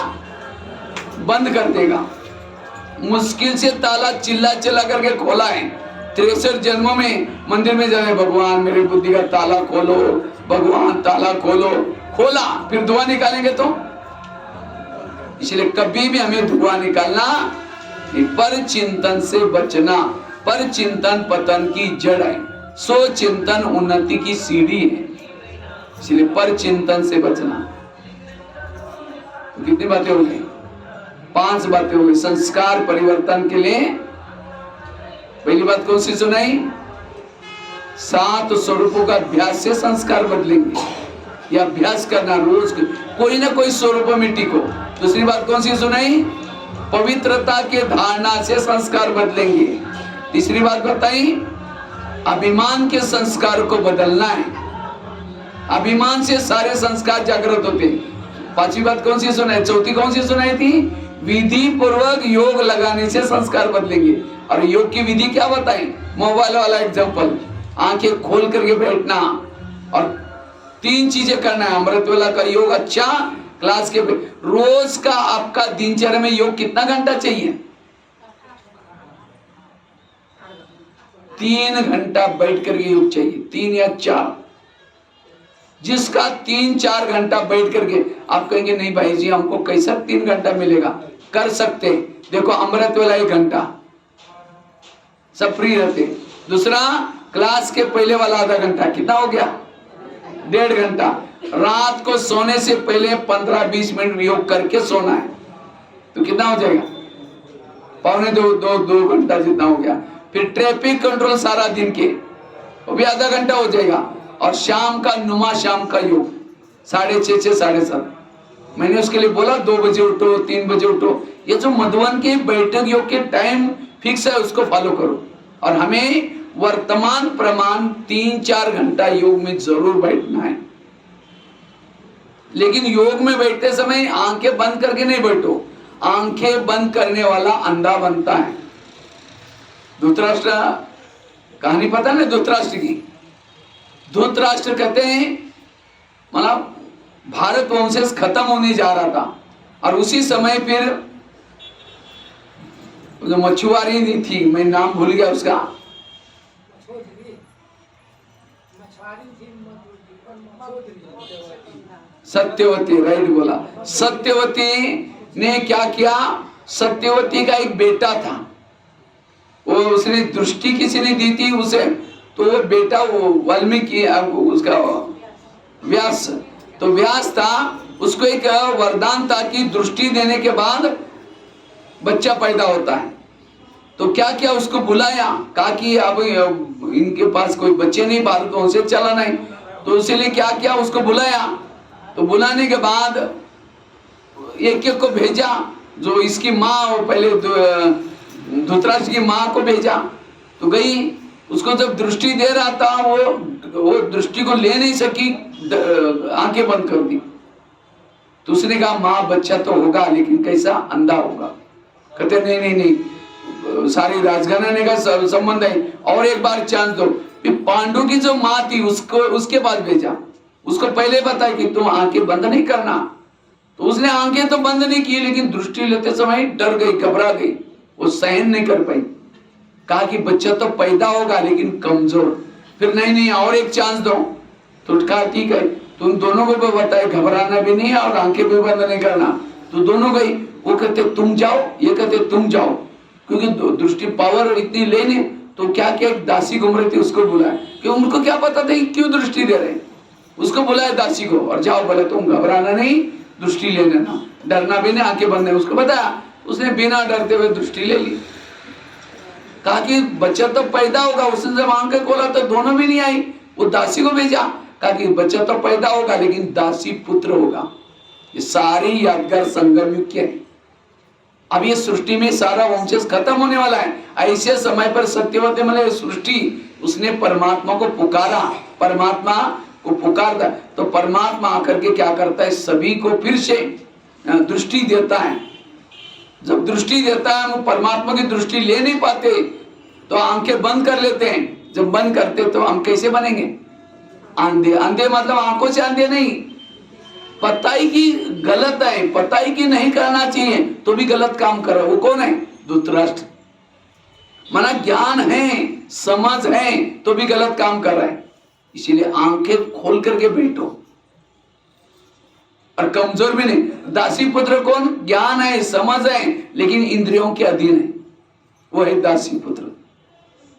बंद कर देगा। मुश्किल से ताला चिल्ला चिल्ला करके खोला है, 63 जन्मों में मंदिर में जाए, भगवान मेरे बुद्धि का ताला खोलो, भगवान ताला खोलो, खोला, फिर धुआं निकालेंगे तो। इसलिए कभी भी हमें धुआं निकालना, पर चिंतन से बचना। पर चिंतन पतन की जड़ है, सो चिंतन उन्नति की सीढ़ी है। इसलिए पर चिंतन से बचना। तो कितनी बातें हो गई? 5 बातें हो गई संस्कार परिवर्तन के लिए। पहली बात कौन सी सुनाई? 7 स्वरूपों का अभ्यास से संस्कार बदलेंगे, या अभ्यास करना रोज कोई ना कोई स्वरूप में टिको। दूसरी बात कौन सी सुनाई? पवित्रता के धारणा से संस्कार बदलेंगे। तीसरी बात बताई, अभिमान के संस्कार को बदलना है, अभिमान से सारे संस्कार जागृत होते। 5वीं बात कौन सी सुनाई? चौथी कौन सी सुनाई थी? विधि पूर्वक योग लगाने से संस्कार बदलेंगे। और योग की विधि क्या बताएं? मोबाइल वाला एग्जांपल, आंखें खोल करके बैठना और 3 चीजें करना है। अमृत वेला का योग अच्छा, क्लास के रोज का आपका दिनचर्या में योग कितना घंटा चाहिए? 3 घंटा बैठ करके योग चाहिए, 3 या 4। जिसका 3-4 घंटा बैठ करके, आप कहेंगे नहीं भाई जी हमको कैसा 3 घंटा मिलेगा, कर सकते। देखो अमृत वेला 1 घंटा, सब फ्री रहते। दूसरा क्लास के पहले वाला आधा घंटा, कितना हो गया? 1.5 घंटा। रात को सोने से पहले 15-20 मिनट योग करके सोना है, तो कितना हो जाएगा? 2 घंटा जितना हो गया। फिर ट्रैफिक कंट्रोल सारा दिन के, वो भी आधा घंटा हो जाएगा। और शाम का नुमा शाम का योग 6:30 से 7:30। मैंने उसके लिए बोला 2 बजे उठो, 3 बजे उठो। ये जो मधुवन के बैठक योग के टाइम फिक्स है, उसको फॉलो करो। और हमें वर्तमान प्रमाण 3-4 घंटा योग में जरूर बैठना है। लेकिन योग में बैठते समय आंखें बंद करके नहीं बैठो। आंखें बंद करने वाला अंधा बनता है। धृतराष्ट्र कहानी पता है ना धृतराष्ट्र की? धृतराष्ट्र कहते हैं मतलब भारत वंश खत्म होने जा रहा था, और उसी समय फिर जो मछुआरी नहीं थी, मैं नाम भूल गया उसका, सत्यवती, राइट बोला। सत्यवती ने क्या किया? सत्यवती का एक बेटा था, वो उसने दृष्टि किसी ने दी थी उसे, तो वो बेटा वो वाल्मीकि उसका व्यास, तो व्यास था, उसको एक वरदान था कि दृष्टि देने के बाद बच्चा पैदा होता है। तो क्या किया? उसको बुलाया, कहा कि अब इनके पास कोई बच्चे नहीं, भारत वंश से चला नहीं, तो इसीलिए क्या किया? उसको बुलाया। तो बुलाने के बाद एक एक को भेजा। जो इसकी माँ, वो पहले धृतराष्ट्र की माँ को भेजा, तो गई। उसको जब दृष्टि दे रहा था, वो दृष्टि को ले नहीं सकी, आंखें बंद कर दी। तो उसने कहा माँ बच्चा तो होगा, लेकिन कैसा? अंधा होगा। कहते नहीं नहीं नहीं, सारी राजघराने का संबंध है, और एक बार चांस दो। फिर पांडु की जो माँ थी उसको उसके पास भेजा। उसको पहले बताया कि तुम आंखें बंद नहीं करना। तो उसने आंखें तो बंद नहीं की, लेकिन दृष्टि लेते समय डर गई, घबरा गई, वो सहन नहीं कर पाई। कहा कि बच्चा तो पैदा होगा लेकिन कमजोर। फिर नहीं नहीं और एक चांस दो। तो कहा ठीक है, तुम दोनों को बताए घबराना भी नहीं और आंखें भी बंद नहीं करना। तो दोनों गई। वो कहते तुम जाओ, ये कहते तुम जाओ, क्योंकि दृष्टि पावर इतनी लेने। तो क्या क्या एक दासी घूम रही थी, उसको बुलाया, कि उनको क्या पता था क्यों दृष्टि दे रहे। उसको बुलाया दासी को, और जाओ बोले तुम घबराना नहीं, दृष्टि ले लेना, डरना भी नहीं, आंखें बंद नहीं। उसको बताया, उसने बिना डरते हुए दृष्टि ले ली। कहा कि बच्चा तो पैदा होगा। उसने जब आंखें खोला तो दोनों भी नहीं आई। वो दासी को भेजा, कहा कि बच्चा तो पैदा होगा लेकिन दासी पुत्र होगा। ये सारी यादगार संगम युग के। अब ये सृष्टि में सारा वंशज खत्म होने वाला है। ऐसे समय पर सत्यवती मतलब सृष्टि, उसने परमात्मा को पुकारा, परमात्मा को पुकारता, तो परमात्मा आकर के क्या करता है? सभी को फिर से दृष्टि देता है। जब दृष्टि देता है, हम परमात्मा की दृष्टि ले नहीं पाते तो आंखें बंद कर लेते हैं। जब बंद करते तो हम कैसे बनेंगे? अंधे। अंधे मतलब आंखों से अंधे नहीं, पता ही कि गलत है, पता ही कि नहीं करना चाहिए तो भी गलत काम कर रहा है। वो कौन है? धृतराष्ट्र। माना ज्ञान है, समझ है, तो भी गलत काम कर रहा है। इसीलिए आंखें खोल करके बैठो, और कमजोर भी नहीं। दासी पुत्र कौन? ज्ञान है, समझ है, लेकिन इंद्रियों के अधीन है, वो है दासी पुत्र।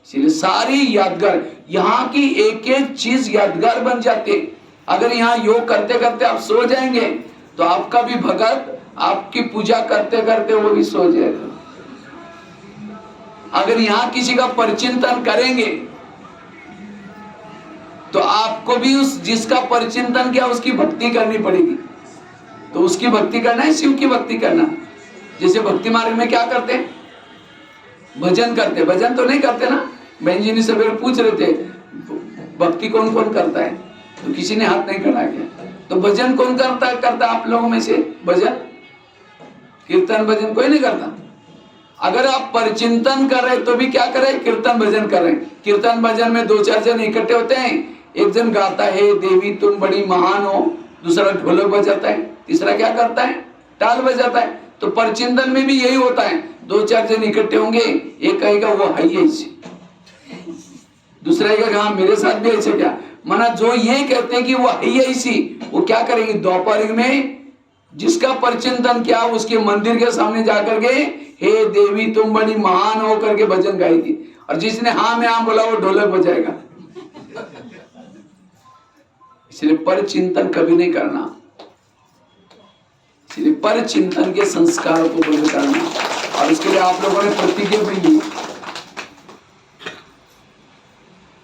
इसलिए सारी यादगार, यहाँ की एक एक चीज यादगार बन जाते। अगर यहाँ योग करते करते आप सो जाएंगे तो आपका भी भगत आपकी पूजा करते करते वो भी सो जाएगा। अगर यहाँ किसी का परिचिंतन करेंगे तो आपको भी उस जिसका परिचिंतन किया उसकी भक्ति करनी पड़ेगी। तो उसकी भक्ति करना है, शिव की भक्ति करना। जैसे भक्ति मार्ग में क्या करते हैं? भजन करते। भजन तो नहीं करते ना। बहन जी ने सवेरे पूछ रहे थे भक्ति कौन कौन करता है, तो किसी ने हाथ नहीं खड़ा किया। तो भजन कौन करता आप लोगों में से? भजन कीर्तन भजन कोई नहीं करता। अगर आप परचिंतन कर रहे तो भी क्या करें, कीर्तन भजन कर रहे हैं। कीर्तन भजन में 2-4 जन इकट्ठे होते हैं, एक जन गाता है देवी तुम बड़ी महान हो, दूसरा ढोलक बजाता है, तीसरा क्या करता है, ताल बजाता है। तो परचिंतन में भी यही होता है, 2-4 जन इकट्ठे होंगे, एक कहेगा वो है ही ऐसे, दूसरा कहेगा हाँ मेरे साथ भी ऐसे। क्या माना, जो ये कहते हैं कि वो है ही ऐसी, वो क्या करेंगे, दोपहर में जिसका परचिंतन किया उसके मंदिर के सामने जाकर के हे देवी तुम बड़ी महान हो करके भजन गाएगी, और जिसने हाँ में हाँ बोला वो ढोलक बजाएगा। इसलिए परचिंतन कभी नहीं करना, इसलिए परचिंतन के संस्कारों को बंद करना। और इसके लिए आप लोगों ने प्रतिज्ञा भी ली,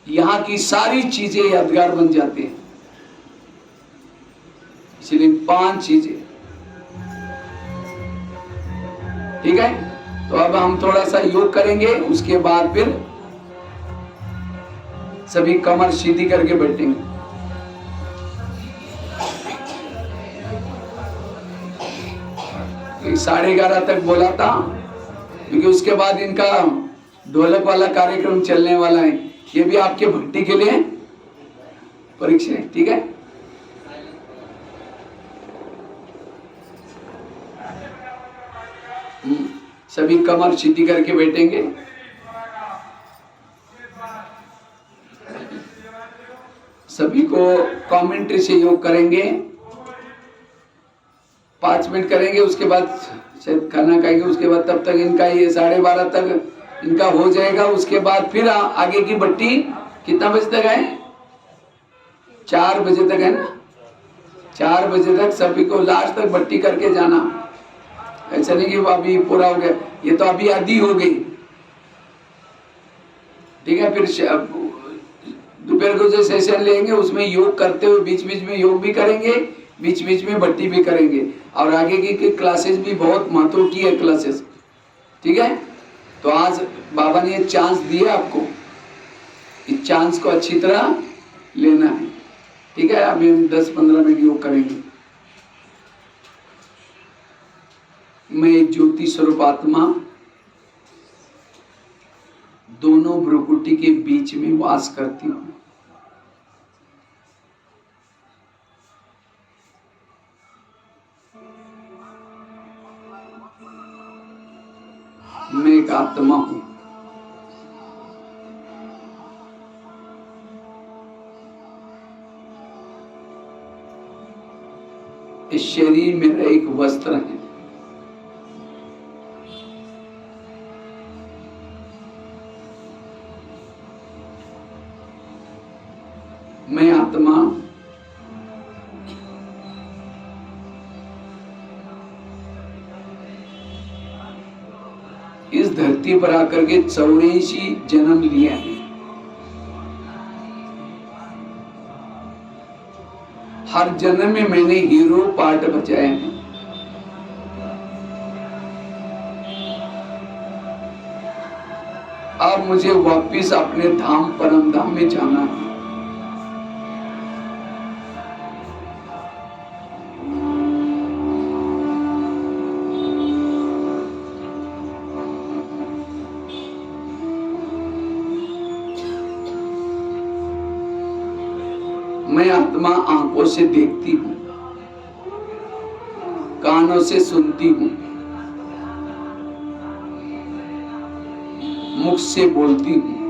यहाँ की सारी चीजें यादगार बन जाती हैं। इसलिए 5 चीजें, ठीक है। तो अब हम थोड़ा सा योग करेंगे, उसके बाद फिर सभी कमर सीधी करके बैठेंगे। तो 11:30 तक बोला था, क्योंकि उसके बाद इनका ढोलक वाला कार्यक्रम चलने वाला है। ये भी आपके भक्ति के लिए परीक्षा है, ठीक है। सभी कमर सीधी करके बैठेंगे। सभी को कमेंट्री से योग करेंगे, 5 मिनट करेंगे, उसके बाद शायद खाना खाएंगे। उसके बाद तब तक इनका ये 12:30 तक इनका हो जाएगा। उसके बाद फिर आगे की बट्टी कितना बजे तक है, 4 बजे तक है ना, 4 बजे तक सभी को लास्ट तक बट्टी करके जाना। ऐसा नहीं कि वो अभी पूरा हो गया, ये तो अभी आधी हो गई, ठीक है। फिर दोपहर को जो सेशन लेंगे उसमें योग करते हुए बीच बीच में योग भी करेंगे, बीच बीच में बट्टी भी करेंगे। और आगे की क्लासेस भी बहुत महत्व की है क्लासेस, ठीक है। तो आज बाबा ने ये चांस दिया आपको, इस चांस को अच्छी तरह लेना है, ठीक है। अभी हम 10-15 मिनट योग करेंगे। मैं ज्योति स्वरूप आत्मा दोनों भ्रुकुटी के बीच में वास करती हूं। मैं एक आत्मा हूं। इस शरीर मेरा एक वस्त्र है। मैं आत्मा इस धरती पर आकर के 84 जन्म लिया है। हर जन्म में मैंने हीरो पार्ट बजाए हैं। अब मुझे वापिस अपने धाम परम धाम में जाना है। मैं आत्मा आंखों से देखती हूँ, कानों से सुनती हूँ, मुख से बोलती हूँ।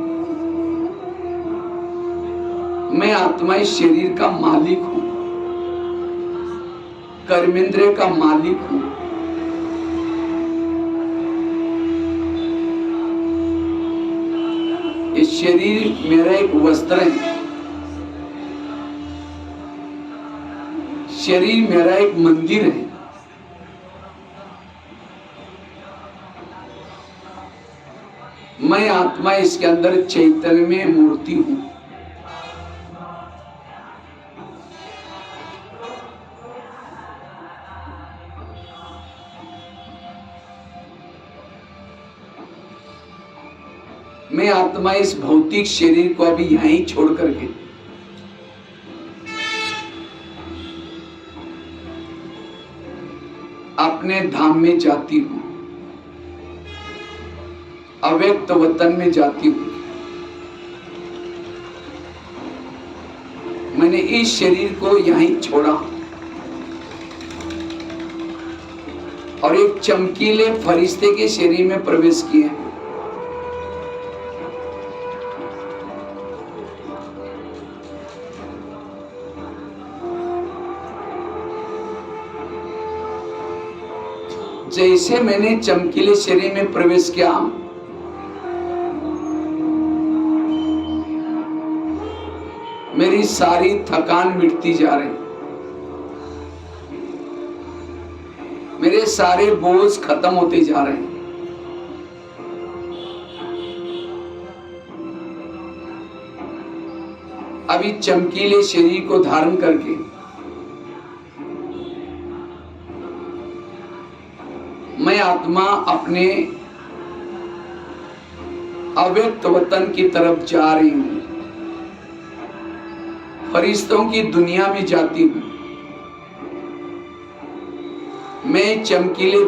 मैं आत्मा इस शरीर का मालिक हूँ, कर्मेंद्रिय का मालिक हूँ। इस शरीर मेरा एक वस्त्र है, शरीर मेरा एक मंदिर है। मैं आत्मा इसके अंदर चैतन्य में मूर्ति हूं। मैं आत्मा इस भौतिक शरीर को अभी यहीं छोड़ करके अपने धाम में जाती हूँ, अव्यक्त वतन में जाती हूँ। मैंने इस शरीर को यहीं छोड़ा और एक चमकीले फरिश्ते के शरीर में प्रवेश किए। जैसे मैंने चमकीले शरीर में प्रवेश किया, मेरी सारी थकान मिटती जा रही, मेरे सारे बोझ खत्म होते जा रहे हैं। अभी चमकीले शरीर को धारण करके मैं आत्मा अपने अव्यक्त वतन की तरफ जा रही हूं, फरिश्तों की दुनिया में जाती हूं। मैं चमकीले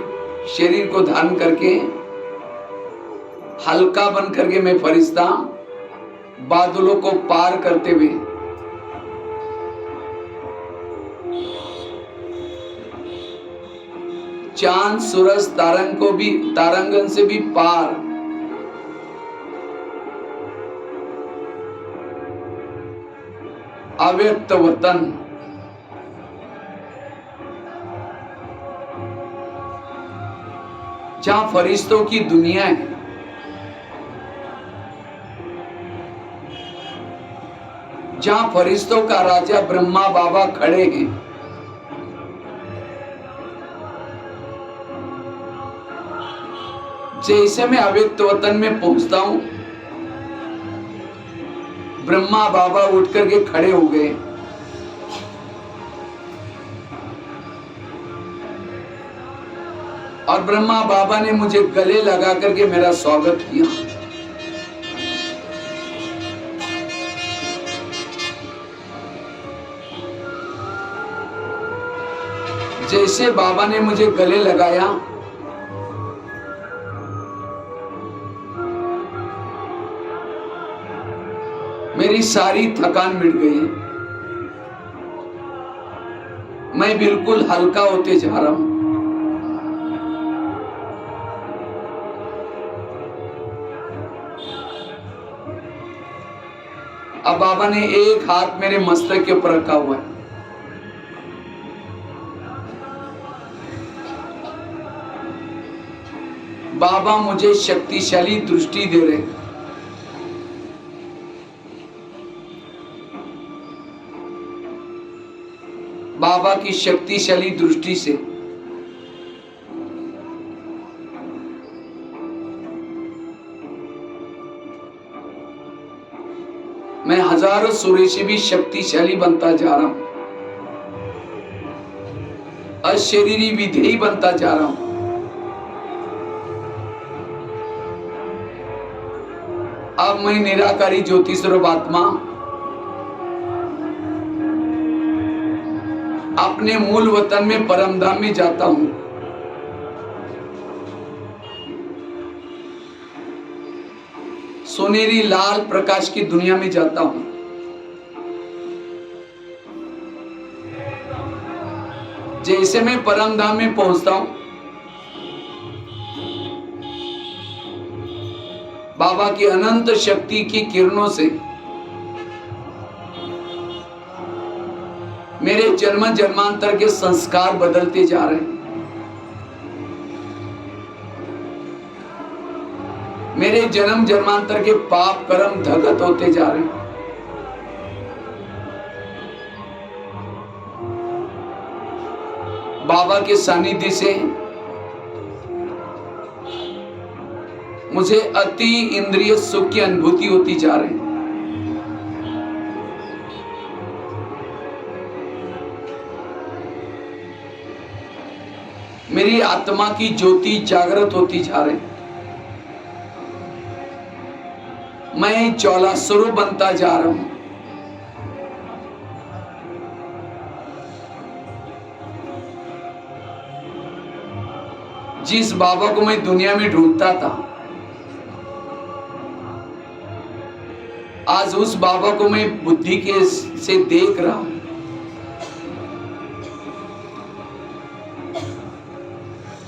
शरीर को धारण करके हल्का बन करके मैं फरिश्ता बादलों को पार करते हुए चांद सूरज तारांगन से भी पार अव्यक्त वतन, जहां फरिश्तों की दुनिया है, जहां फरिश्तों का राजा ब्रह्मा बाबा खड़े हैं। जैसे मैं अव्यक्त वतन में पहुंचता हूं, ब्रह्मा बाबा उठ करके खड़े हो गए और ब्रह्मा बाबा ने मुझे गले लगा करके मेरा स्वागत किया। जैसे बाबा ने मुझे गले लगाया, मेरी सारी थकान मिट गई। मैं बिल्कुल हल्का होते जा रहा हूं। अब बाबा ने एक हाथ मेरे मस्तक के ऊपर रखा हुआ है। बाबा मुझे शक्तिशाली दृष्टि दे रहे हैं। बाबा की शक्तिशाली दृष्टि से मैं हजारों सूर्य से भी शक्तिशाली बनता जा रहा हूं, अशरीरी विधेयी बनता जा रहा हूं। अब मैं निराकारी ज्योति स्वरूप आत्मा अपने मूल वतन में परमधाम में जाता हूं। सोनेरी लाल प्रकाश की दुनिया में जाता हूं। जैसे मैं परमधाम में पहुंचता हूं, बाबा की अनंत शक्ति की किरणों से मेरे जन्म जन्मांतर के संस्कार बदलते जा रहे हैं। मेरे जन्म जन्मांतर के पाप कर्म धगत होते जा रहे हैं। बाबा के सानिध्य से मुझे अति इंद्रिय सुख की अनुभूति होती जा रही है। मेरी आत्मा की ज्योति जागृत होती जा रही। मैं ज्वाला स्वरूप बनता जा रहा हूं। जिस बाबा को मैं दुनिया में ढूंढता था, आज उस बाबा को मैं बुद्धि के से देख रहा हूं।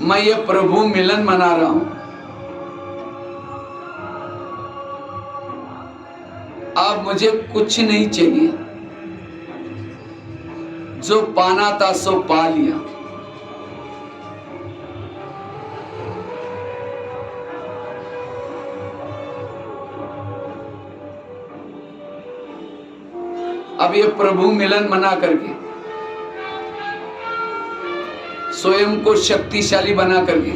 मैं ये प्रभु मिलन मना रहा हूं। अब मुझे कुछ नहीं चाहिए, जो पाना था सो पा लिया। अब ये प्रभु मिलन मना करके, स्वयं को शक्तिशाली बना करके,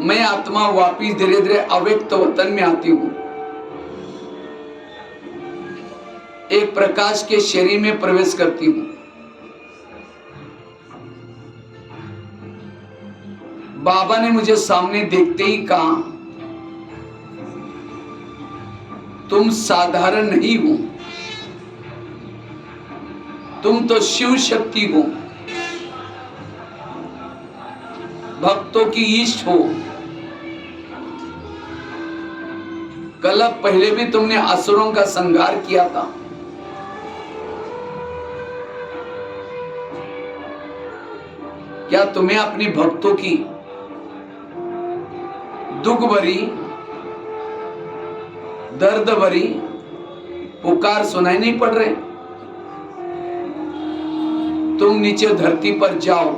मैं आत्मा वापिस धीरे धीरे अव्यक्त वतन में आती हूं। एक प्रकाश के शरीर में प्रवेश करती हूं। बाबा ने मुझे सामने देखते ही कहा, तुम साधारण नहीं हो, तुम तो शिव शक्ति हो, भक्तों की इष्ट हो। कल पहले भी तुमने असुरों का संहार किया था। क्या तुम्हें अपनी भक्तों की दुख भरी, दर्द भरी पुकार सुनाई नहीं पड़ रहे? तुम नीचे धरती पर जाओ,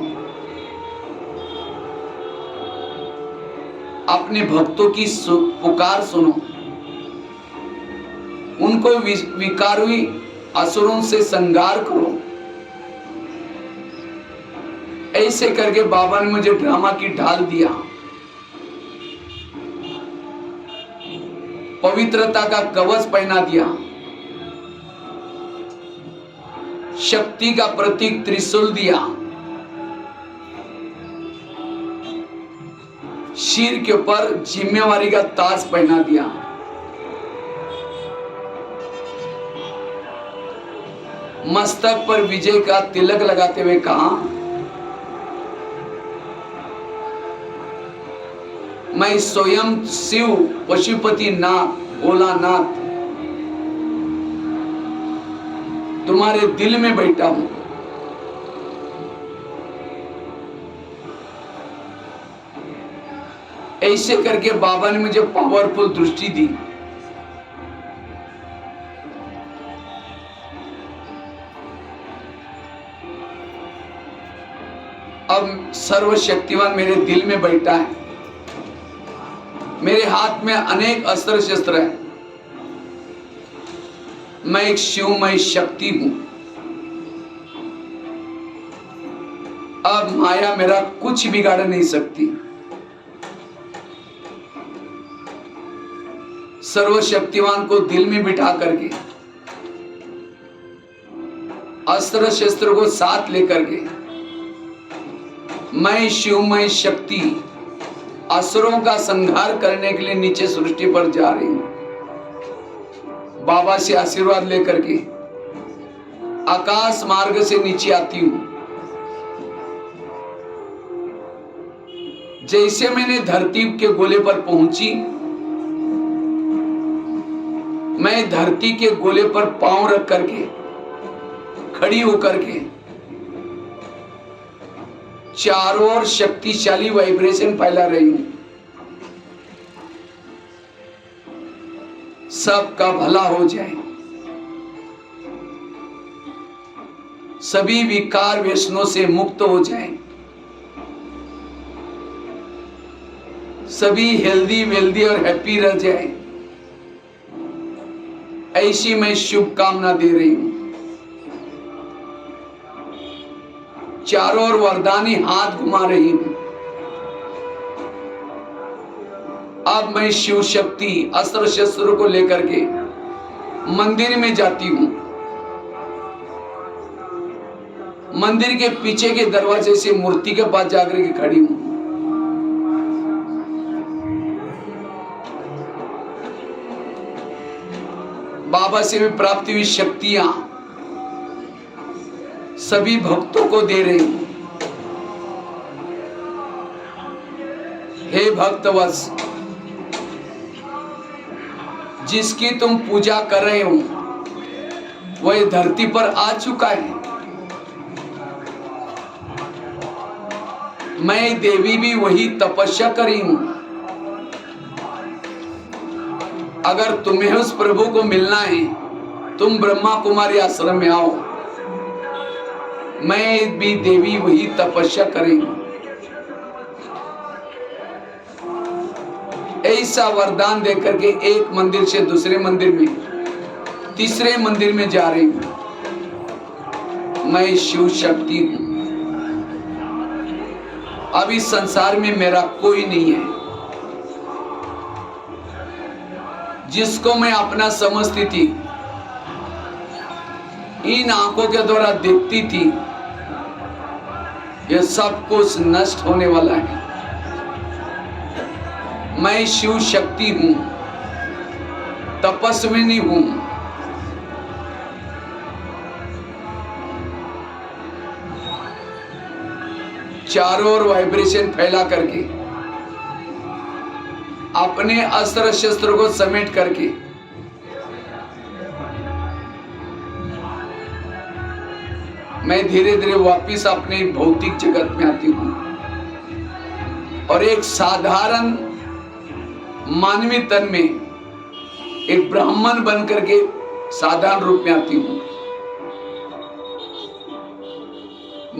अपने भक्तों की पुकार सुनो, उनको विकार हुई असुरों से संहार करो। ऐसे करके बाबा ने मुझे ड्रामा की ढाल दिया। पवित्रता का कवच पहना दिया, शक्ति का प्रतीक त्रिशूल दिया, सिर के ऊपर जिम्मेवारी का ताज पहना दिया। मस्तक पर विजय का तिलक लगाते हुए कहा, मैं स्वयं शिव पशुपति नाथ भोलानाथ तुम्हारे दिल में बैठा हूं। ऐसे करके बाबा ने मुझे पावरफुल दृष्टि दी। अब सर्वशक्तिवान मेरे दिल में बैठा है। मेरे हाथ में अनेक अस्त्र शस्त्र हैं। मैं एक शिवमय शक्ति हूं। अब माया मेरा कुछ बिगाड़ नहीं सकती। सर्वशक्तिवान को दिल में बिठा करके, अस्त्र शस्त्र को साथ लेकर के, मैं शिवमय शक्ति असुरों का संहार करने के लिए नीचे सृष्टि पर जा रही हूं। बाबा से आशीर्वाद लेकर के आकाश मार्ग से नीचे आती हूं। जैसे मैंने धरती के गोले पर पहुंची, मैं धरती के गोले पर पांव रख करके, खड़ी होकर के चारों ओर शक्तिशाली वाइब्रेशन फैला रही हूं। सबका भला हो जाए, सभी विकार व्यसनों से मुक्त हो जाए, सभी हेल्दी वेल्दी और हैप्पी रह जाए, ऐसी मैं शुभकामना दे रही हूं। चारों ओर वरदानी हाथ घुमा रही हूं। अब मैं शिव शक्ति अस्त्र शस्त्र को लेकर के मंदिर में जाती हूं। मंदिर के पीछे के दरवाजे से मूर्ति के पास जाकर के खड़ी हूं। बाबा से भी प्राप्त हुई शक्तियां सभी भक्तों को दे रही हूं। हे भक्तवत्स, जिसकी तुम पूजा कर रहे हो वह धरती पर आ चुका है। मैं देवी भी वही तपस्या करी हूं। अगर तुम्हें उस प्रभु को मिलना है, तुम ब्रह्मा कुमारी आश्रम में आओ। मैं भी देवी वही तपस्या करी हूं। ऐसा वरदान देकर के एक मंदिर से दूसरे मंदिर में, तीसरे मंदिर में जा रही हूं। मैं शिव शक्ति हूं। अब इस संसार में मेरा कोई नहीं है। जिसको मैं अपना समझती थी, इन आंखों के द्वारा देखती थी, यह सब कुछ नष्ट होने वाला है। मैं शिव शक्ति हूं, तपस्विनी हूं। चारों ओर वाइब्रेशन फैला करके, अपने अस्त्र शस्त्र को समेट करके मैं धीरे धीरे वापिस अपने भौतिक जगत में आती हूं और एक साधारण मानवीय तन में एक ब्राह्मण बन करके साधारण रूप में आती हूं।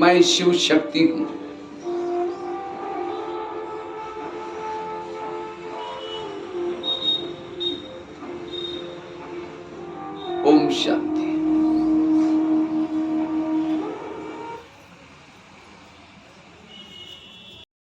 मैं शिव शक्ति हूं। ओम शांति।